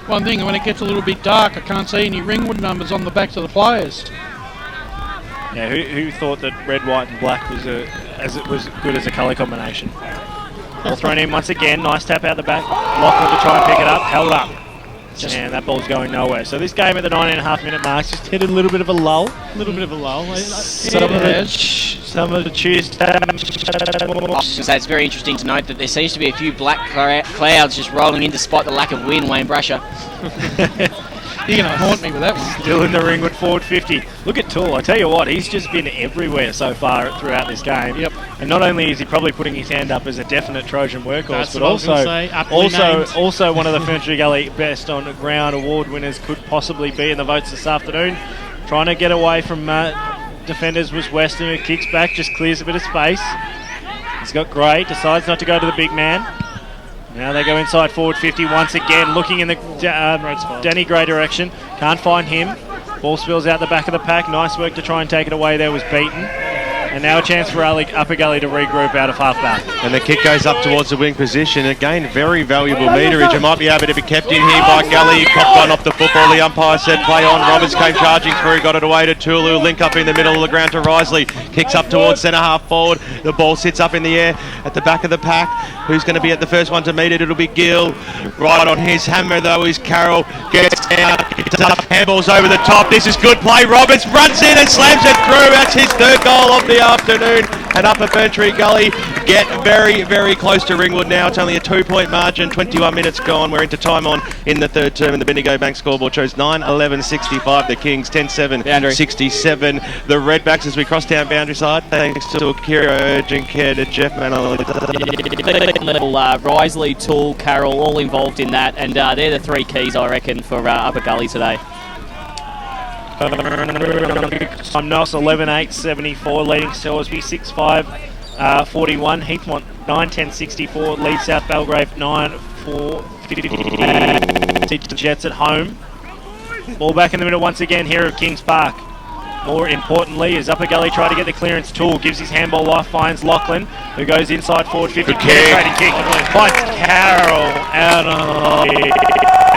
J: One thing, when it gets a little bit dark, I can't see any Ringwood numbers on the backs of the players.
H: Yeah, who thought that red, white and black was as good as a colour combination? Ball thrown in once again. Nice tap out the back. Lachlan to try and pick it up. Held up. And that ball's going nowhere. So this game at the 9.5-minute mark just hit a little bit of a lull.
I: Some
H: of the Tuesday.
K: It's very interesting to note that there seems to be a few black clouds just rolling in despite the lack of wind, Wayne Brasher.
J: You're going to haunt me with that one.
H: Still in the Ringwood forward 50. Look at Toole. I tell you what, he's just been everywhere so far throughout this game.
J: Yep.
H: And not only is he probably putting his hand up as a definite Trojan workhorse,
I: That's
H: but
I: what I was gonna say, aptly named.
H: also one of the FERNTREE Gully Best on Ground award winners could possibly be in the votes this afternoon. Trying to get away from defenders was Weston, who kicks back, just clears a bit of space. He's got Gray, decides not to go to the big man. Now they go inside forward 50 once again, looking in the Danny Gray direction. Can't find him. Ball spills out the back of the pack. Nice work to try and take it away there was beaten. And now a chance for Upper Gully to regroup out of half-back.
L: And the kick goes up towards the wing position. Again, very valuable meterage. It might be able to be kept in here by Gully. Copped one off the football. The umpire said play on. Roberts came charging through, got it away to Tulu. Link up in the middle of the ground to Risley. Kicks up towards centre half forward. The ball sits up in the air at the back of the pack. Who's going to be at the first one to meet it? It'll be Gill. Right on his hammer though is Carroll. Gets down. Gets up. Handballs over the top. This is good play. Roberts runs in and slams it through. That's his third goal of the afternoon. And Upper FERNTREE Gully get very, very close to Ringwood now. It's only a 2-point margin, 21 minutes gone. We're into time on in the third term, and the Bendigo Bank scoreboard shows 9-11-65. The Kings 10-7-67. The Redbacks as we cross down boundary side. Thanks to Akira Urgent Care to Geoff Manolitsa.
M: Level Risley, Toole, Carroll, all involved in that, and they're the three keys, I reckon, for Upper Gully today.
H: I'm Nos 11-8-74, leading Salisbury 6-5-41. Heathmont 9-10-64, lead South Belgrave 9-4-50. Jets at home. Ball back in the middle once again here at Kings Park. More importantly, as Upper Gully try to get the clearance. Toole gives his handball life, finds Lachlan, who goes inside forward 50. Penetrating kick. Finds Carroll out of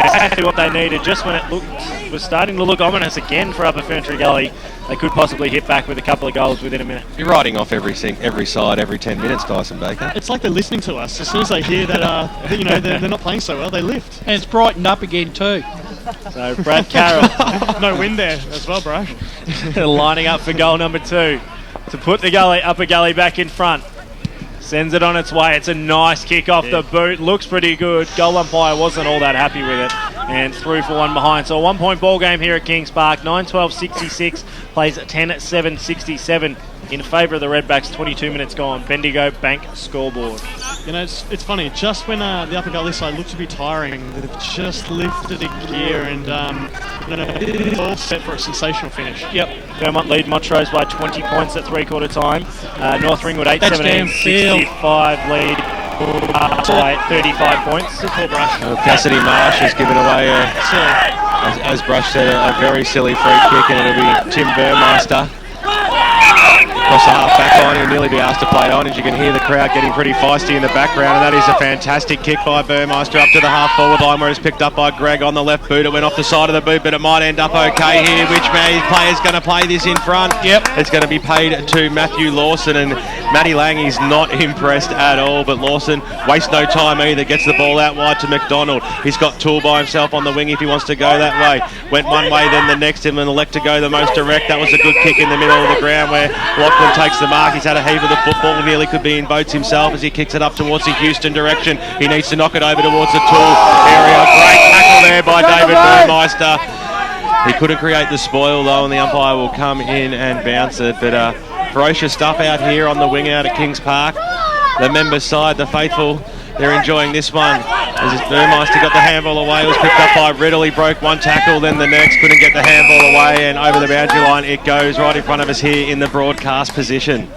H: exactly what they needed. Just when it was starting to look ominous again for Upper FERNTREE Gully, they could possibly hit back with a couple of goals within a minute.
L: You're writing off every side every 10 minutes, Dyson Baker.
I: It's like they're listening to us. As soon as they hear that, they're not playing so well, they lift.
J: And it's brightened up again too.
H: So Brad Carroll.
I: No wind there as well, Brash.
H: Lining up for goal number 2 to put the Upper Gully back in front. Sends it on its way. It's a nice kick off the boot. Looks pretty good. Goal umpire wasn't all that happy with it. And through for one behind. So a 1-point ball game here at Kings Park. 9-12-66. Plays 10-7-67 in favour of the Redbacks. 22 minutes gone. Bendigo Bank scoreboard.
I: It's funny. Just when the Upper Gully side looked to be tiring, they've just lifted a gear and it's all set for a sensational finish.
H: Yep. Vermont lead Montrose by 20 points at three-quarter time. North Ringwood 8-17-65 lead by 35 points.
L: Cassidy Marsh has given away, as Brush said, a very silly free kick, and it'll be Tim Burmeister. Across the half-back line, he'll nearly be asked to play on, as you can hear the crowd getting pretty feisty in the background, and that is a fantastic kick by Burmeister up to the half-forward line, where it's picked up by Greg on the left boot. It went off the side of the boot, but it might end up okay here. Which player's going to play this in front? Yep. It's going to be paid to Matthew Lawson, and Matty Lang is not impressed at all, but Lawson wastes no time either, gets the ball out wide to McDonald. He's got Toole by himself on the wing if he wants to go that way. Went one way, then the next, and elect to go the most direct. That was a good kick in the middle of the ground where Lachlan takes the mark. He's had a heave of the football, nearly could be in boats himself as he kicks it up towards the Houston direction. He needs to knock it over towards the Toole area. Great tackle there by David Burmeister. He couldn't create the spoil though, and the umpire will come in and bounce it. But ferocious stuff out here on the wing out at Kings Park. The members' side, the faithful, they're enjoying this one. As Burmeister got the handball away, it was picked up by Riddle. He broke one tackle, then the next, couldn't get the handball away, and over the boundary line it goes right in front of us here in the broadcast position.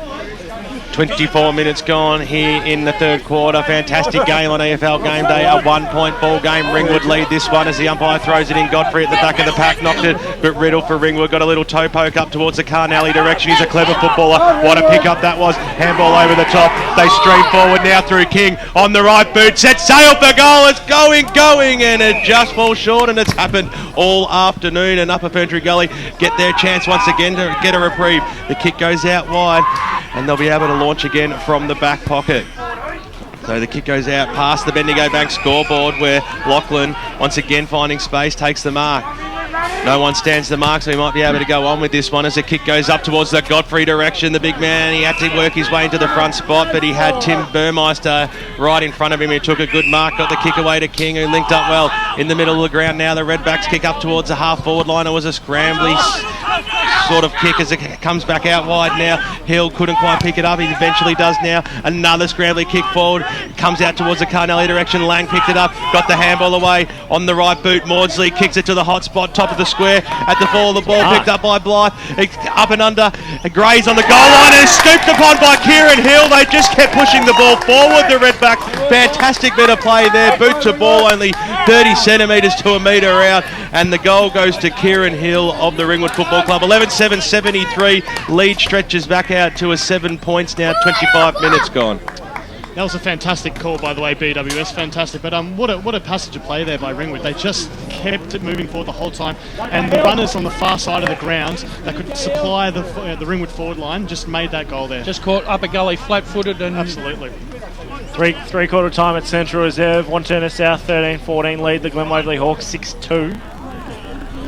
L: 24 minutes gone here in the third quarter. Fantastic game on EFL Gameday. A 1-point ball game. Ringwood lead this one as the umpire throws it in. Godfrey at the back of the pack knocked it, but Riddle for Ringwood got a little toe poke up towards the Carnally direction. He's a clever footballer. What a pick up that was. Handball over the top. They stream forward now through King on the right boot. Set sail for goal. It's going, and it just falls short, and it's happened all afternoon. And Upper FERNTREE Gully get their chance once again to get a reprieve. The kick goes out wide, and they'll be able to launch again from the back pocket. So the kick goes out past the Bendigo Bank scoreboard, where Lachlan, once again finding space, takes the mark. No one stands the mark, so he might be able to go on with this one as the kick goes up towards the Godfrey direction. The big man, he had to work his way into the front spot, but he had Tim Burmeister right in front of him. He took a good mark, got the kick away to King, who linked up well in the middle of the ground. Now the Redbacks kick up towards the half-forward line. It was a scrambly sort of kick as it comes back out wide now. Hill couldn't quite pick it up. He eventually does now. Another scrambly kick forward. Comes out towards the Carnelli direction. Lang picked it up, got the handball away on the right boot. Maudsley kicks it to the hot spot, top of the square. At the fall, the ball picked up by Blythe. Up and under. Grays on the goal line and scooped upon by Kieran Hill. They just kept pushing the ball forward, the Redbacks. Fantastic bit of play there. Boot to ball, only 30 centimetres to a metre out. And the goal goes to Kieran Hill of the Ringwood Football Club. 11-7-73. Lead stretches back out to a 7 points now. 25 minutes gone.
I: That was a fantastic call, by the way, BWS. Fantastic. But what a passage of play there by Ringwood. They just kept it moving forward the whole time. And the runners on the far side of the ground that could supply the Ringwood forward line just made that goal there.
J: Just caught Upper Gully flat-footed and...
I: Absolutely.
H: Three-quarter time at Central Reserve. One Turner South 13-14 lead the Glen Waverley Hawks 6-2.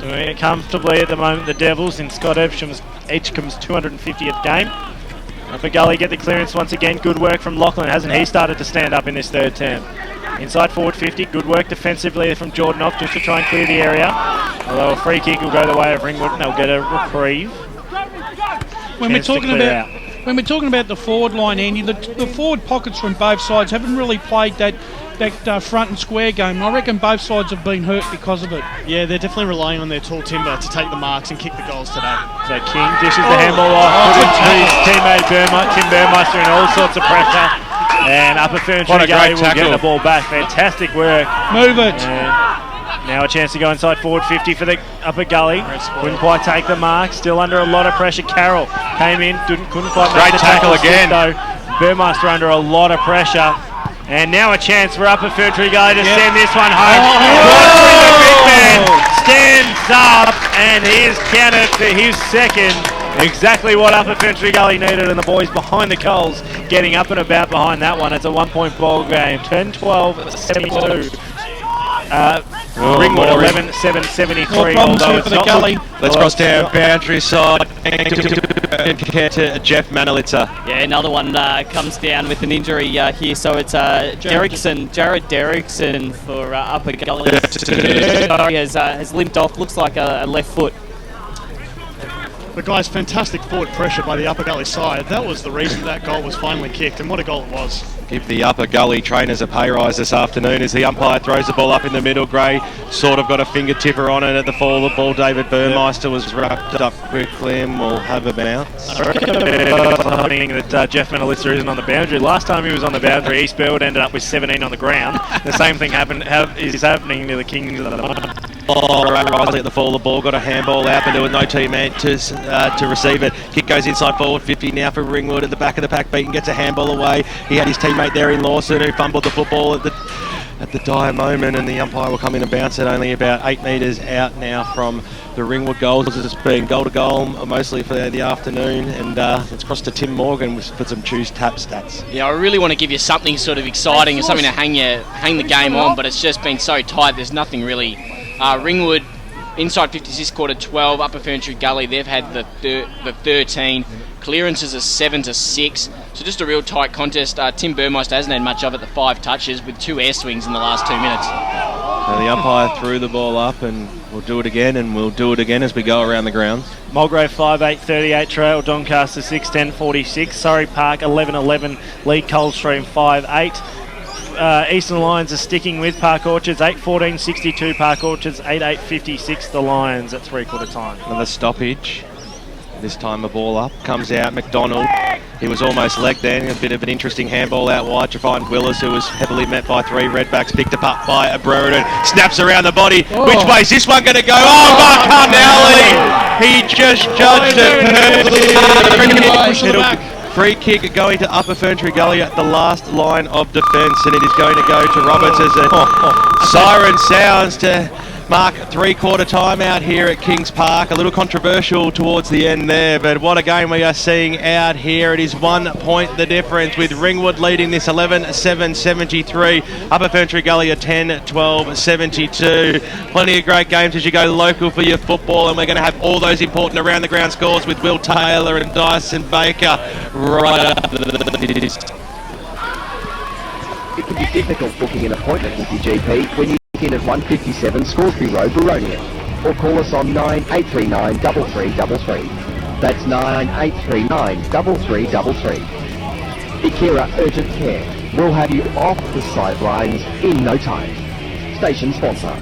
H: Doing it comfortably at the moment, the Devils in Scott Edgecombe's 250th game. Upper Gully get the clearance once again. Good work from Lachlan. Hasn't he started to stand up in this third term? Inside forward 50. Good work defensively from Jordan off just to try and clear the area. Although a free kick will go the way of Ringwood and they'll get a reprieve.
J: When we're talking about the forward line, Andy, the forward pockets from both sides haven't really played that front and square game. I reckon both sides have been hurt because of it.
I: Yeah, they're definitely relying on their tall timber to take the marks and kick the goals today.
H: So King dishes the handball off, put it to his teammate Tim Burmeister in all sorts of pressure. And Upper FERNTREE Gully will get the ball back. Fantastic work.
J: Move it.
H: And now a chance to go inside forward 50 for the Upper Gully. Couldn't quite take the mark. Still under a lot of pressure. Carroll came in, couldn't quite make the tackle again. Though Burmeister under a lot of pressure. And now a chance for Upper FERNTREE Gully to send this one home. The big man stands up and he has counted for his second. Exactly what Upper FERNTREE Gully needed, and the boys behind the goals getting up and about behind that one. It's a 1 point ball game. 10-12-72. Ringwood 11-7-73. Although it's not
J: Gully.
L: Let's cross down boundary side to Geoff Manolitsa.
M: Yeah, another one comes down with an injury here, so it's Jared Derrickson for Upper Gully. He has limped off, looks like a left foot.
I: But guys, fantastic forward pressure by the Upper Gully side. That was the reason that goal was finally kicked, and what a goal it was.
L: Give the Upper Gully trainers a pay rise this afternoon as the umpire throws the ball up in the middle. Gray sort of got a fingertipper on it at the fall of the ball. David Burmeister was wrapped up quickly and will have a bounce.
H: I reckon that Geoff Manolitsa isn't on the boundary. Last time he was on the boundary, East Burwood ended up with 17 on the ground. The same thing is happening to the Kings at the moment.
L: Risley at the fall of the ball, got a handball out, but there was no teammate to receive it. Kick goes inside forward 50 now for Ringwood at the back of the pack. Beaton gets a handball away. He had his teammate there in Lawson who fumbled the football at the dire moment, and the umpire will come in and bounce it only about 8 metres out now from the Ringwood goals. It's been goal to goal mostly for the afternoon, and it's crossed to Tim Morgan for some choose tap stats.
K: Yeah, I really want to give you something sort of exciting and something to hang the game on, but it's just been so tight. There's nothing really. Ringwood inside 56 quarter 12. Upper FERNTREE Gully, they've had the 13. Clearances are 7-6, so just a real tight contest. Tim Burmeister hasn't had much of it, the 5 touches with 2 air swings in the last 2 minutes.
L: So the umpire threw the ball up, and we'll do it again, and we'll do it again as we go around the grounds.
H: Mulgrave 5-8-38 trail, Doncaster 6-10-46, Surrey Park 11-11 lead Coldstream 5-8. Eastern Lions are sticking with Park Orchards 8-14-62 Park Orchards 8-8-56 the Lions at 3/4 time.
L: Another stoppage. This time a ball up, comes out, McDonald. He was almost legged then, a bit of an interesting handball out wide to find Willis, who was heavily met by 3 Redbacks, picked up by a Brereton, snaps around the body. Which way is this one going to go? Oh, Mark Carnelli! He just judged it. Free kick going to Upper FERNTREE Gully at the last line of defence, and it is going to go to Roberts as a siren sounds to Mark, three-quarter time out here at Kings Park. A little controversial towards the end there, but what a game we are seeing out here. It is 1 point the difference, with Ringwood leading this 11-7-73. Upper FERNTREE Gully a 10-12-72. Plenty of great games as you go local for your football, and we're going to have all those important around-the-ground scores with Will Taylor and Dyson Baker right after this.
F: It can be difficult booking an appointment with your GP when you in at 157 Scoresby Road, Baronia, or call us on 9839 3333. That's 9839 3333. Ikira Urgent Care will have you off the sidelines in no time. Station sponsor.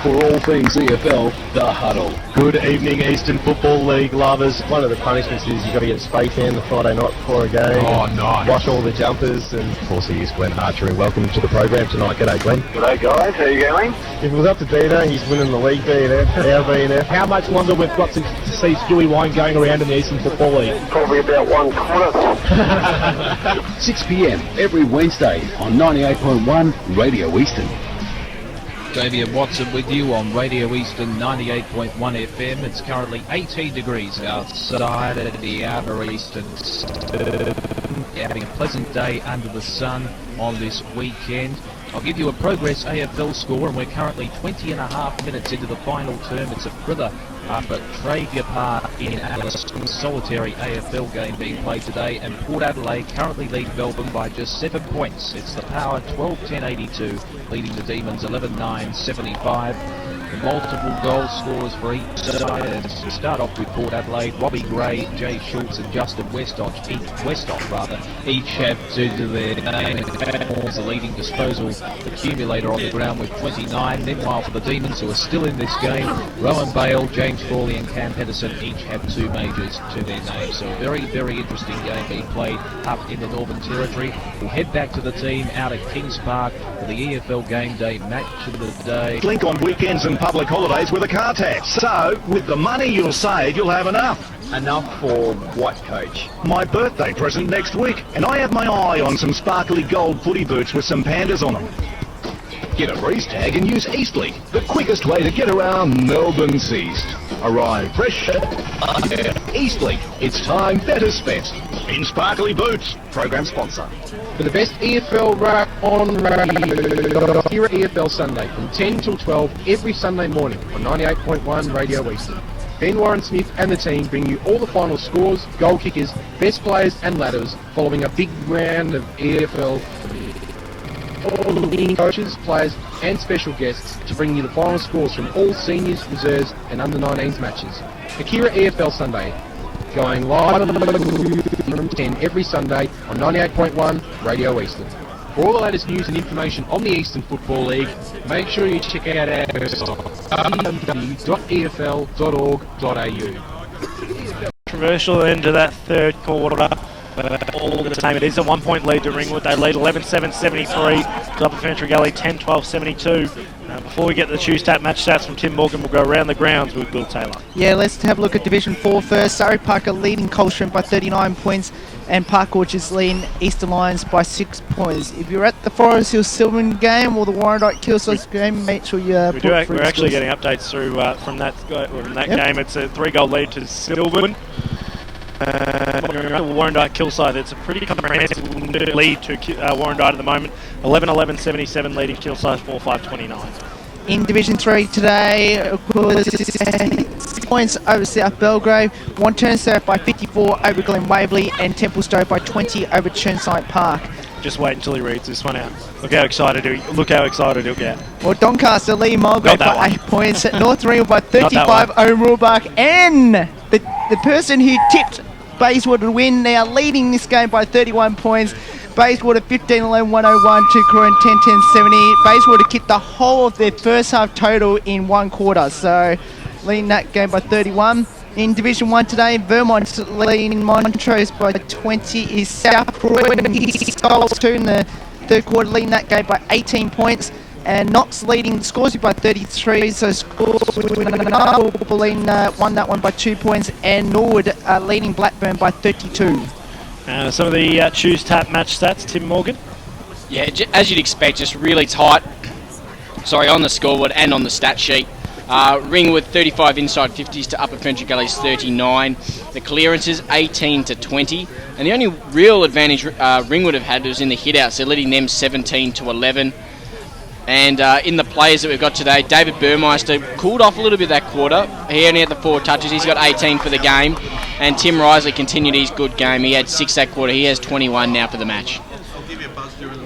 B: For all things EFL, The Huddle.
C: Good evening, Eastern Football League lovers. One of the punishments is you've got to get spray tan the Friday night before a game.
E: Oh, nice.
C: Wash all the jumpers. And of course, he is Glenn Archer, and welcome to the program tonight. G'day, Glenn.
R: G'day, guys. How you going?
C: If it was up to Dino, he's winning the league, DNF, our DNF.
E: How much longer we've got to see Stewie Wine going around in the Eastern Football League?
R: Probably about 1 quarter.
B: 6 p.m. every Wednesday on 98.1 Radio Eastern.
A: David Watson with you on Radio Eastern 98.1 FM. It's currently 18 degrees outside at the outer eastern. Having a pleasant day under the sun on this weekend. I'll give you a progress AFL score, and we're currently 20 and a half minutes into the final term. It's a thriller up at Traeger Park in Alice. Solitary AFL game being played today, and Port Adelaide currently lead Melbourne by just 7 points. It's the Power 12-10-82, leading the Demons 11-9-75. Multiple goal scorers for each side. And to start off with Port Adelaide, Robbie Gray, Jay Schultz and Justin Westhoff each have two to their name. Is the leading disposal accumulator on the ground with 29. Meanwhile, for the Demons, who are still in this game, Rowan Bale, James Crawley and Cam Pedersen each have 2 majors to their name. So a very, very interesting game being played up in the Northern Territory. We'll head back to the team out at Kings Park for the EFL Gameday match of the day.
D: Link on weekends and public holidays with a car tax. So, with the money you'll save, you'll have enough.
N: Enough for what, Coach?
D: My birthday present next week, and I have my eye on some sparkly gold footy boots with some pandas on them. Get a race tag and use Eastleigh, the quickest way to get around Melbourne's east. Arrive fresh Eastleigh. It's time better spent in sparkly boots. Program sponsor.
G: For the best EFL rap on radio, here at EFL Sunday from 10 till 12 every Sunday morning on 98.1 Radio Eastern. Ben Warren Smith and the team bring you all the final scores, goal kickers, best players and ladders following a big round of EFL. All the leading coaches, players and special guests to bring you the final scores from all seniors, reserves and under-19s matches. Akira EFL Sunday, going live from 10 every Sunday on 98.1 Radio Eastern. For all the latest news and information on the Eastern Football League, make sure you check out our website www.efl.org.au.
H: Controversial end to that third quarter. All the time, it is a 1 point lead to Ringwood. They lead 11-7-73 to Upper FERNTREE Gully 10-12-72. Before we get the Tuesday match stats from Tim Morgan, we'll go around the grounds with Will Taylor.
P: Yeah, let's have a look at Division 4 first. Surrey Park are leading Colsham by 39 points, and Park Orchards leading Eastern Lions by 6 points. If you're at the Forest Hill Sylvan game or the Warrandyte Kilsyth game, make sure you
H: We're actually getting updates through from that game. It's a 3-goal lead to Sylvan. Warrandyte Kilsyth, it's a pretty comprehensive lead to Warrandyte at the moment. 11-11-77 leading Kilsyth 4-5-29.
P: In Division 3 today, 6 points over South Belgrave, Wanturn Surf by 54 over Glen Waverley, and Templestowe by 20 over Churnside Park.
H: Just wait until he reads this one out. Look how excited he'll get.
P: Well, Doncaster lead Mulgrave by 8 points, North Ringwood by 35 over Moorbark, and the person who tipped Bayswater to win now leading this game by 31 points. Bayswater 15-11-101 to Croydon 10-10-70. Bayswater kicked the whole of their first half total in 1 quarter, so leading that game by 31. In Division 1 today, Vermont leading Montrose by 20 is South Croydon. Goals 2 in the third quarter, leading that game by 18 points. And Knox leading Scoresby by 33, so Scoresby won that one by 2 points, and Norwood leading Blackburn by 32.
H: Some of the Choose Tap match stats, Tim Morgan.
K: Yeah, as you'd expect, just really tight. on the scoreboard and on the stat sheet. Ringwood 35 inside 50s to Upper Ferntree Gully's 39. The clearances 18 to 20. And the only real advantage Ringwood have had was in the hit-outs. They're leading them 17 to 11. And in the players that we've got today, David Burmeister cooled off a little bit that quarter. He only had the 4 touches. He's got 18 for the game. And Tim Risley continued his good game. He had 6 that quarter. He has 21 now for the match.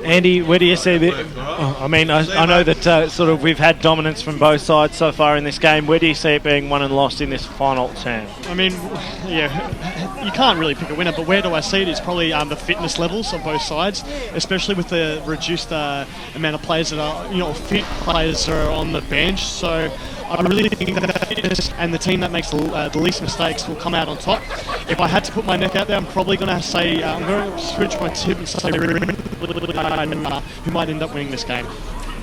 H: Andy, where do you see the... I mean, I know that sort of we've had dominance from both sides so far in this game. Where do you see it being won and lost in this final term?
I: I mean, yeah, you can't really pick a winner, but where do I see it is probably the fitness levels of both sides, especially with the reduced amount of players that are, fit players that are on the bench. So I really think that the fitness and the team that makes the least mistakes will come out on top. If I had to put my neck out there, I'm probably going to say, I'm going to switch my tip and say who might end up winning this game.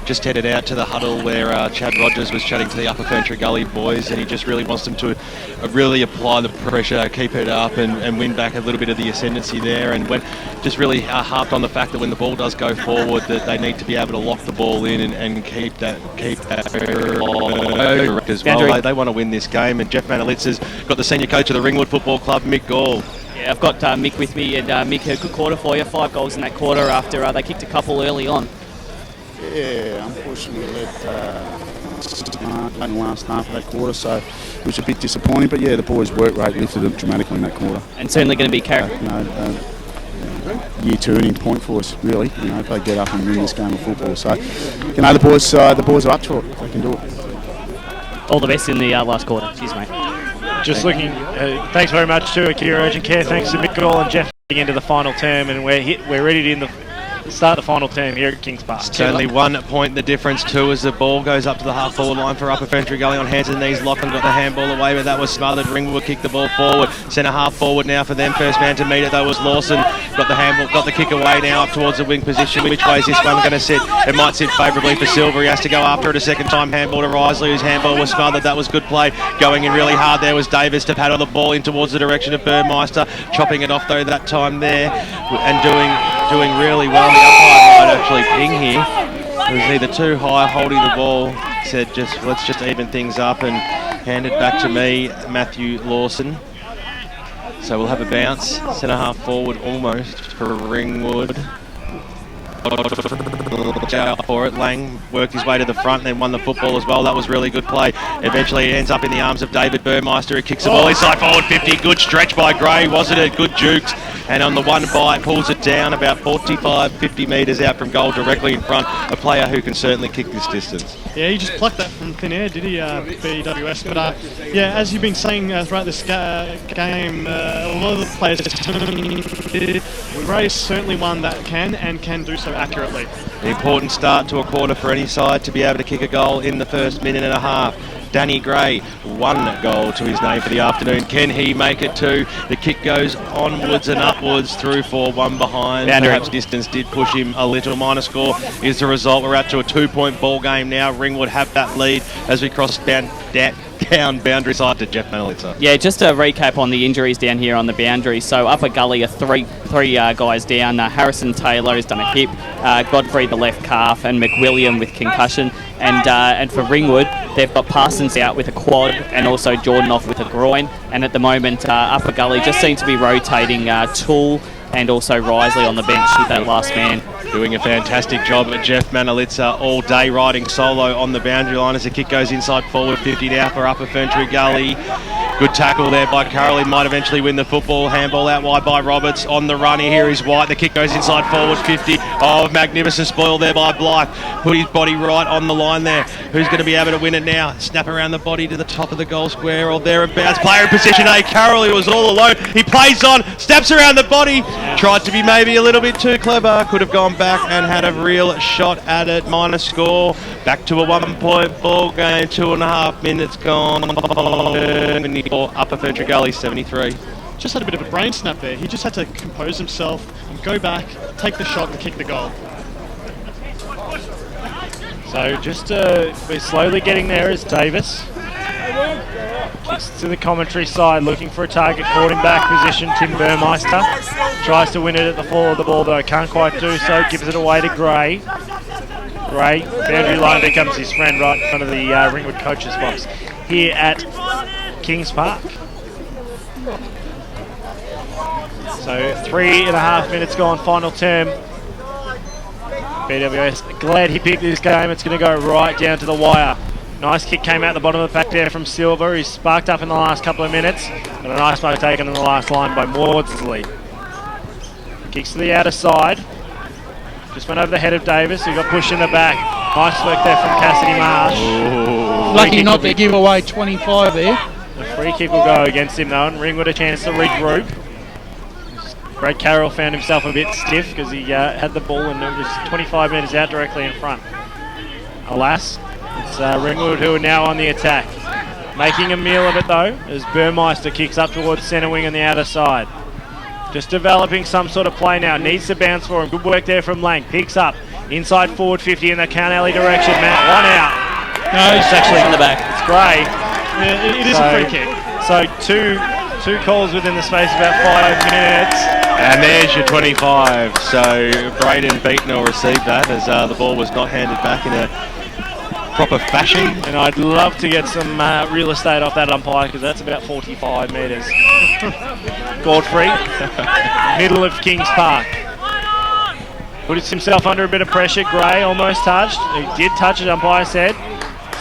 L: Just headed out to the huddle where Chad Rogers was chatting to the Upper Ferntree Gully boys, and he just really wants them to really apply the pressure, keep it up, and win back a little bit of the ascendancy there. And just really harped on the fact that when the ball does go forward, that they need to be able to lock the ball in and keep that as well. They want to win this game. And Geoff Manolitsa's got the senior coach of the Ringwood Football Club, Mick Gall.
M: Yeah, I've got Mick with me, and Mick, a good quarter for you. 5 goals in that quarter after they kicked a couple early on.
S: Yeah, unfortunately let in the last half of that quarter, so it was a bit disappointing. But yeah, the boys' work rate lifted them dramatically in that quarter.
M: And certainly going to be
S: year turning point for us, really. If they get up and win this game of football. So, the boys are up to it. They can do it.
M: All the best in the last quarter. Cheers, mate.
H: Just looking, thanks very much to Akira Urgent Care. Thanks to Mick Gall and Geoff getting into the final term, and we're ready to start the final term here at Kings Park.
L: It's only 1 point the difference too as the ball goes up to the half forward line for Upper Ferntree Gully on hands and knees. Lachlan got the handball away, but that was smothered. Ringwood kicked the ball forward. Centre half forward now for them. First man to meet it though was Lawson. Got the handball, got the kick away now up towards the wing position. Which way is this one going to sit? It might sit favourably for Silver. He has to go after it a second time. Handball to Risley, whose handball was smothered. That was good play. Going in really hard there was Davis to paddle the ball in towards the direction of Burmeister. Chopping it off though that time there and doing really well. The umpire might actually ping here. It was either too high holding the ball. Said let's just even things up and hand it back to me, Matthew Lawson. So we'll have a bounce. Centre half forward almost for Ringwood. For it. Lang worked his way to the front and then won the football as well. That was really good play. Eventually it ends up in the arms of David Burmeister, who kicks the ball inside forward 50. Good stretch by Gray, wasn't it? Good jukes. And on the one bite, pulls it down about 45-50 metres out from goal directly in front. A player who can certainly kick this distance.
I: Yeah, he just plucked that from thin air, did he, BWS? But yeah, as you've been saying throughout this game, a lot of the players Gray's certainly one that can do so accurately.
L: An important start to a quarter for any side to be able to kick a goal in the first minute and a half. Danny Gray, 1 goal to his name for the afternoon. Can he make it 2? The kick goes onwards and upwards through for 1 behind. Perhaps distance did push him a little. Minor score is the result. We're out to a 2-point ball game now. Ringwood have that lead as we cross down boundary side to Geoff Manolitsa.
M: Yeah, just to recap on the injuries down here on the boundary. So Upper Gully are three guys down. Harrison Taylor has done a hip, Godfrey the left calf, and McWilliam with concussion. And for Ringwood, they've got Parsons out with a quad and also Jordan off with a groin. And at the moment, Upper Gully just seem to be rotating Toole and also Risley on the bench with that last man.
L: Doing a fantastic job at Geoff Manolitsa all day, riding solo on the boundary line as the kick goes inside forward 50 now for Upper Ferntree Gully. Good tackle there by Carroll. He might eventually win the football. Handball out wide by Roberts. On the run here is White. The kick goes inside forward 50. Oh, magnificent spoil there by Blythe. Put his body right on the line there. Who's going to be able to win it now? Snap around the body to the top of the goal square or thereabouts. Player in position A. Carroll, he was all alone. He plays on, snaps around the body. Tried to be maybe a little bit too clever. Could have gone back and had a real shot at it. Minor score. Back to a 1-point ball game. 2.5 minutes gone. Upper Ferntree Gully 73.
I: Just had a bit of a brain snap there. He just had to compose himself and go back, take the shot and kick the goal.
H: So just we're slowly getting there as Davis kicks to the commentary side, looking for a target, caught in back position. Tim Burmeister tries to win it at the fall of the ball though, can't quite do so, gives it away to Gray. Gray, boundary line becomes his friend right in front of the Ringwood coach's box here at Kings Park. So 3.5 minutes gone, final term. BWS glad he picked this game. It's going to go right down to the wire. Nice kick came out the bottom of the pack there from Silver. He's sparked up in the last couple of minutes. And a nice mark taken in the last line by Maudsley. Kicks to the outer side. Just went over the head of Davis, who got pushed in the back. Nice work there from Cassidy Marsh.
J: Lucky not to give away 25 there.
H: The free kick will go against him though, and Ringwood a chance to regroup. Brad Carroll found himself a bit stiff because he had the ball and it was 25 metres out directly in front. Alas, it's Ringwood who are now on the attack. Making a meal of it though, as Burmeister kicks up towards centre wing on the outer side. Just developing some sort of play now. Needs to bounce for him. Good work there from Lang. Picks up. Inside forward 50 in the Count Alley direction. Matt, one out.
M: No, it's actually in the back.
H: It's Gray.
I: Yeah, it is a free kick.
H: So two calls within the space of about 5 minutes.
L: And there's your 25. So Braden Beaton will receive that as the ball was not handed back in a proper fashion.
H: And I'd love to get some real estate off that umpire because that's about 45 metres. Godfrey, middle of Kings Park. Puts himself under a bit of pressure. Gray almost touched. He did touch it, umpire said.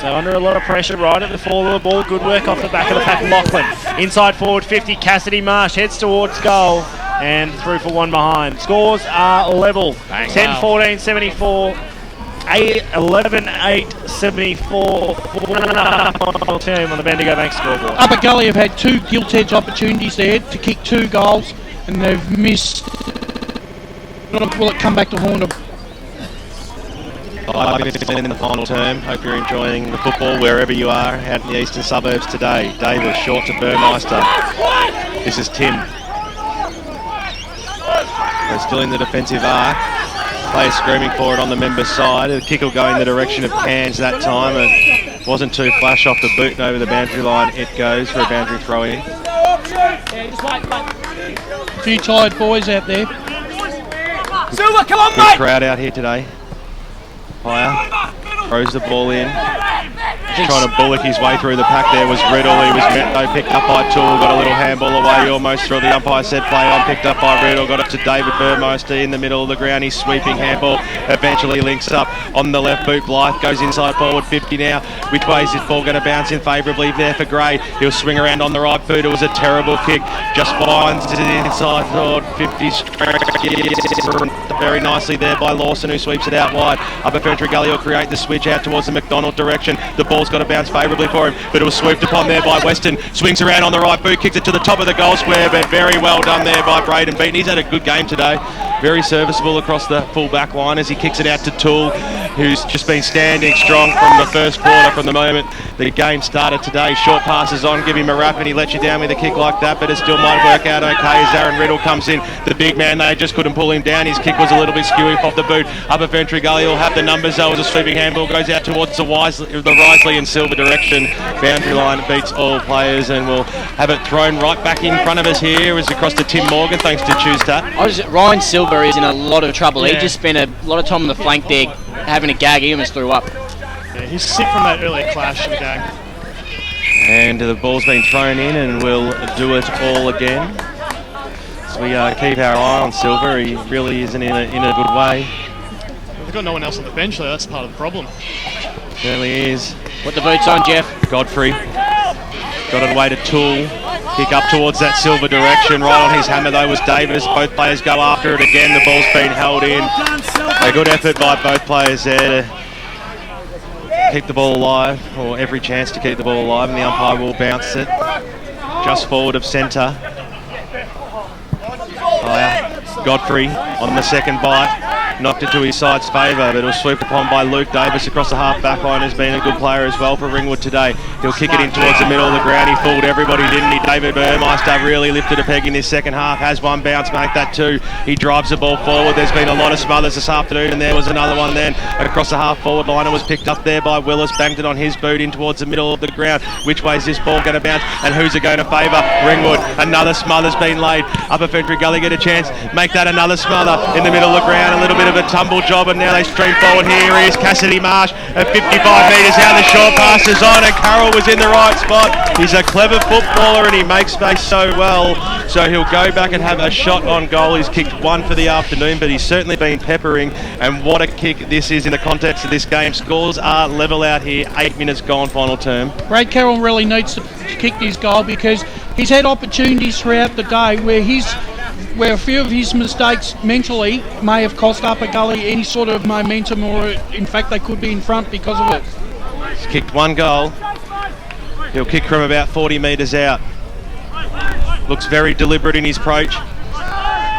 H: So under a lot of pressure right at the fall of the ball. Good work off the back of the pack. Lachlan. Inside forward 50. Cassidy Marsh heads towards goal. And through for one behind. Scores are level. 10-14, 74. 11-8, 74. Final term on the Bendigo Bank scoreboard.
J: Upper Gully have had two gilt-edge opportunities there to kick 2 goals, and they've missed. Will it come back to haunt them?
L: 5 minutes in the final term. Hope you're enjoying the football wherever you are out in the eastern suburbs today. Davis short to Burmeister. This is Tim. They're still in the defensive arc. Players screaming for it on the members' side. The kick will go in the direction of Cairns that time. It wasn't too flash off the boot and over the boundary line. It goes for a boundary throw in.
J: A few tired boys out there.
L: Silver, come on, mate! Good crowd out here today. Higher. Throws the ball in. Just trying to bullock his way through the pack there was Riddle. He was met though, picked up by Toole, got a little handball away almost through the umpire said play on, picked up by Riddle, got it to David Burmeister in the middle of the ground. He's sweeping handball, eventually links up on the left boot. Blythe goes inside forward 50 now. Which way is this ball going to bounce in favourably there for Gray? He'll swing around on the right boot. It was a terrible kick. Just finds it inside forward 50 very nicely there by Lawson who sweeps it out wide. Upper FERNTREE Gully will create the switch out towards the McDonald direction. The ball's got to bounce favourably for him, but it was swooped upon there by Weston. Swings around on the right boot, kicks it to the top of the goal square, but very well done there by Braden Beaton. He's had a good game today. Very serviceable across the full back line as he kicks it out to Toole, who's just been standing strong from the first quarter, from the moment the game started today. Short passes on, give him a rap and he lets you down with a kick like that, but it still might work out okay as Aaron Riddle comes in. The big man, they just couldn't pull him down. His kick was a little bit skewy off the boot. Upper FERNTREE Gully will have the numbers though as a sweeping handball goes out towards the Risley and Silver direction. Boundary line beats all players and we'll have it thrown right back in front of us here as across to Tim Morgan thanks to Tuesday.
K: Ryan Silver is in a lot of trouble.
H: Yeah.
K: He just spent a lot of time on the flank there having a gag. He almost threw up.
I: Yeah, he's sick from that earlier clash in the game.
L: And the ball's been thrown in and we'll do it all again. So we keep our eye on Silver. He really isn't in a good way.
I: They've got no one else on the bench though, that's part of the problem.
L: Really is.
K: Put the boots on, Geoff.
L: Godfrey. Got it away to Toole. Kick up towards that Silver direction. Right on his hammer though was Davis. Both players go after it again. The ball's been held in. A good effort by both players there to keep the ball alive, or every chance to keep the ball alive, and the umpire will bounce it just forward of centre. Godfrey on the second bite. Knocked it to his side's favour, but it was swooped upon by Luke Davis across the half-back line, who's been a good player as well for Ringwood today. He'll kick it in towards the middle of the ground. He fooled everybody, didn't he? David Burmeister really lifted a peg in this second half. Has one bounce, make that two. He drives the ball forward. There's been a lot of smothers this afternoon, and there was another one then across the half-forward line. It was picked up there by Willis, banged it on his boot in towards the middle of the ground. Which way is this ball going to bounce, and who's it going to favour? Ringwood. Another smother's been laid. Upper FERNTREE Gully get a chance. Make that another smother in the middle of the ground. A little bit of of a tumble job, and now they stream forward. Here is Cassidy Marsh at 55 metres out. The short pass is on, and Carroll was in the right spot. He's a clever footballer, and he makes space so well. So he'll go back and have a shot on goal. He's kicked one for the afternoon, but he's certainly been peppering. And what a kick this is in the context of this game. Scores are level out here. 8 minutes gone, final term.
J: Brad Carroll really needs to kick this goal because he's had opportunities throughout the day where a few of his mistakes mentally may have cost Upper Gully any sort of momentum, or in fact they could be in front because of it.
L: He's kicked one goal. He'll kick from about 40 metres out. Looks very deliberate in his approach.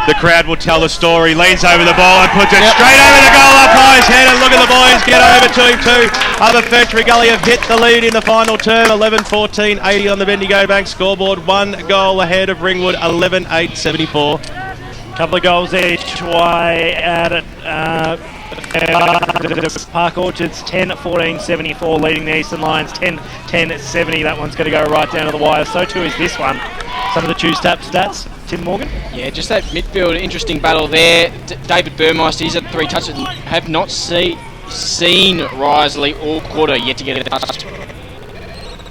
L: The crowd will tell the story. Leans over the ball and puts it straight over the goal umpire's head. And look at the boys get over to him too. Other FERNTREE Gully have hit the lead in the final term. 11-14, 80 on the Bendigo Bank scoreboard. 1 goal ahead of Ringwood. 11-8, 74.
H: Couple of goals each way at Park Orchards. 10-14, 74, leading the Eastern Lions. 10-10, 70. That one's going to go right down to the wire. So too is this one. Some of the Choose Tap stats. Tim Morgan?
K: Yeah, just that midfield, interesting battle there. David Burmeister, he's had 3 touches. Have not seen Risley all quarter yet to get a touch.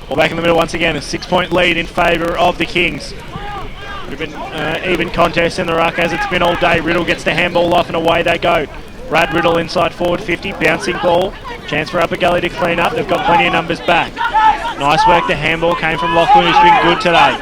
H: Well, back in the middle once again, a 6-point lead in favour of the Kings. Would have been even contest in the ruck as it's been all day. Riddle gets the handball off and away they go. Brad Riddle inside forward 50, bouncing ball. Chance for Upper Gully to clean up. They've got plenty of numbers back. Nice work. The handball came from Lachlan, who's been good today.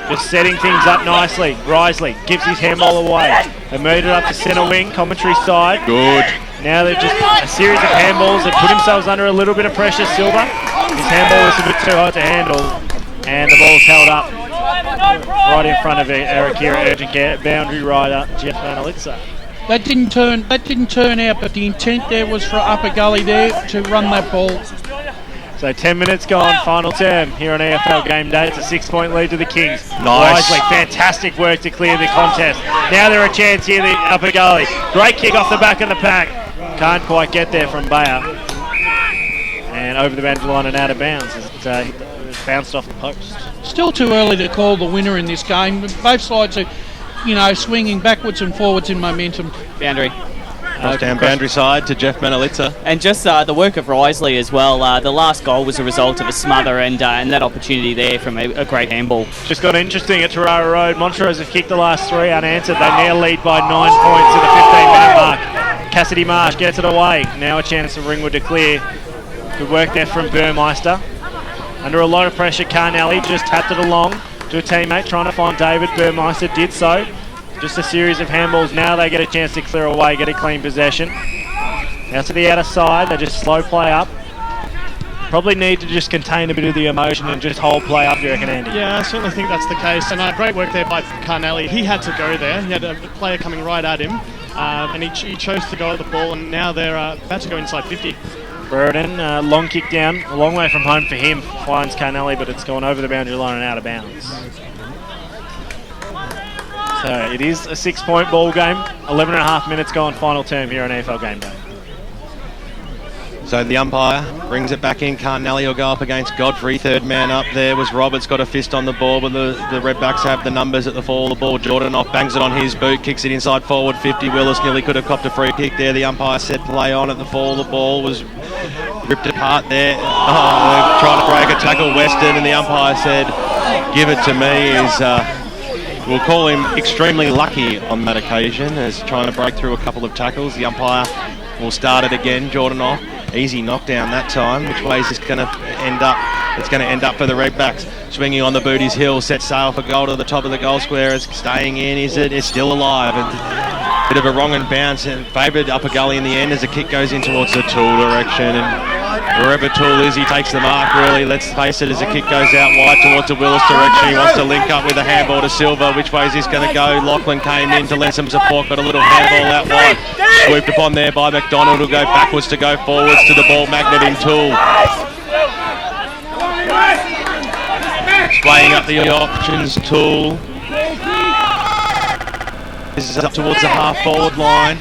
H: Just setting things up nicely. Risley gives his handball away. They moved it up to centre wing, commentary side.
L: Good.
H: Now they're just a series of handballs. They put themselves under a little bit of pressure. Silver, his handball was a bit too hard to handle, and the ball's held up right in front of Arakira Urgent Care boundary rider Geoff Manolitsa.
J: That didn't turn out, but the intent there was for Upper Gully there to run that ball.
H: So 10 minutes gone, final term here on EFL Gameday. It's a 6-point lead to the Kings.
L: Nice.
H: Risley, fantastic work to clear the contest. Now they're a chance here, the Upper Gully. Great kick off the back of the pack. Can't quite get there from Bayer. And over the boundary line and out of bounds. It bounced off the post.
J: Still too early to call the winner in this game. Both sides are, swinging backwards and forwards in momentum.
M: Boundary.
L: Down boundary side to Geoff Manolitsa.
M: And just the work of Risley as well. The last goal was a result of a smother and that opportunity there from a great handball.
H: Just got interesting at Tarara Road. Montrose have kicked the last 3 unanswered. They now lead by 9 points at the 15-minute mark. Cassidy Marsh gets it away. Now a chance for Ringwood to clear. Good work there from Burmeister. Under a lot of pressure, Carnelli just tapped it along to a teammate trying to find David. Burmeister did so. Just a series of handballs. Now they get a chance to clear away, get a clean possession. Now to the outer side, they just slow play up. Probably need to just contain a bit of the emotion and just hold play up, you reckon, Andy?
I: Yeah, I certainly think that's the case. And great work there by Carnelli. He had to go there. He had a player coming right at him. And he chose to go at the ball, and now they're about to go inside 50.
H: Burden, long kick down, a long way from home for him. Finds Carnelli, but it's gone over the boundary line and out of bounds. So it is a 6-point ball game. 11.5 minutes gone, final term here on EFL Gameday.
L: So the umpire brings it back in. Carnelli will go up against Godfrey. Third man up there was Roberts. Got a fist on the ball, but the Redbacks have the numbers at the fall of the ball. Jordanoff bangs it on his boot, kicks it inside forward 50. Willis nearly could have copped a free kick there. The umpire said play on at the fall of the ball. Was ripped apart there. Trying to break a tackle, Weston, and the umpire said give it to me. We'll call him extremely lucky on that occasion as trying to break through a couple of tackles. The umpire will start it again. Jordanoff. Easy knockdown that time. Which way is this going to end up? It's going to end up for the Redbacks. Swinging on the boot is Hill. Set sail for goal to the top of the goal square. It's staying in. Is it? It's still alive. A bit of a wrong and bounce. And favoured Upper Gully in the end as the kick goes in towards the Tool direction. And wherever Tool is, he takes the mark really. Let's face it, as the kick goes out wide towards the Willis direction. He wants to link up with a handball to Silver. Which way is this going to go? Lachlan came in to lend some support. Got a little handball out wide. Swooped upon there by McDonald. Will go backwards to go forwards to the ball magnet in Tool. Playing up the options, Tool. This is up towards the half-forward line.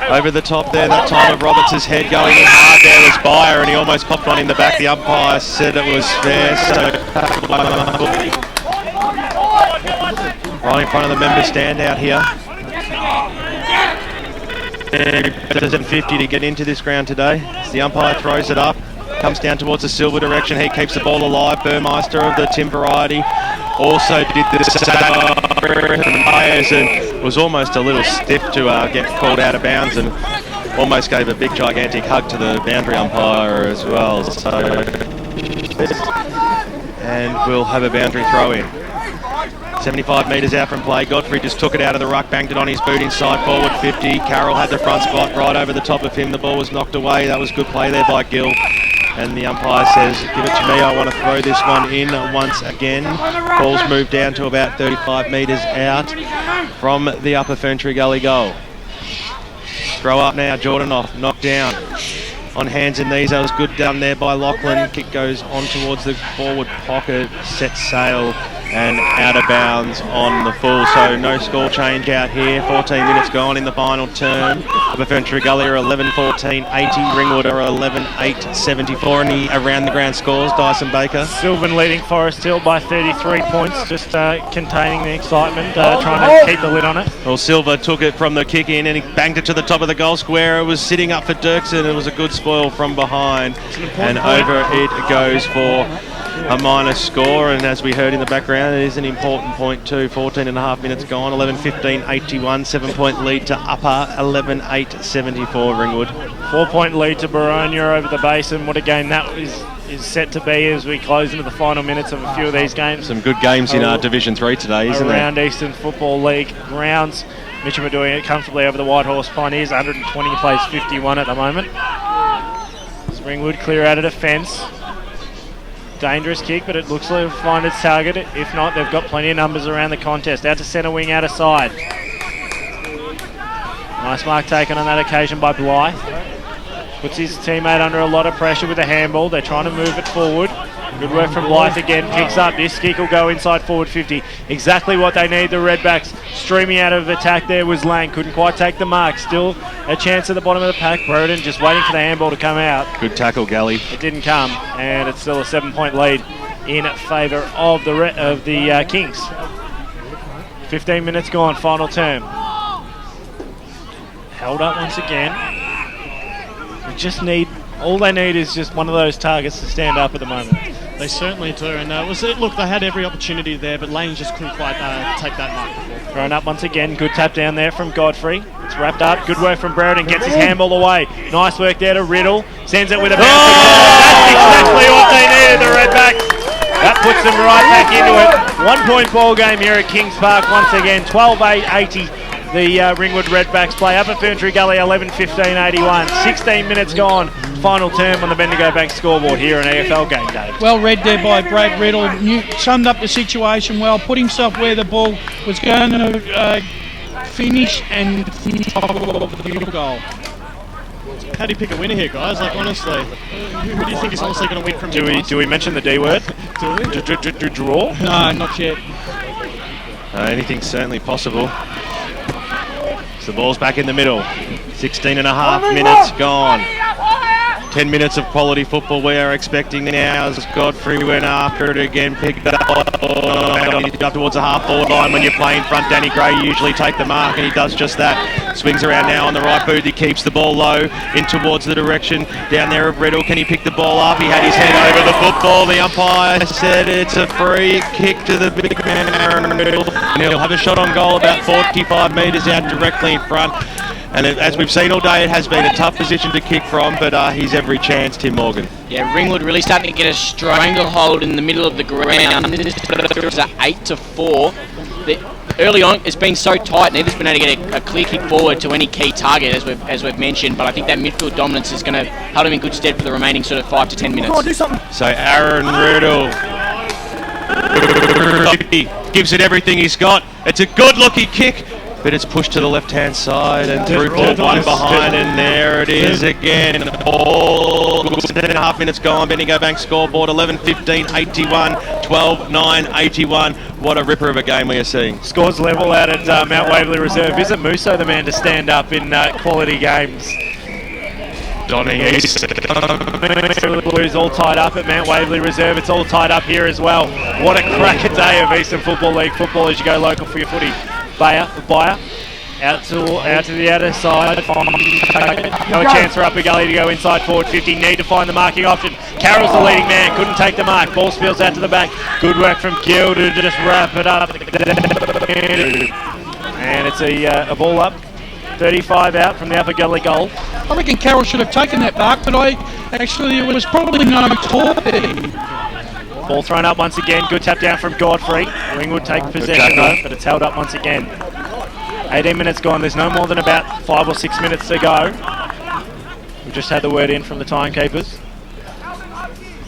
L: Over the top there, that time of Roberts' head going in hard there was Bayer, and he almost popped one in the back. The umpire said it was fair, so right in front of the member stand out here. 50 to get into this ground today. As the umpire throws it up, comes down towards the silver direction. He keeps the ball alive. Burmeister of the Tim variety also did the same and was almost a little stiff to get called out of bounds, and almost gave a big gigantic hug to the boundary umpire as well. So, and we'll have a boundary throw in. 75 metres out from play. Godfrey just took it out of the ruck, banged it on his boot inside forward 50. Carroll had the front spot right over the top of him. The ball was knocked away. That was good play there by Gill. And the umpire says, give it to me, I want to throw this one in once again. Ball's moved down to about 35 metres out from the upper Ferntree Gully goal. Throw up now, Jordanoff, knocked down. On hands and knees, that was good down there by Lachlan. Kick goes on towards the forward pocket, set sail and out of bounds on the full. So no score change out here. 14 minutes gone in the final term. Upper Ferntree Gully are 11-14-80. Ringwood are 11-8-74. And the around the ground scores, Dyson Baker.
H: Sylvan leading Forest Hill by 33 points, just containing the excitement, trying to keep the lid on it.
L: Well, Silva took it from the kick in and he banged it to the top of the goal square. It was sitting up for Dirksen. It was a good spoil from behind. And over it goes for a minus score, and as we heard in the background, it is an important point too. 14 and a half minutes gone. 11-15-81, 7-point lead to Upper. 11-8-74 Ringwood.
H: 4-point lead to Baronia over the Basin. What a game that is set to be as we close into the final minutes of a few of these games.
L: Some good games in our Division 3 today, isn't there?
H: Around Eastern Football League grounds. Mitcham are doing it comfortably over the White Horse Pioneers. 120 plays 51 at the moment. As Ringwood clear out of defence. Dangerous kick, but it looks like they'll find its target. If not, they've got plenty of numbers around the contest. Out to centre wing, out of side. Nice mark taken on that occasion by Blythe. Puts his teammate under a lot of pressure with a handball. They're trying to move it forward. Good work from Blythe again. Picks up. This kick will go inside forward 50. Exactly what they need, the Redbacks. Streaming out of attack there was Lang. Couldn't quite take the mark. Still a chance at the bottom of the pack. Broden just waiting for the handball to come out.
L: Good tackle, Gully.
H: It didn't come, and it's still a 7-point lead in favour of the Kings. 15 minutes gone, final term. Held up once again. We just need, all they need is just one of those targets to stand up at the moment.
I: They certainly do, and look, they had every opportunity there, but Lane just couldn't quite take that mark before.
H: Thrown up once again, good tap down there from Godfrey. It's wrapped up, good work from Brereton, gets his handball away. Nice work there to Riddle, sends it with a bounce. That's exactly what they needed, the Redbacks. That puts them right back into it. 1-point ball game here at Kings Park once again, 12-8-80. The Ringwood Redbacks play up at Ferntree Gully, 11-15-81. 16 minutes gone. Final term on the Bendigo Bank scoreboard here on EFL Gameday.
J: Well read there by Brad Riddle. Summed up the situation well. Put himself where the ball was going to finish and the goal.
I: How do you pick a winner here, guys? Like, honestly, who do you think is honestly going to win from here?
H: Do we mention the D word? Draw?
J: No, not yet.
L: Anything's certainly possible. So the ball's back in the middle. 16 and a half minutes gone. 10 minutes of quality football we are expecting now as Godfrey went after it again, picked up towards the half-forward line. When you're playing front, Danny Gray usually take the mark, and he does just that. Swings around now on the right boot. He keeps the ball low in towards the direction down there of Riddle. Can he pick the ball up? He had his head over the football. The umpire said it's a free kick to the big man in the middle. And he'll have a shot on goal about 45 metres out directly in front. And as we've seen all day, it has been a tough position to kick from, but he's every chance, Tim Morgan.
K: Yeah, Ringwood really starting to get a stranglehold in the middle of the ground. It's 8-4. Early on, it's been so tight. Neither's been able to get a clear kick forward to any key target, as we've mentioned. But I think that midfield dominance is going to hold him in good stead for the remaining sort of 5 to 10 minutes.
L: Come on, do something. So Aaron Riddle gives it everything he's got. It's a good-looking kick. But it's pushed to the left-hand side and through for one behind, and there it is again. All 10.5 minutes gone. Bendigo Bank scoreboard 11-15-81, 12-9-81. What a ripper of a game we are seeing.
H: Scores level out at Mount Waverley Reserve. Isn't Musso the man to stand up in quality games?
L: Donny East.
H: Blues all tied up at Mount Waverley Reserve. It's all tied up here as well. What a cracker day of Eastern Football League football as you go local for your footy. Bayer Out to the outer side. No chance for Upper Gully to go inside forward 50. Need to find the marking option. Carroll's the leading man. Couldn't take the mark. Ball spills out to the back. Good work from Gill to just wrap it up. And it's a ball up. 35 out from the Upper Gully goal.
J: I reckon Carroll should have taken that mark, but it was probably no talk there.
H: Ball thrown up once again. Good tap down from Godfrey. Ringwood take possession though, but it's held up once again. 18 minutes gone. There's no more than about 5 or 6 minutes to go. We've just had the word in from the timekeepers.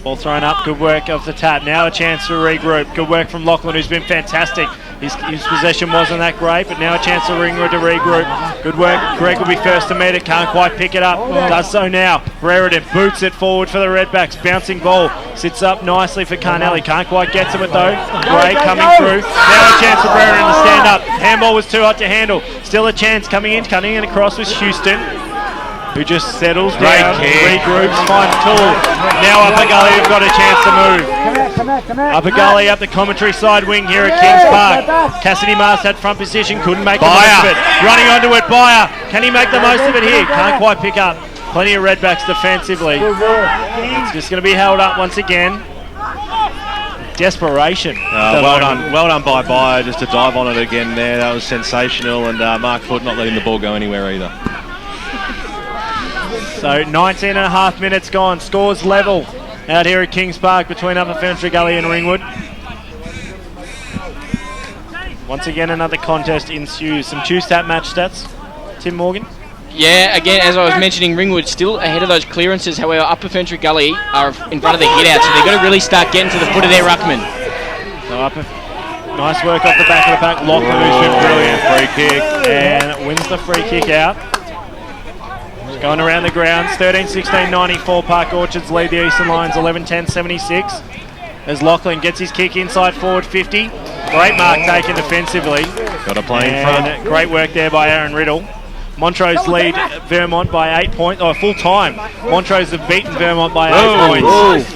H: Ball thrown up. Good work of the tap. Now a chance to regroup. Good work from Lachlan, who's been fantastic. His possession wasn't that great, but now a chance for Ringwood to regroup. Good work. Greg will be first to meet it. Can't quite pick it up. Does so now. Brereton boots it forward for the Redbacks. Bouncing ball. Sits up nicely for Carnelli. Can't quite get to it though. Gray coming through. Now a chance for Brereton to stand up. Handball was too hot to handle. Still a chance coming in. Cutting in across was Houston, who just settles down, regroups, finds Tool. Now Upper Gully have got a chance to move. Upper Gully up the commentary side wing here at Kings Park. Cassidy Mast had front position, couldn't make the most of it. Running onto it, Byer. Can he make the most of it here? Can't quite pick up. Plenty of Redbacks defensively. It's just going to be held up once again. Desperation.
L: Well done by Byer just to dive on it again there. That was sensational, and Mark Foote not letting the ball go anywhere either.
H: So 19 and a half minutes gone. Scores level out here at Kings Park between Upper FERNTREE Gully and Ringwood. Once again, another contest ensues. Some two-stat match stats. Tim Morgan?
K: Yeah, again, as I was mentioning, Ringwood still ahead of those clearances. However, Upper FERNTRee Gully are in front of the hit-out, so they've got to really start getting to the foot of their ruckman.
H: So nice work off the back of the pack. Lachlan, who's been brilliant. Free kick. And wins the free kick out. Going around the grounds, 13-16-94, Park Orchards lead the Eastern Lions 11-10-76. As Lachlan gets his kick inside forward 50. Great mark taken defensively.
L: Got to play in front.
H: Great work there by Aaron Riddle. Montrose lead Vermont by 8 points, full time. Montrose have beaten Vermont by 8 points.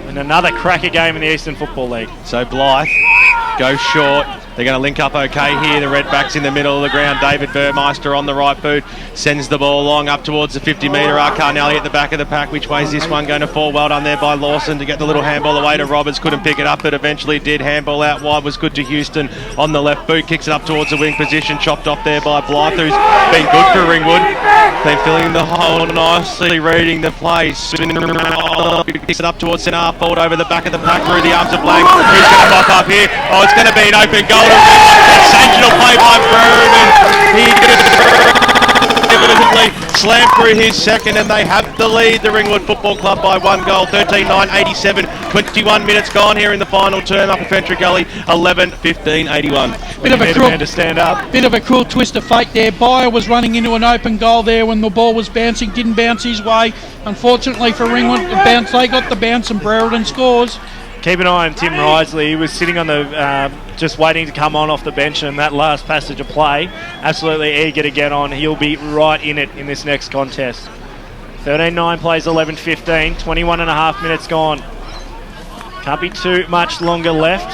H: And another cracker game in the Eastern Football League.
L: So Blythe goes short. They're going to link up okay here. The Redbacks in the middle of the ground. David Burmeister on the right boot. Sends the ball long up towards the 50-metre arc. Carnelli at the back of the pack. Which way is this one going to fall? Well done there by Lawson to get the little handball away to Roberts. Couldn't pick it up, but eventually did. Handball out wide was good to Houston on the left boot. Kicks it up towards the wing position. Chopped off there by Blythe, who's been good for Ringwood. They're filling the hole nicely, reading the play. Kicks it up towards centre half forward over the back of the pack through the arms of Blank. Who's going to pop up here? Oh, it's going to be an open goal. Sensational play by Brereton. He evidently slammed through his second, and they have the lead, the Ringwood Football Club, by 1 goal. 13-9-87. 21 minutes gone here in the final term. Upper FERNTREE Gully 11-15-81.
J: Bit of a cruel twist of fate there. Byer was running into an open goal there when the ball was bouncing. Didn't bounce his way. Unfortunately for Ringwood, they got the bounce and Brereton scores.
H: Keep an eye on Tim Risley. He was sitting on the just waiting to come on off the bench, and that last passage of play, absolutely eager to get on. He'll be right in it in this next contest. 13-9 plays 11-15, 21 and a half minutes gone. Can't be too much longer left.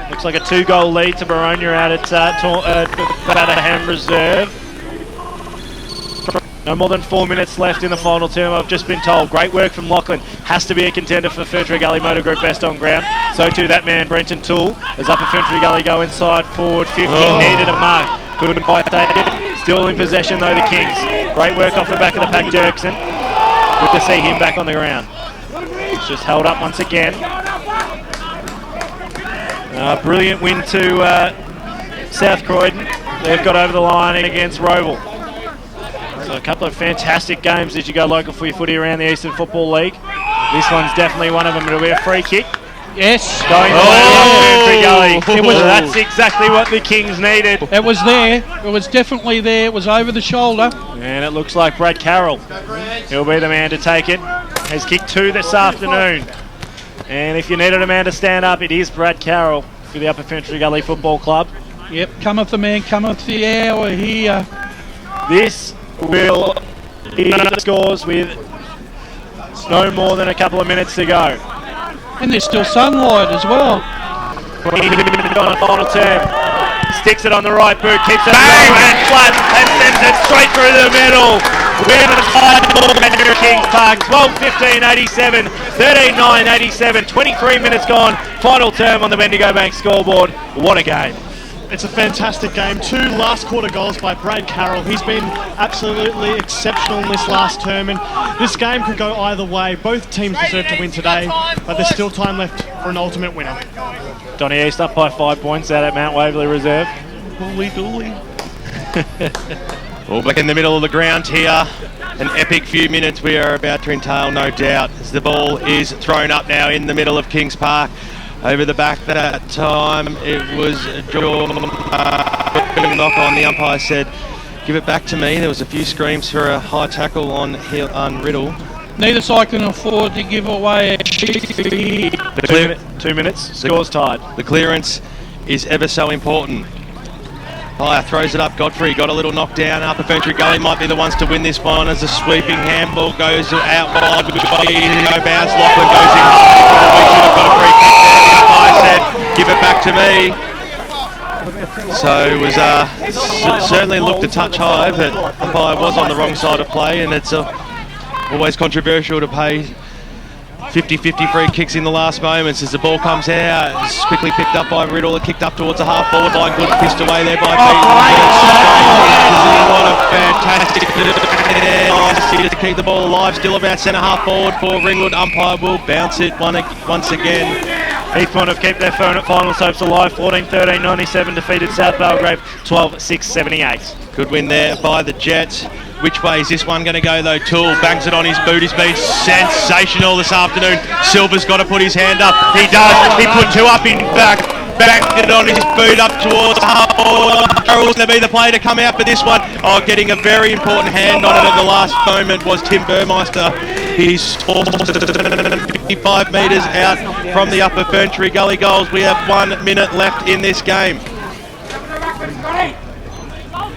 H: Looks like a 2-goal lead to Baronia out at Batterham Reserve. No more than 4 minutes left in the final term, I've just been told. Great work from Lachlan. Has to be a contender for FERNTREE Gully Motor Group best on ground. So too that man, Brenton Toole, as Upper FERNTRee Gully go inside forward 50. Needed a mark. Couldn't quite take it. Still in possession though, the Kings. Great work off the back of the pack, Dirksen. Good to see him back on the ground. It's just held up once again. Brilliant win to South Croydon. They've got over the line against Roval. So a couple of fantastic games as you go local for your footy around the Eastern Football League. This one's definitely one of them. It'll be a free kick.
J: Yes.
H: Going to FERNTRee Gully. That's exactly what the Kings needed.
J: It was there. It was definitely there. It was over the shoulder.
H: And it looks like Brad Carroll. He'll be the man to take it. Has kicked 2 this afternoon. And if you needed a man to stand up, it is Brad Carroll for the Upper FERNTRee Gully Football Club.
J: Yep, cometh the man, cometh the hour here.
H: This will be the scores with no more than a couple of minutes to go.
J: And there's still sunlight as well.
H: Final term. sticks it on the right boot, keeps it low and flat, and sends it straight through the middle. We're Kings Park, 12:15:87, 13:09:87, 23 minutes gone. Final term on the Bendigo Bank scoreboard. What a game.
I: It's a fantastic game. 2 last quarter goals by Brad Carroll. He's been absolutely exceptional in this last term, and this game could go either way. Both teams deserve to win today, but there's still time left for an ultimate winner.
H: Donny East up by 5 points out at Mount Waverley Reserve.
L: Bully. All back in the middle of the ground here. An epic few minutes we are about to entail, no doubt, as the ball is thrown up now in the middle of Kings Park. Over the back that time, it was Geoff knock on. The umpire said, "Give it back to me." There was a few screams for a high tackle on Riddle.
J: Neither side can afford to give away a
H: 2 minutes, scores tied.
L: The clearance is ever so important. Higher throws it up. Godfrey got a little knockdown. Upper FERNTREE Gully might be the ones to win this one as the sweeping handball goes out wide. No bounce. Lachlan goes in. We should have got a free kick there. The umpire said, "Give it back to me." So it was certainly looked a touch high, but umpire was on the wrong side of play, and it's always controversial to pay 50-50 free kicks in the last moments as the ball comes out. It's quickly picked up by Riddle. It kicked up towards the half-forward line. Good pissed away there by Pete. What a fantastic to keep the ball alive. Still about centre-half forward for Ringwood. Umpire will bounce it once again.
H: Heathmont have kept their final hopes alive. 14-13-97 defeated South Belgrave 12-6-78.
L: Good win there by the Jets. Which way is this one going to go though? Toole bangs it on his boot. He's been sensational this afternoon. Silver's got to put his hand up. He does. He put 2 up in back. Banged it on his boot up towards half forward. Carroll's going to be the player to come out for this one. Oh, getting a very important hand on it at the last moment was Tim Burmeister. He's 55 metres out from the Upper FERNTREE Gully goals. We have 1 minute left in this game.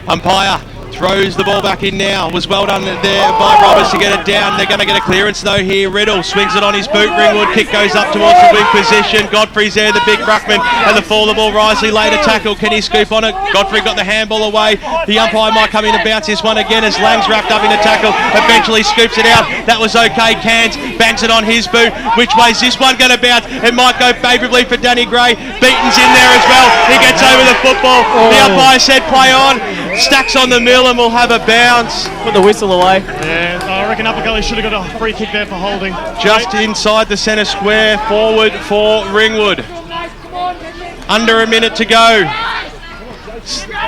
L: Umpire throws the ball back in now. Was well done there by Roberts to get it down. They're going to get a clearance though here. Riddle swings it on his boot. Ringwood kick goes up towards the wing position. Godfrey's there, the big ruckman, and the fall the ball. Risley later tackle. Can he scoop on it? Godfrey got the handball away. The umpire might come in and bounce this one again as Lang's wrapped up in a tackle. Eventually scoops it out. That was okay. Cairns bangs it on his boot. Which way's this one going to bounce? It might go favourably for Danny Gray. Beaton's in there as well. He gets over the football. The umpire said play on. Stacks on the mill and will have a bounce.
M: Put the whistle away.
I: Yeah, I reckon Upper Gully should have got a free kick there for holding.
L: Just inside the centre square, forward for Ringwood. Under a minute to go.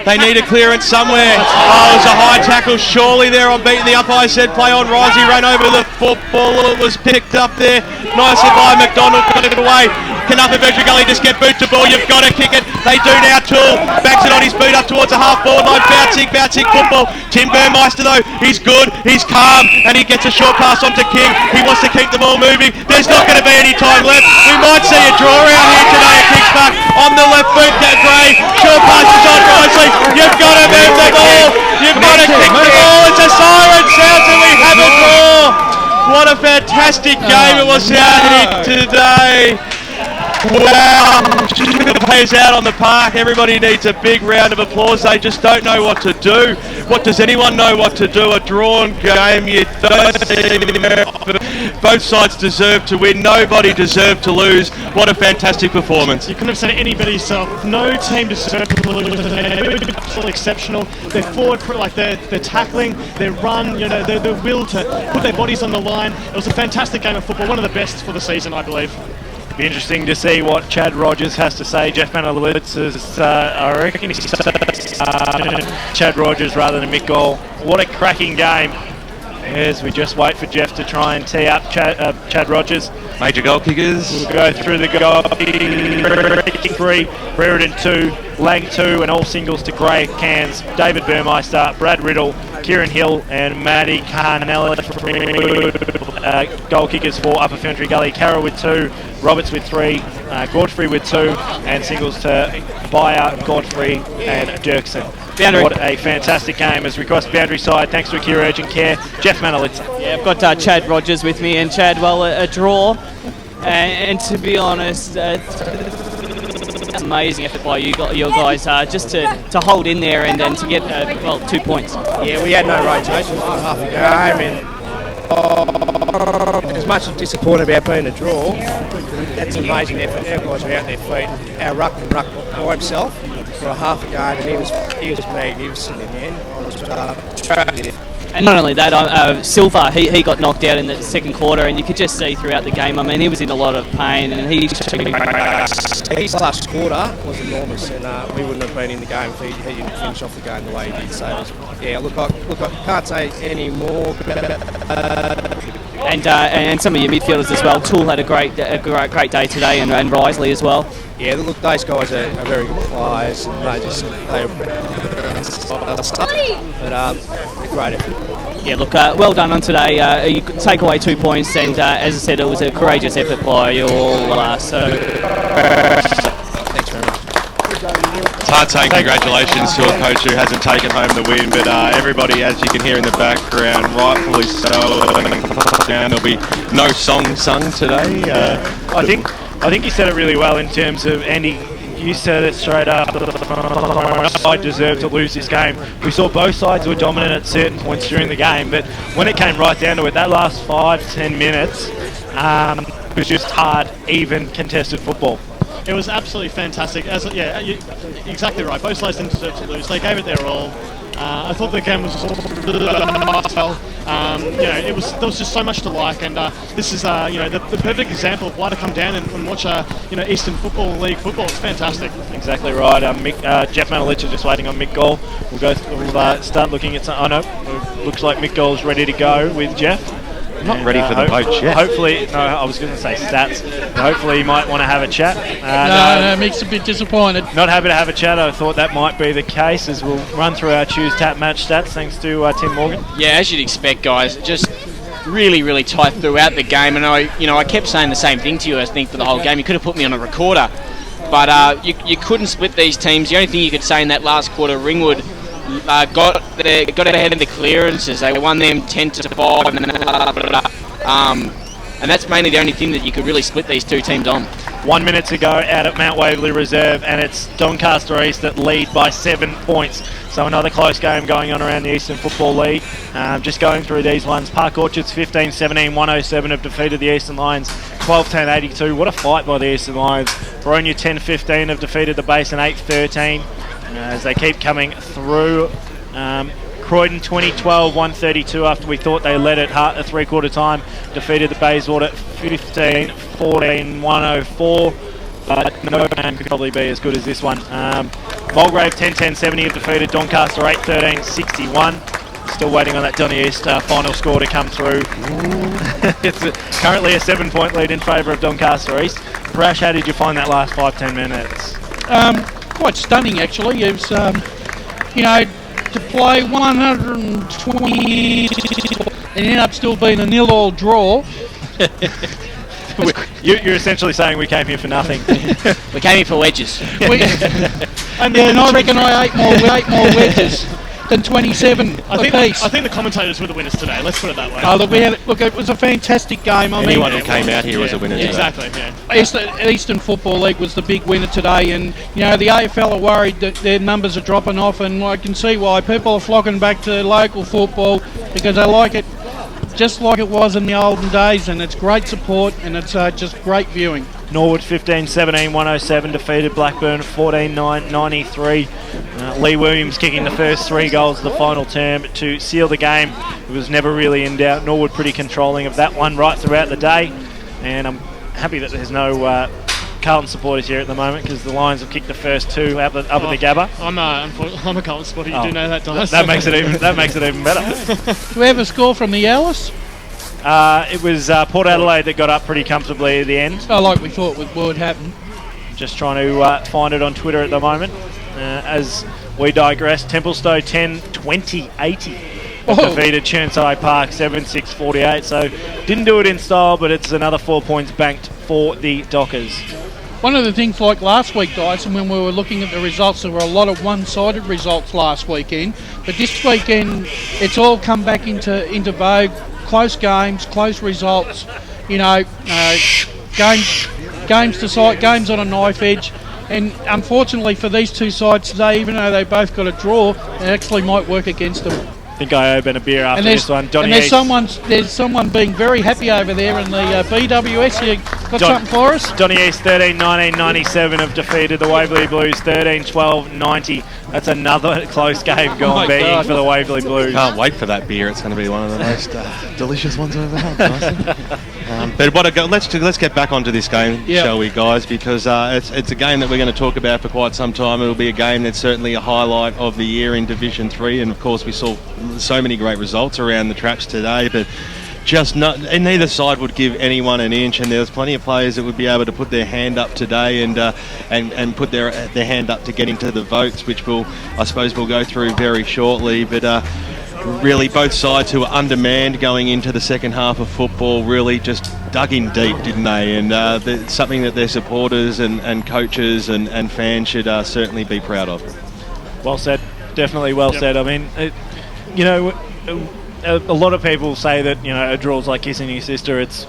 L: They need a clearance somewhere. Oh, it was a high tackle surely there on Beaton. The umpire said play on. Risey ran over the football. It was picked up there nicely by McDonald. Got it away. Can Upper FERNTREE Gully just get boot to ball? You've got to kick it. They do now. Toole backs it on his boot up towards the half forward line. Bouncing football. Tim Burmeister though, he's good. He's calm and he gets a short pass onto King. He wants to keep the ball moving. There's not going to be any time left. We might see a draw out here today at Kings Park. On the left boot, Gray. Short passes on Risley. You've got to move the ball. You've got to kick the ball. It's a siren sounds and we have a draw. What a fantastic game it was out here today. Wow, the players out on the park. Everybody needs a big round of applause. They just don't know what to do. What does anyone know what to do? A drawn game. You don't see both sides deserve to win. Nobody deserved to lose. What a fantastic performance.
I: You couldn't have said it any better yourself. No team deserved to lose. They're absolutely exceptional. They're forward, like they're tackling, their run, their will to put their bodies on the line. It was a fantastic game of football. One of the best for the season, I believe.
H: Be interesting to see what Chad Rogers has to say. Geoff Manolitsa's, I reckon he's Chad Rogers rather than Mick Gall. What a cracking game. As we just wait for Geoff to try and tee up Chad Rogers.
L: Major goal kickers.
H: We'll go through the goal. 3, Brereton 2, Lang 2, and all singles to Gray, Cairns, David Burmeister, Brad Riddle, Kieran Hill, and Matty Carnella. Goal kickers for Upper FERNTREE Gully. Carroll with 2, Roberts with 3, Godfrey with 2, and singles to Byer, Godfrey, and Dirksen.
M: Boundary.
H: What a fantastic game as we cross the boundary side thanks to Akira Urgent Care. Geoff Manolitsa.
M: Yeah, I've got Chad Rogers with me, and Chad, well, a draw, and to be honest, It's amazing effort by your guys just to hold in there and to get 2 points.
O: Yeah, we had no rotation for half a game, and as much as disappointed about being a draw, that's amazing effort. Our guys were out their feet. Our ruckman by himself for a half a game, and he was magnificent in the end.
M: And not only that, Silva, he got knocked out in the second quarter, and you could just see throughout the game, I mean, he was in a lot of pain, and
O: his last quarter was enormous, and we wouldn't have been in the game if he didn't finish off the game the way he did. So, I can't say any more.
M: And some of your midfielders as well. Toole had a great day today, and Risley as well.
O: Yeah, look, those guys are very good players, and they're great effort.
M: Yeah, look, well done on today. You could take away 2 points, and as I said, it was a courageous effort by you all.
O: Thanks very much.
L: It's hard saying congratulations to a coach who hasn't taken home the win, but everybody, as you can hear in the background, rightfully so. There'll be no song sung today.
H: I think you said it really well in terms of Andy. You said it straight up. I deserve to lose this game. We saw both sides were dominant at certain points during the game, but when it came right down to it, that last 5-10 minutes was just hard, even contested football.
I: It was absolutely fantastic. Exactly right. Both sides didn't deserve to lose. They gave it their all. I thought the game was well. There was just so much to like, and this is the perfect example of why to come down and watch Eastern Football League football. It's fantastic.
H: Exactly right. Geoff Manolitsa just waiting on Mick Gall. We'll start looking at some. Oh no, looks like Mick Gall's ready to go with Geoff.
L: Not ready for the poach yet.
H: Hopefully, no, I was going to say stats. Hopefully he might want to have a chat.
J: No, Mick's a bit disappointed.
H: Not happy to have a chat. I thought that might be the case as we'll run through our Choose Tap match stats thanks to Tim Morgan.
K: Yeah, as you'd expect, guys, just really, really tight throughout the game. And I kept saying the same thing to you, I think, for the whole game. You could have put me on a recorder, but you couldn't split these teams. The only thing you could say in that last quarter, Ringwood got ahead of the clearances. They won them 10-5, and that's mainly the only thing that you could really split these two teams on.
H: 1 minute to go out at Mount Waverley Reserve, and it's Doncaster East that lead by 7 points. So another close game going on around the Eastern Football League. Just going through these ones. Park Orchards 15-17, 107 have defeated the Eastern Lions 12-10, 82. What a fight by the Eastern Lions. Boronia 10-15 have defeated the Basin 8-13. As they keep coming through. Croydon 20-12, 132 after we thought they led at three-quarter time. Defeated the Bayswater 15-14, 104. No game could probably be as good as this one. Mulgrave 10-10, 70 have defeated Doncaster 8-13, 61. Still waiting on that Donny East final score to come through. It's currently a 7-point lead in favour of Doncaster East. Brash, how did you find that last 5-10 minutes?
J: Quite stunning, actually. It was, to play 120 and end up still being a 0-0 draw.
H: You're essentially saying we came here for nothing.
K: We came here for wedges.
J: And I reckon I ate more wedges than 27 apiece.
I: I think the commentators were the winners today. Let's put it that way.
J: Oh, look, it was a fantastic game.
L: Anyone who came out here was a winner today.
I: Exactly. Yeah.
J: Eastern Football League was the big winner today, and the AFL are worried that their numbers are dropping off, and I can see why people are flocking back to local football because they like it just like it was in the olden days, and it's great support and it's just great viewing.
H: Norwood 15-17, 107 defeated Blackburn 14-9, 93. Lee Williams kicking the first 3 goals of the final term to seal the game. It was never really in doubt. Norwood pretty controlling of that one right throughout the day, and I'm happy that there's no Carlton supporters here at the moment because the Lions have kicked the first 2 up at the Gabba.
I: I'm a Carlton supporter. You do know that, Dyson.
H: That makes it even better.
J: Do we have a score from the Alice?
H: It was Port Adelaide that got up pretty comfortably at the end.
J: Oh, like we thought would happen.
H: Just trying to find it on Twitter at the moment. As we digress, Templestowe 10-20, 80 defeated Chernside Park 7-6, 48. So didn't do it in style, but it's another 4 points banked for the Dockers.
J: One of the things like last week, Dyson, when we were looking at the results, there were a lot of one-sided results last weekend. But this weekend, it's all come back into vogue. Close games, close results, games on a knife edge, And unfortunately for these two sides today, even though they both got a draw, it actually might work against them.
H: I think I owe Ben a beer after this one. Donny
J: and there's someone being very happy over there in the BWS. You got something for us?
H: Donny East 13-19-97 have defeated the Waverley Blues 13-12-90. That's another close game gone being for the Waverley Blues.
L: Can't wait for that beer. It's going to be one of the most delicious ones I've ever had. Dyson. But what let's get back onto this game, shall we, guys? Because it's a game that we're going to talk about for quite some time. It'll be a game that's certainly a highlight of the year in Division 3, and of course we saw so many great results around the traps today, but just not, and neither side would give anyone an inch, and there's plenty of players that would be able to put their hand up today and put their hand up to get into the votes, which I suppose we'll go through very shortly. But really both sides who were undermanned going into the second half of football really just dug in deep, didn't they? And it's something that their supporters and coaches and fans should certainly be proud of.
H: Well said, definitely well said. I mean, a lot of people say that a draw's like kissing your sister. It's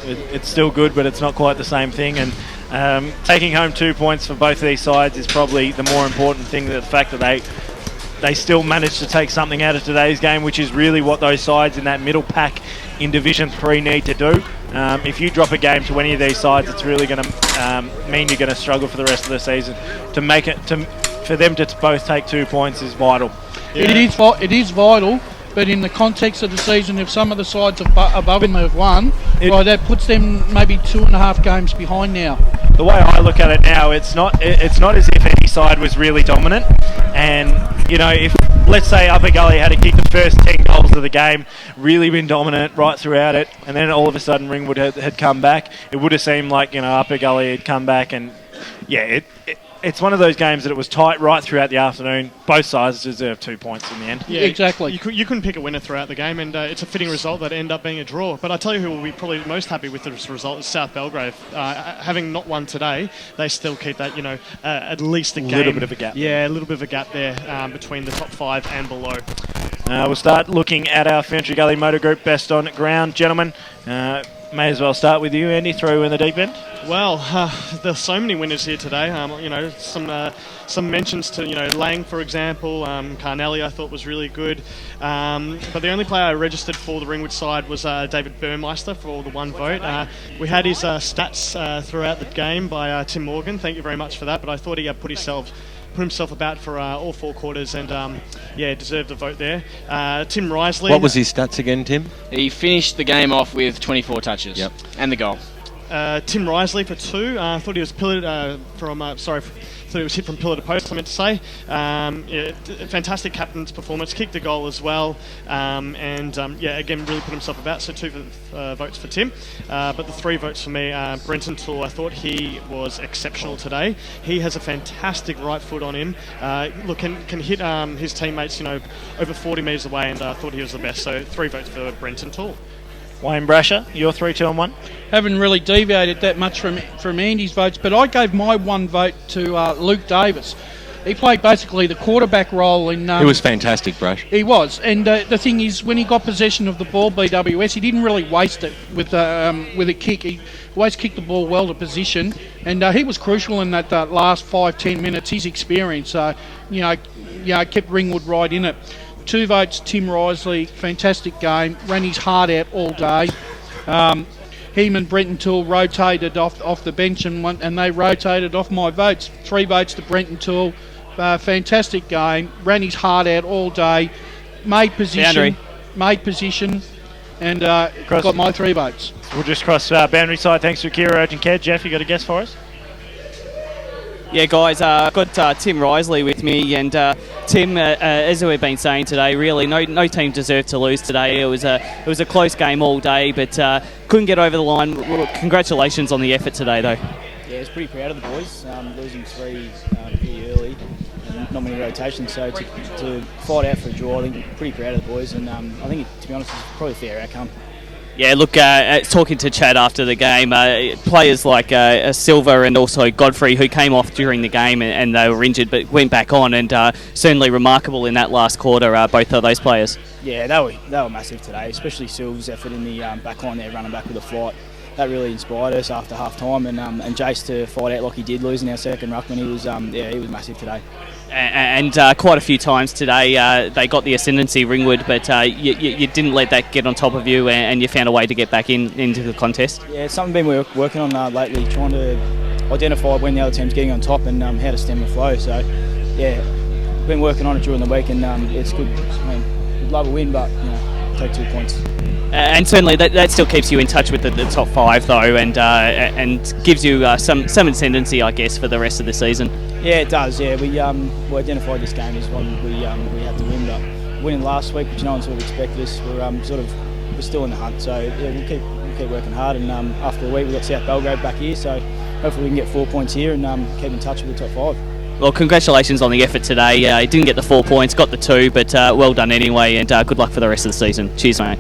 H: still good, but it's not quite the same thing. And taking home 2 points for both of these sides is probably the more important thing. The fact that they still managed to take something out of today's game, which is really what those sides in that middle pack in Division 3 need to do. If you drop a game to any of these sides, it's really going to mean you're going to struggle for the rest of the season. For them to both take 2 points is vital.
J: Yeah. It is vital, but in the context of the season, if some of the sides above them have won, that puts them maybe 2.5 games behind now.
H: The way I look at it now, it's not as if any side was really dominant. And if let's say Upper Gully had to kick the first 10 goals of the game, really been dominant right throughout it, and then all of a sudden Ringwood had come back, it would have seemed like Upper Gully had come back, and it's one of those games that it was tight right throughout the afternoon. Both sides deserve 2 points in the end.
J: Yeah, exactly.
I: You couldn't pick a winner throughout the game, and it's a fitting result that ended up being a draw. But I tell you who will be probably most happy with this result is South Belgrave. Having not won today, they still keep that, at least a game.
H: Little bit of a gap.
I: Yeah, a little bit of a gap there between the top 5 and below.
H: We'll start looking at our FERNTREE Gully Motor Group best on ground. Gentlemen, may as well start with you, Andy, throw in the deep end.
I: Well, there's so many winners here today. Some mentions to Lang, for example. Carnelli I thought was really good, but the only player I registered for the Ringwood side was David Burmeister for the 1 vote. We had his stats throughout the game by Tim Morgan. Thank you very much for that. But I thought he put himself about for all 4 quarters and deserved a vote there. Tim Risley.
L: What was his stats again, Tim?
K: He finished the game off with 24 touches and the goal.
I: Tim Risley for 2. I thought he was thought he was hit from pillar to post, I meant to say. Fantastic captain's performance, kicked a goal as well, again, really put himself about, so 2 votes for Tim. But the 3 votes for me, Brenton Toole, I thought he was exceptional today. He has a fantastic right foot on him. Can hit his teammates, over 40 metres away, and I thought he was the best, so 3 votes for Brenton Toole.
H: Wayne Brasher, your 3, 2 and 1?
J: Haven't really deviated that much from Andy's votes, but I gave my 1 vote to Luke Davis. He played basically the quarterback role in...
L: he was fantastic, Brash.
J: He was, and the thing is, when he got possession of the ball, BWS, he didn't really waste it with a kick. He always kicked the ball well to position, and he was crucial in that last 5-10 minutes. His experience, kept Ringwood right in it. 2 votes, Tim Risley, fantastic game, ran his heart out all day. Him and Brenton Toole rotated off the bench and they rotated off my votes. 3 votes to Brenton Toole, fantastic game, ran his heart out all day, made position, and got my 3 votes.
H: We'll just cross boundary side. Thanks for Akira Urgent Care. Geoff, you got a guess for us?
M: Yeah, guys, I've got Tim Risley with me, and Tim, as we've been saying today, really no team deserved to lose today. It was a close game all day, but couldn't get over the line. Congratulations on the effort today, though.
T: Yeah, I was pretty proud of the boys, losing 3 pretty early, and not many rotations, so to fight out for a draw, I think pretty proud of the boys, and I think, to be honest, it's probably a fair outcome.
M: Yeah, look, talking to Chad after the game, players like Silver and also Godfrey, who came off during the game and they were injured but went back on, and certainly remarkable in that last quarter, both of those players.
T: Yeah, they were massive today, especially Silver's effort in the back line there, running back with a flight. that really inspired us after half time, and Jace to fight out like he did, losing our second ruckman, he was massive today.
M: And quite a few times today they got the ascendancy, Ringwood, but you didn't let that get on top of you, and you found a way to get back into the contest.
T: Yeah, it's something we've been working on lately, trying to identify when the other team's getting on top and how to stem the flow. So, yeah, been working on it during the week, and it's good. I mean, we'd love a win, but take 2 points.
M: And certainly that still keeps you in touch with the top 5 though, and gives you some ascendancy, I guess, for the rest of the season.
T: Yeah, it does. Yeah, we identified this game as one we had to win, but winning last week, which no one sort of expected us, we're still in the hunt. So yeah, we'll keep working hard, and after the week we've got South Belgrade back here, so hopefully we can get 4 points here and keep in touch with the top 5.
M: Well, congratulations on the effort today. You didn't get the 4 points, got the 2, but well done anyway, and good luck for the rest of the season. Cheers, mate.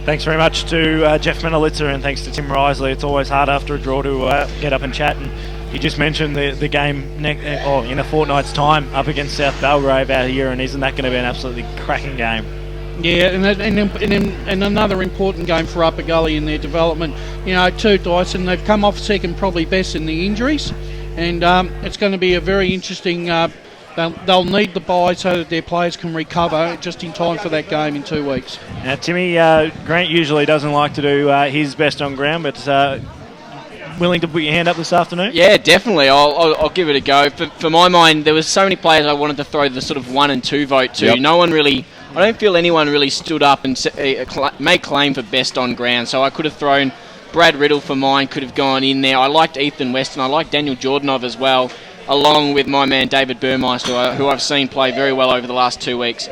H: Thanks very much to Geoff Manolitsa, and thanks to Tim Risley. It's always hard after a draw to get up and chat. And you just mentioned the game in a fortnight's time up against South Belgrave out here, and isn't that going to be an absolutely cracking game?
J: Yeah, and another important game for Upper Gully in their development. To Dyson, they've come off second probably best in the injuries, and it's going to be a very interesting. They'll need the bye so that their players can recover just in time for that game in 2 weeks.
H: Now, Timmy, Grant usually doesn't like to do his best on ground, but willing to put your hand up this afternoon?
K: Yeah, definitely. I'll give it a go. For my mind, there was so many players I wanted to throw the sort of 1 and 2 vote to. Yep. No one really... I don't feel anyone really stood up and made claim for best on ground, so I could have thrown Brad Riddle for mine, could have gone in there. I liked Ethan Weston, I liked Daniel Jordanov as well, along with my man David Burmeister, who I've seen play very well over the last 2 weeks.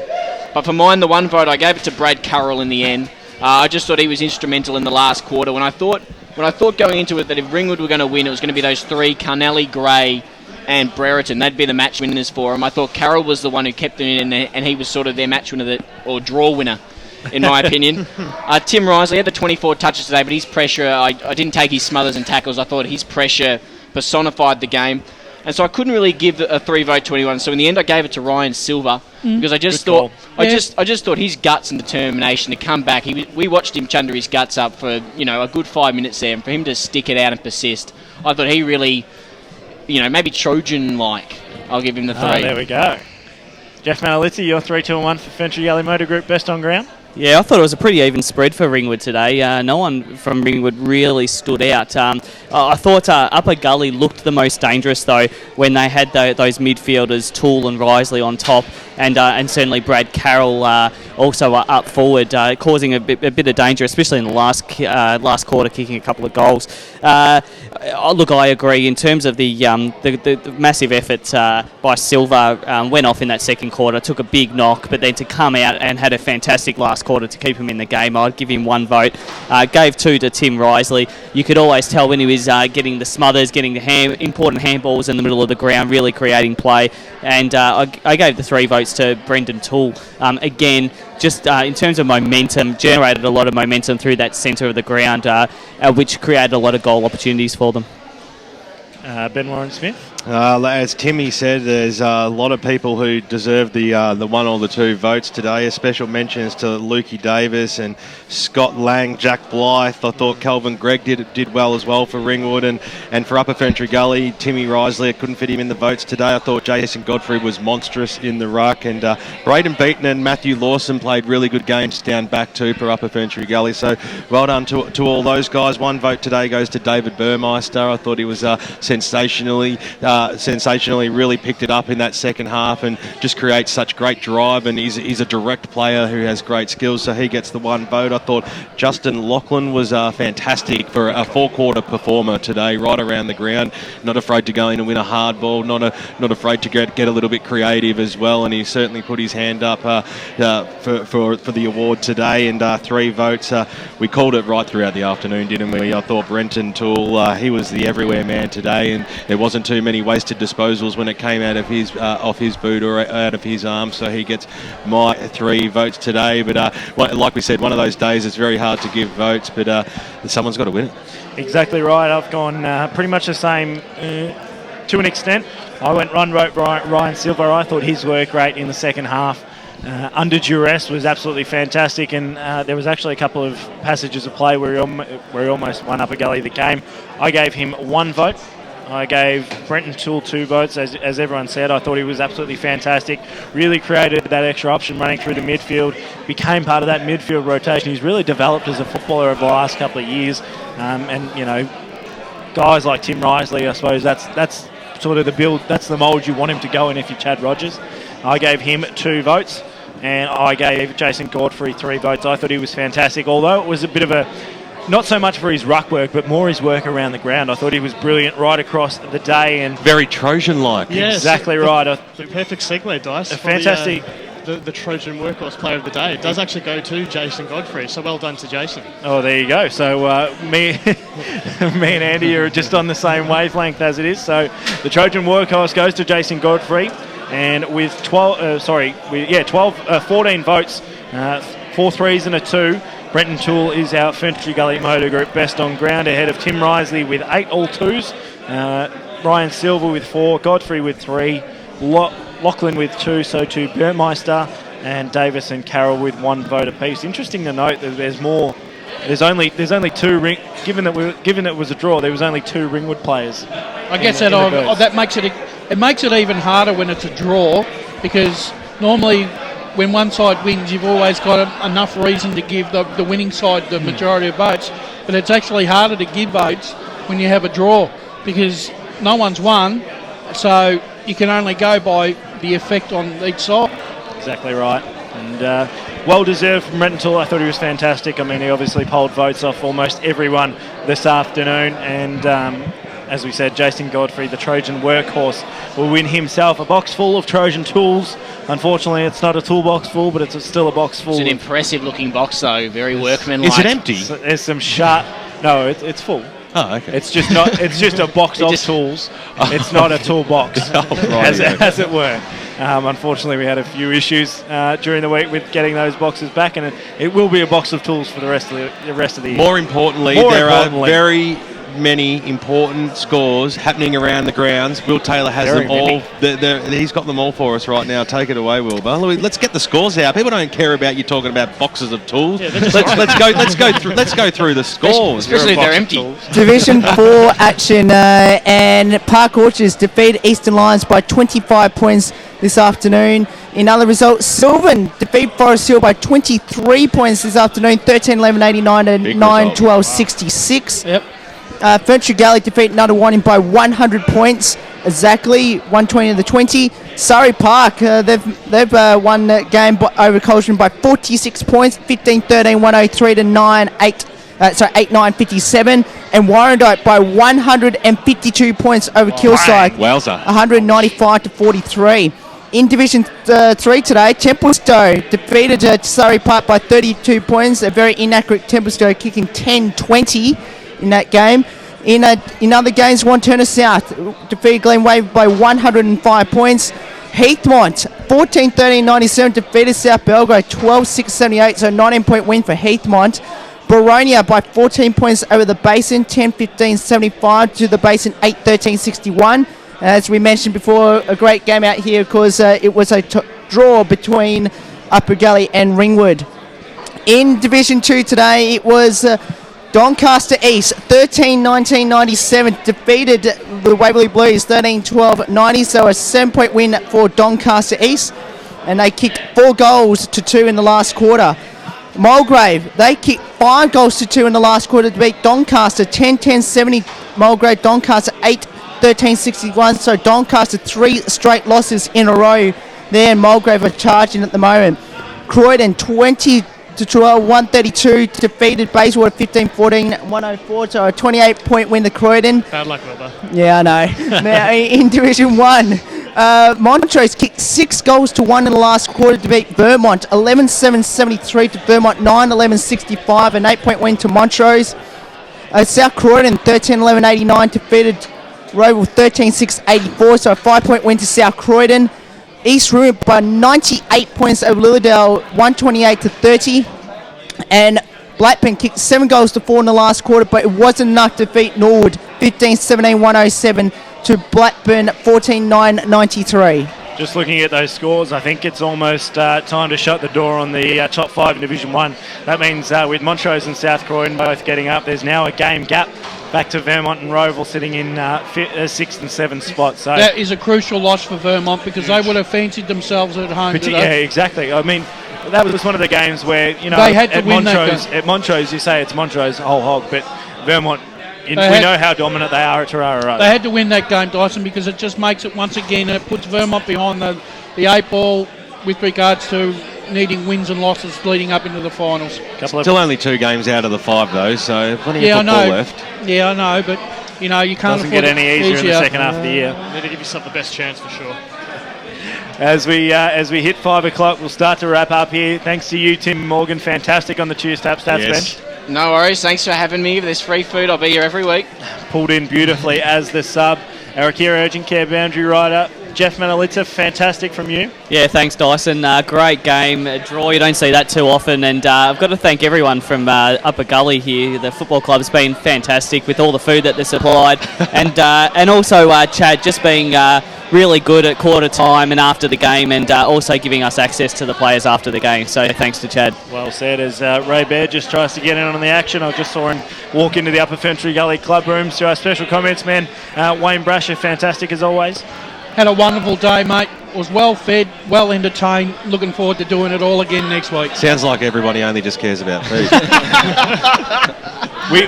K: But for mine, the 1 vote, I gave it to Brad Carroll in the end. I just thought he was instrumental in the last quarter. When I thought going into it that if Ringwood were going to win, it was going to be those 3, Carnelli, Gray and Brereton. They'd be the match winners for him. I thought Carroll was the one who kept them in, and he was sort of their match winner or draw winner, in my opinion. Tim Risley had the 24 touches today, but his pressure, I didn't take his smothers and tackles. I thought his pressure personified the game. And so I couldn't really give a 3 vote to anyone. So in the end, I gave it to Ryan Silver because I just thought, I just thought his guts and determination to come back. We watched him chunder his guts up for a good 5 minutes there, and for him to stick it out and persist, I thought he really, maybe Trojan-like. I'll give him the 3.
H: There we go. Geoff Manolitsa, your 3, 2 and 1 for FERNTREE Gully Motor Group, best on ground.
M: Yeah, I thought it was a pretty even spread for Ringwood today. No one from Ringwood really stood out. I thought Upper Gully looked the most dangerous, though, when they had those midfielders, Toole and Risley on top, and certainly Brad Carroll also up forward, causing a bit of danger, especially in the last quarter, kicking a couple of goals. Look, I agree. In terms of the massive effort by Silver, went off in that second quarter, took a big knock, but then to come out and had a fantastic last quarter to keep him in the game, I'd give him 1 vote. Gave 2 to Tim Risley. You could always tell when he was getting the smothers, getting the important handballs in the middle of the ground, really creating play. And I gave the 3 votes to Brendan Toole. Again, just in terms of momentum, generated a lot of momentum through that centre of the ground, which created a lot of goal opportunities for them.
H: Ben Warren-Smith?
L: As Timmy said, there's a lot of people who deserve the 1 or the 2 votes today. A special mentions to Lukey Davis and Scott Lang, Jack Blythe. I thought Calvin Gregg did well as well for Ringwood, and for Upper FERNTREE Gully, Timmy Risley, I couldn't fit him in the votes today. I thought Jason Godfrey was monstrous in the ruck, and Braden Beaton and Matthew Lawson played really good games down back too for Upper FERNTREE Gully. So well done to all those guys. 1 vote today goes to David Burmeister. I thought he was sensationally really picked it up in that second half and just creates such great drive, and he's a direct player who has great skills, so he gets the 1 vote. I thought Justin Lachlan was fantastic for a 4-quarter performer today, right around the ground, not afraid to go in and win a hard ball, not afraid to get a little bit creative as well, and he certainly put his hand up for the award today. And 3 votes, we called it right throughout the afternoon, didn't we? I thought Brenton Toole, he was the everywhere man today, and there wasn't too many wasted disposals when it came out of his off his boot or out of his arm, so he gets my 3 votes today. But like we said, one of those days it's very hard to give votes, but someone's got to win it.
H: Exactly right. I've gone pretty much the same to an extent. I went Ryan Silver. I thought his work rate in the second half under duress was absolutely fantastic, and there was actually a couple of passages of play where he almost won Upper Gully the game. I gave him 1 vote. I gave Brenton Toole 2 votes, as everyone said. I thought he was absolutely fantastic. Really created that extra option running through the midfield. Became part of that midfield rotation. He's really developed as a footballer over the last couple of years. And you know, guys like Tim Risley, I suppose that's sort of the build. That's the mould you want him to go in if you're Chad Rogers. I gave him 2 votes, and I gave Jason Godfrey 3 votes. I thought he was fantastic, although it was a bit of a, not so much for his ruck work, but more his work around the ground. I thought he was brilliant right across the day, and
L: very Trojan-like.
I: Yes,
H: exactly right.
I: The perfect segue, Dice.
H: A fantastic.
I: The Trojan Workhorse Player of the Day. It does actually go to Jason Godfrey, so well done to Jason.
H: Oh, there you go. So me and Andy are just on the same wavelength as it is. So the Trojan Workhorse goes to Jason Godfrey, and with 14 votes, 4 threes and a 2, Brenton Toole is our FERNTREE Gully Motor Group best on ground, ahead of Tim Risley with 8 all 2s, Ryan Silver with 4, Godfrey with 3, Lachlan with 2, so too Burmeister, and Davis and Carroll with 1 vote apiece. Interesting to note that there's more. There's only 2 given that it was a draw. There was only 2 Ringwood players.
J: I guess that makes it even harder when it's a draw, because normally when one side wins, you've always got enough reason to give the winning side the majority of votes. But it's actually harder to give votes when you have a draw, because no one's won, so you can only go by the effect on each side.
H: Exactly right. And well deserved from Brenton Toole. I thought he was fantastic. I mean, he obviously polled votes off almost everyone this afternoon, and as we said, Jason Godfrey, the Trojan Workhorse, will win himself a box full of Trojan tools. Unfortunately, it's not a toolbox full, but it's still a box full.
K: It's an impressive looking box, though. Very workmanlike.
L: Is it empty?
H: So there's some sharp. No, it's full.
L: Oh, okay.
H: It's just not. It's just a box of tools. It's not a toolbox, as it were. Unfortunately, we had a few issues during the week with getting those boxes back, and it will be a box of tools for the rest of the year.
L: More importantly, there are very many important scores happening around the grounds. Will Taylor has them all. He's got them all for us right now. Take it away, Wilbur. Let's get the scores out. People don't care about you talking about boxes of tools. Yeah, let's go through the scores,
K: especially if they're empty.
P: Division 4 action, and Park Orchards defeat Eastern Lions by 25 points this afternoon. In other results, Sylvan defeat Forest Hill by 23 points this afternoon, 13-11-89 to 9-12-66.
J: Yep.
P: FERNTREE Gully defeat Nuttawanning by 100 points, exactly 120-20. Surrey Park, they've won the game over Colston by 46 points, 15-13, 103 to 8-9-57. And Warrandyte by 152 points over Kilsyth,
L: wowza.
P: 195-43. In Division 3 today, Templestowe defeated Surrey Park by 32 points. A very inaccurate Templestowe, kicking 10-20 in that game. In other games, Wanturna South defeated Glenwave by 105 points. Heathmont 14-13-97 defeated South Belgrade 12-6-78, so 19-point win for Heathmont. Baronia by 14 points over the Basin, 10-15-75 to the Basin, 8-13-61. As we mentioned before, a great game out here because it was a draw between Upper Gully and Ringwood. In Division 2 today, it was Doncaster East 13-19-97 defeated the Waverley Blues 13-12-90, so a 7-point win for Doncaster East, and they kicked 4 goals to 2 in the last quarter. Mulgrave, they kicked 5 goals to 2 in the last quarter to beat Doncaster 10-10-70. Mulgrave, Doncaster 8-13-61, so Doncaster 3 straight losses in a row there, and Mulgrave are charging at the moment. Croydon 20-12, 132 defeated Bayswater 15-14, 104, so a 28-point win to Croydon.
I: Bad luck, Wilbur.
P: Yeah, I know. Now, in Division 1, Montrose kicked 6 goals to 1 in the last quarter to beat Vermont, 11-7-73 to Vermont, 9-11-65, an 8-point win to Montrose. South Croydon 13-11-89 defeated Roval 13-6-84, so a 5-point win to South Croydon. East Ruin by 98 points over Lilydale, 128-30. And Blackburn kicked 7 goals to 4 in the last quarter, but it wasn't enough to defeat Norwood 15-17-107 to Blackburn 14-9-93.
H: Just looking at those scores, I think it's almost time to shut the door on the top 5 in Division 1. That means with Montrose and South Croydon both getting up, there's now a game gap back to Vermont and Roval sitting in 6th and 7th spots. So
J: that is a crucial loss for Vermont because they would have fancied themselves at home today.
H: Yeah, exactly. I mean, that was one of the games where, you know,
J: they had to
H: at
J: win
H: Montrose,
J: that
H: at Montrose, you say it's Montrose whole hog, but Vermont, we know how dominant they are at Tarara Road.
J: They had to win that game, Dyson, because it just makes it once again, it puts Vermont behind the 8 ball with regards to needing wins and losses leading up into the finals.
L: Still only 2 games out of the 5 though, so plenty of football left.
J: Yeah, I know, but you know you can't
H: Doesn't
J: afford
H: get any easier in the second half of the year.
I: Need to give yourself the best chance for sure.
H: As we hit 5 o'clock, we'll start to wrap up here. Thanks to you, Tim Morgan. Fantastic on the Cheers Tap Stats bench.
K: No worries. Thanks for having me. If there's free food, I'll be here every week.
H: Pulled in beautifully as the sub. Our Akira Urgent Care boundary rider, Geoff Manolitsa, fantastic from you.
M: Yeah, thanks, Dyson. Great game. A draw, you don't see that too often. And I've got to thank everyone from Upper Gully here. The football club's been fantastic with all the food that they supplied. and also Chad just being really good at quarter time and after the game, and also giving us access to the players after the game. So thanks to Chad.
H: Well said. As Ray Baird just tries to get in on the action, I just saw him walk into the Upper FERNTREE Gully club rooms. To our special comments man, Wayne Brasher, fantastic as always.
J: Had a wonderful day, mate. Was well fed, well entertained. Looking forward to doing it all again next week.
L: Sounds like everybody only just cares about food.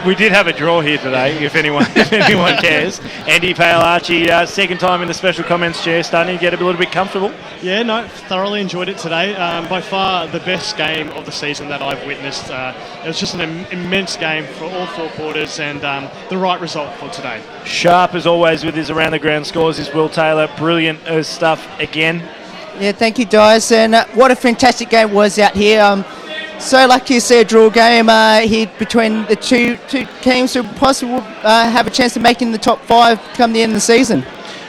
H: We did have a draw here today, if anyone cares. Andy Paolacci, second time in the special comments chair, starting to get a little bit comfortable.
I: Yeah, no, thoroughly enjoyed it today. By far the best game of the season that I've witnessed. It was just an immense game for all 4 quarters and the right result for today.
H: Sharp as always with his around the ground scores is Will Taylor. Brilliant stuff again.
P: Yeah, thank you, Dyson. What a fantastic game was out here. So lucky to see a draw game here between the two teams who possibly have a chance of making the top 5 come the end of the season.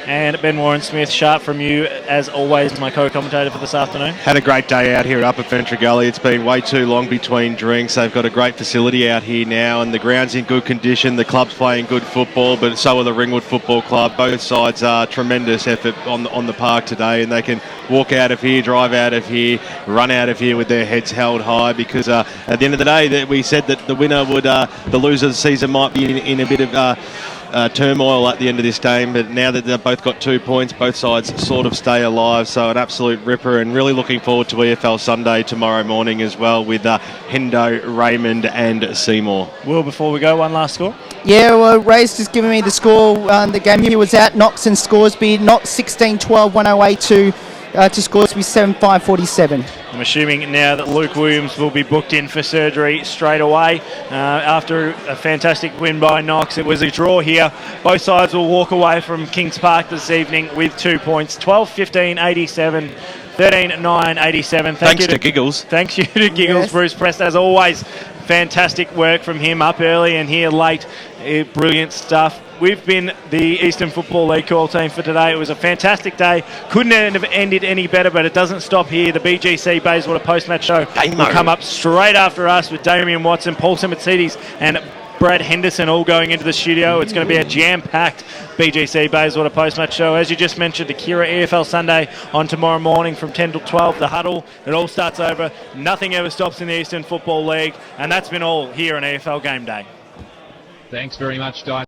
H: And Ben Warren-Smith, sharp from you, as always, my co-commentator for this afternoon.
L: Had a great day out here at Upper FERNTREE Gully. It's been way too long between drinks. They've got a great facility out here now, and the ground's in good condition. The club's playing good football, but so are the Ringwood Football Club. Both sides are tremendous effort on the park today, and they can walk out of here, drive out of here, run out of here with their heads held high, because at the end of the day, we said that the winner would, the loser of the season might be in a bit of turmoil at the end of this game, but now that they've both got 2 points, both sides sort of stay alive, so an absolute ripper, and really looking forward to EFL Sunday tomorrow morning as well with Hendo, Raymond and Seymour.
H: Will, before we go, one last score?
P: Yeah, well, Ray's just given me the score. The game here was at Knox and Scoresby. Knox 16-12, 108 to Scoresby 7-5-47.
H: I'm assuming now that Luke Williams will be booked in for surgery straight away after a fantastic win by Knox. It was a draw here. Both sides will walk away from Kings Park this evening with 2 points, 12-15-87. 13-9-87.
L: Thanks to Giggles.
H: Thanks you to Giggles, yes. Bruce Prest, as always. Fantastic work from him up early and here late. Brilliant stuff. We've been the Eastern Football League call team for today. It was a fantastic day. Couldn't have ended any better, but it doesn't stop here. The BGC Bayswater Post Match show will come up straight after us with Damian Watson, Paul Simitsidis and Brad Henderson all going into the studio. It's going to be a jam-packed BGC Bayswater Post Match show. As you just mentioned, the Kira EFL Sunday on tomorrow morning from 10 till 12. The huddle, it all starts over. Nothing ever stops in the Eastern Football League. And that's been all here on EFL Game Day.
A: Thanks very much, Dyson.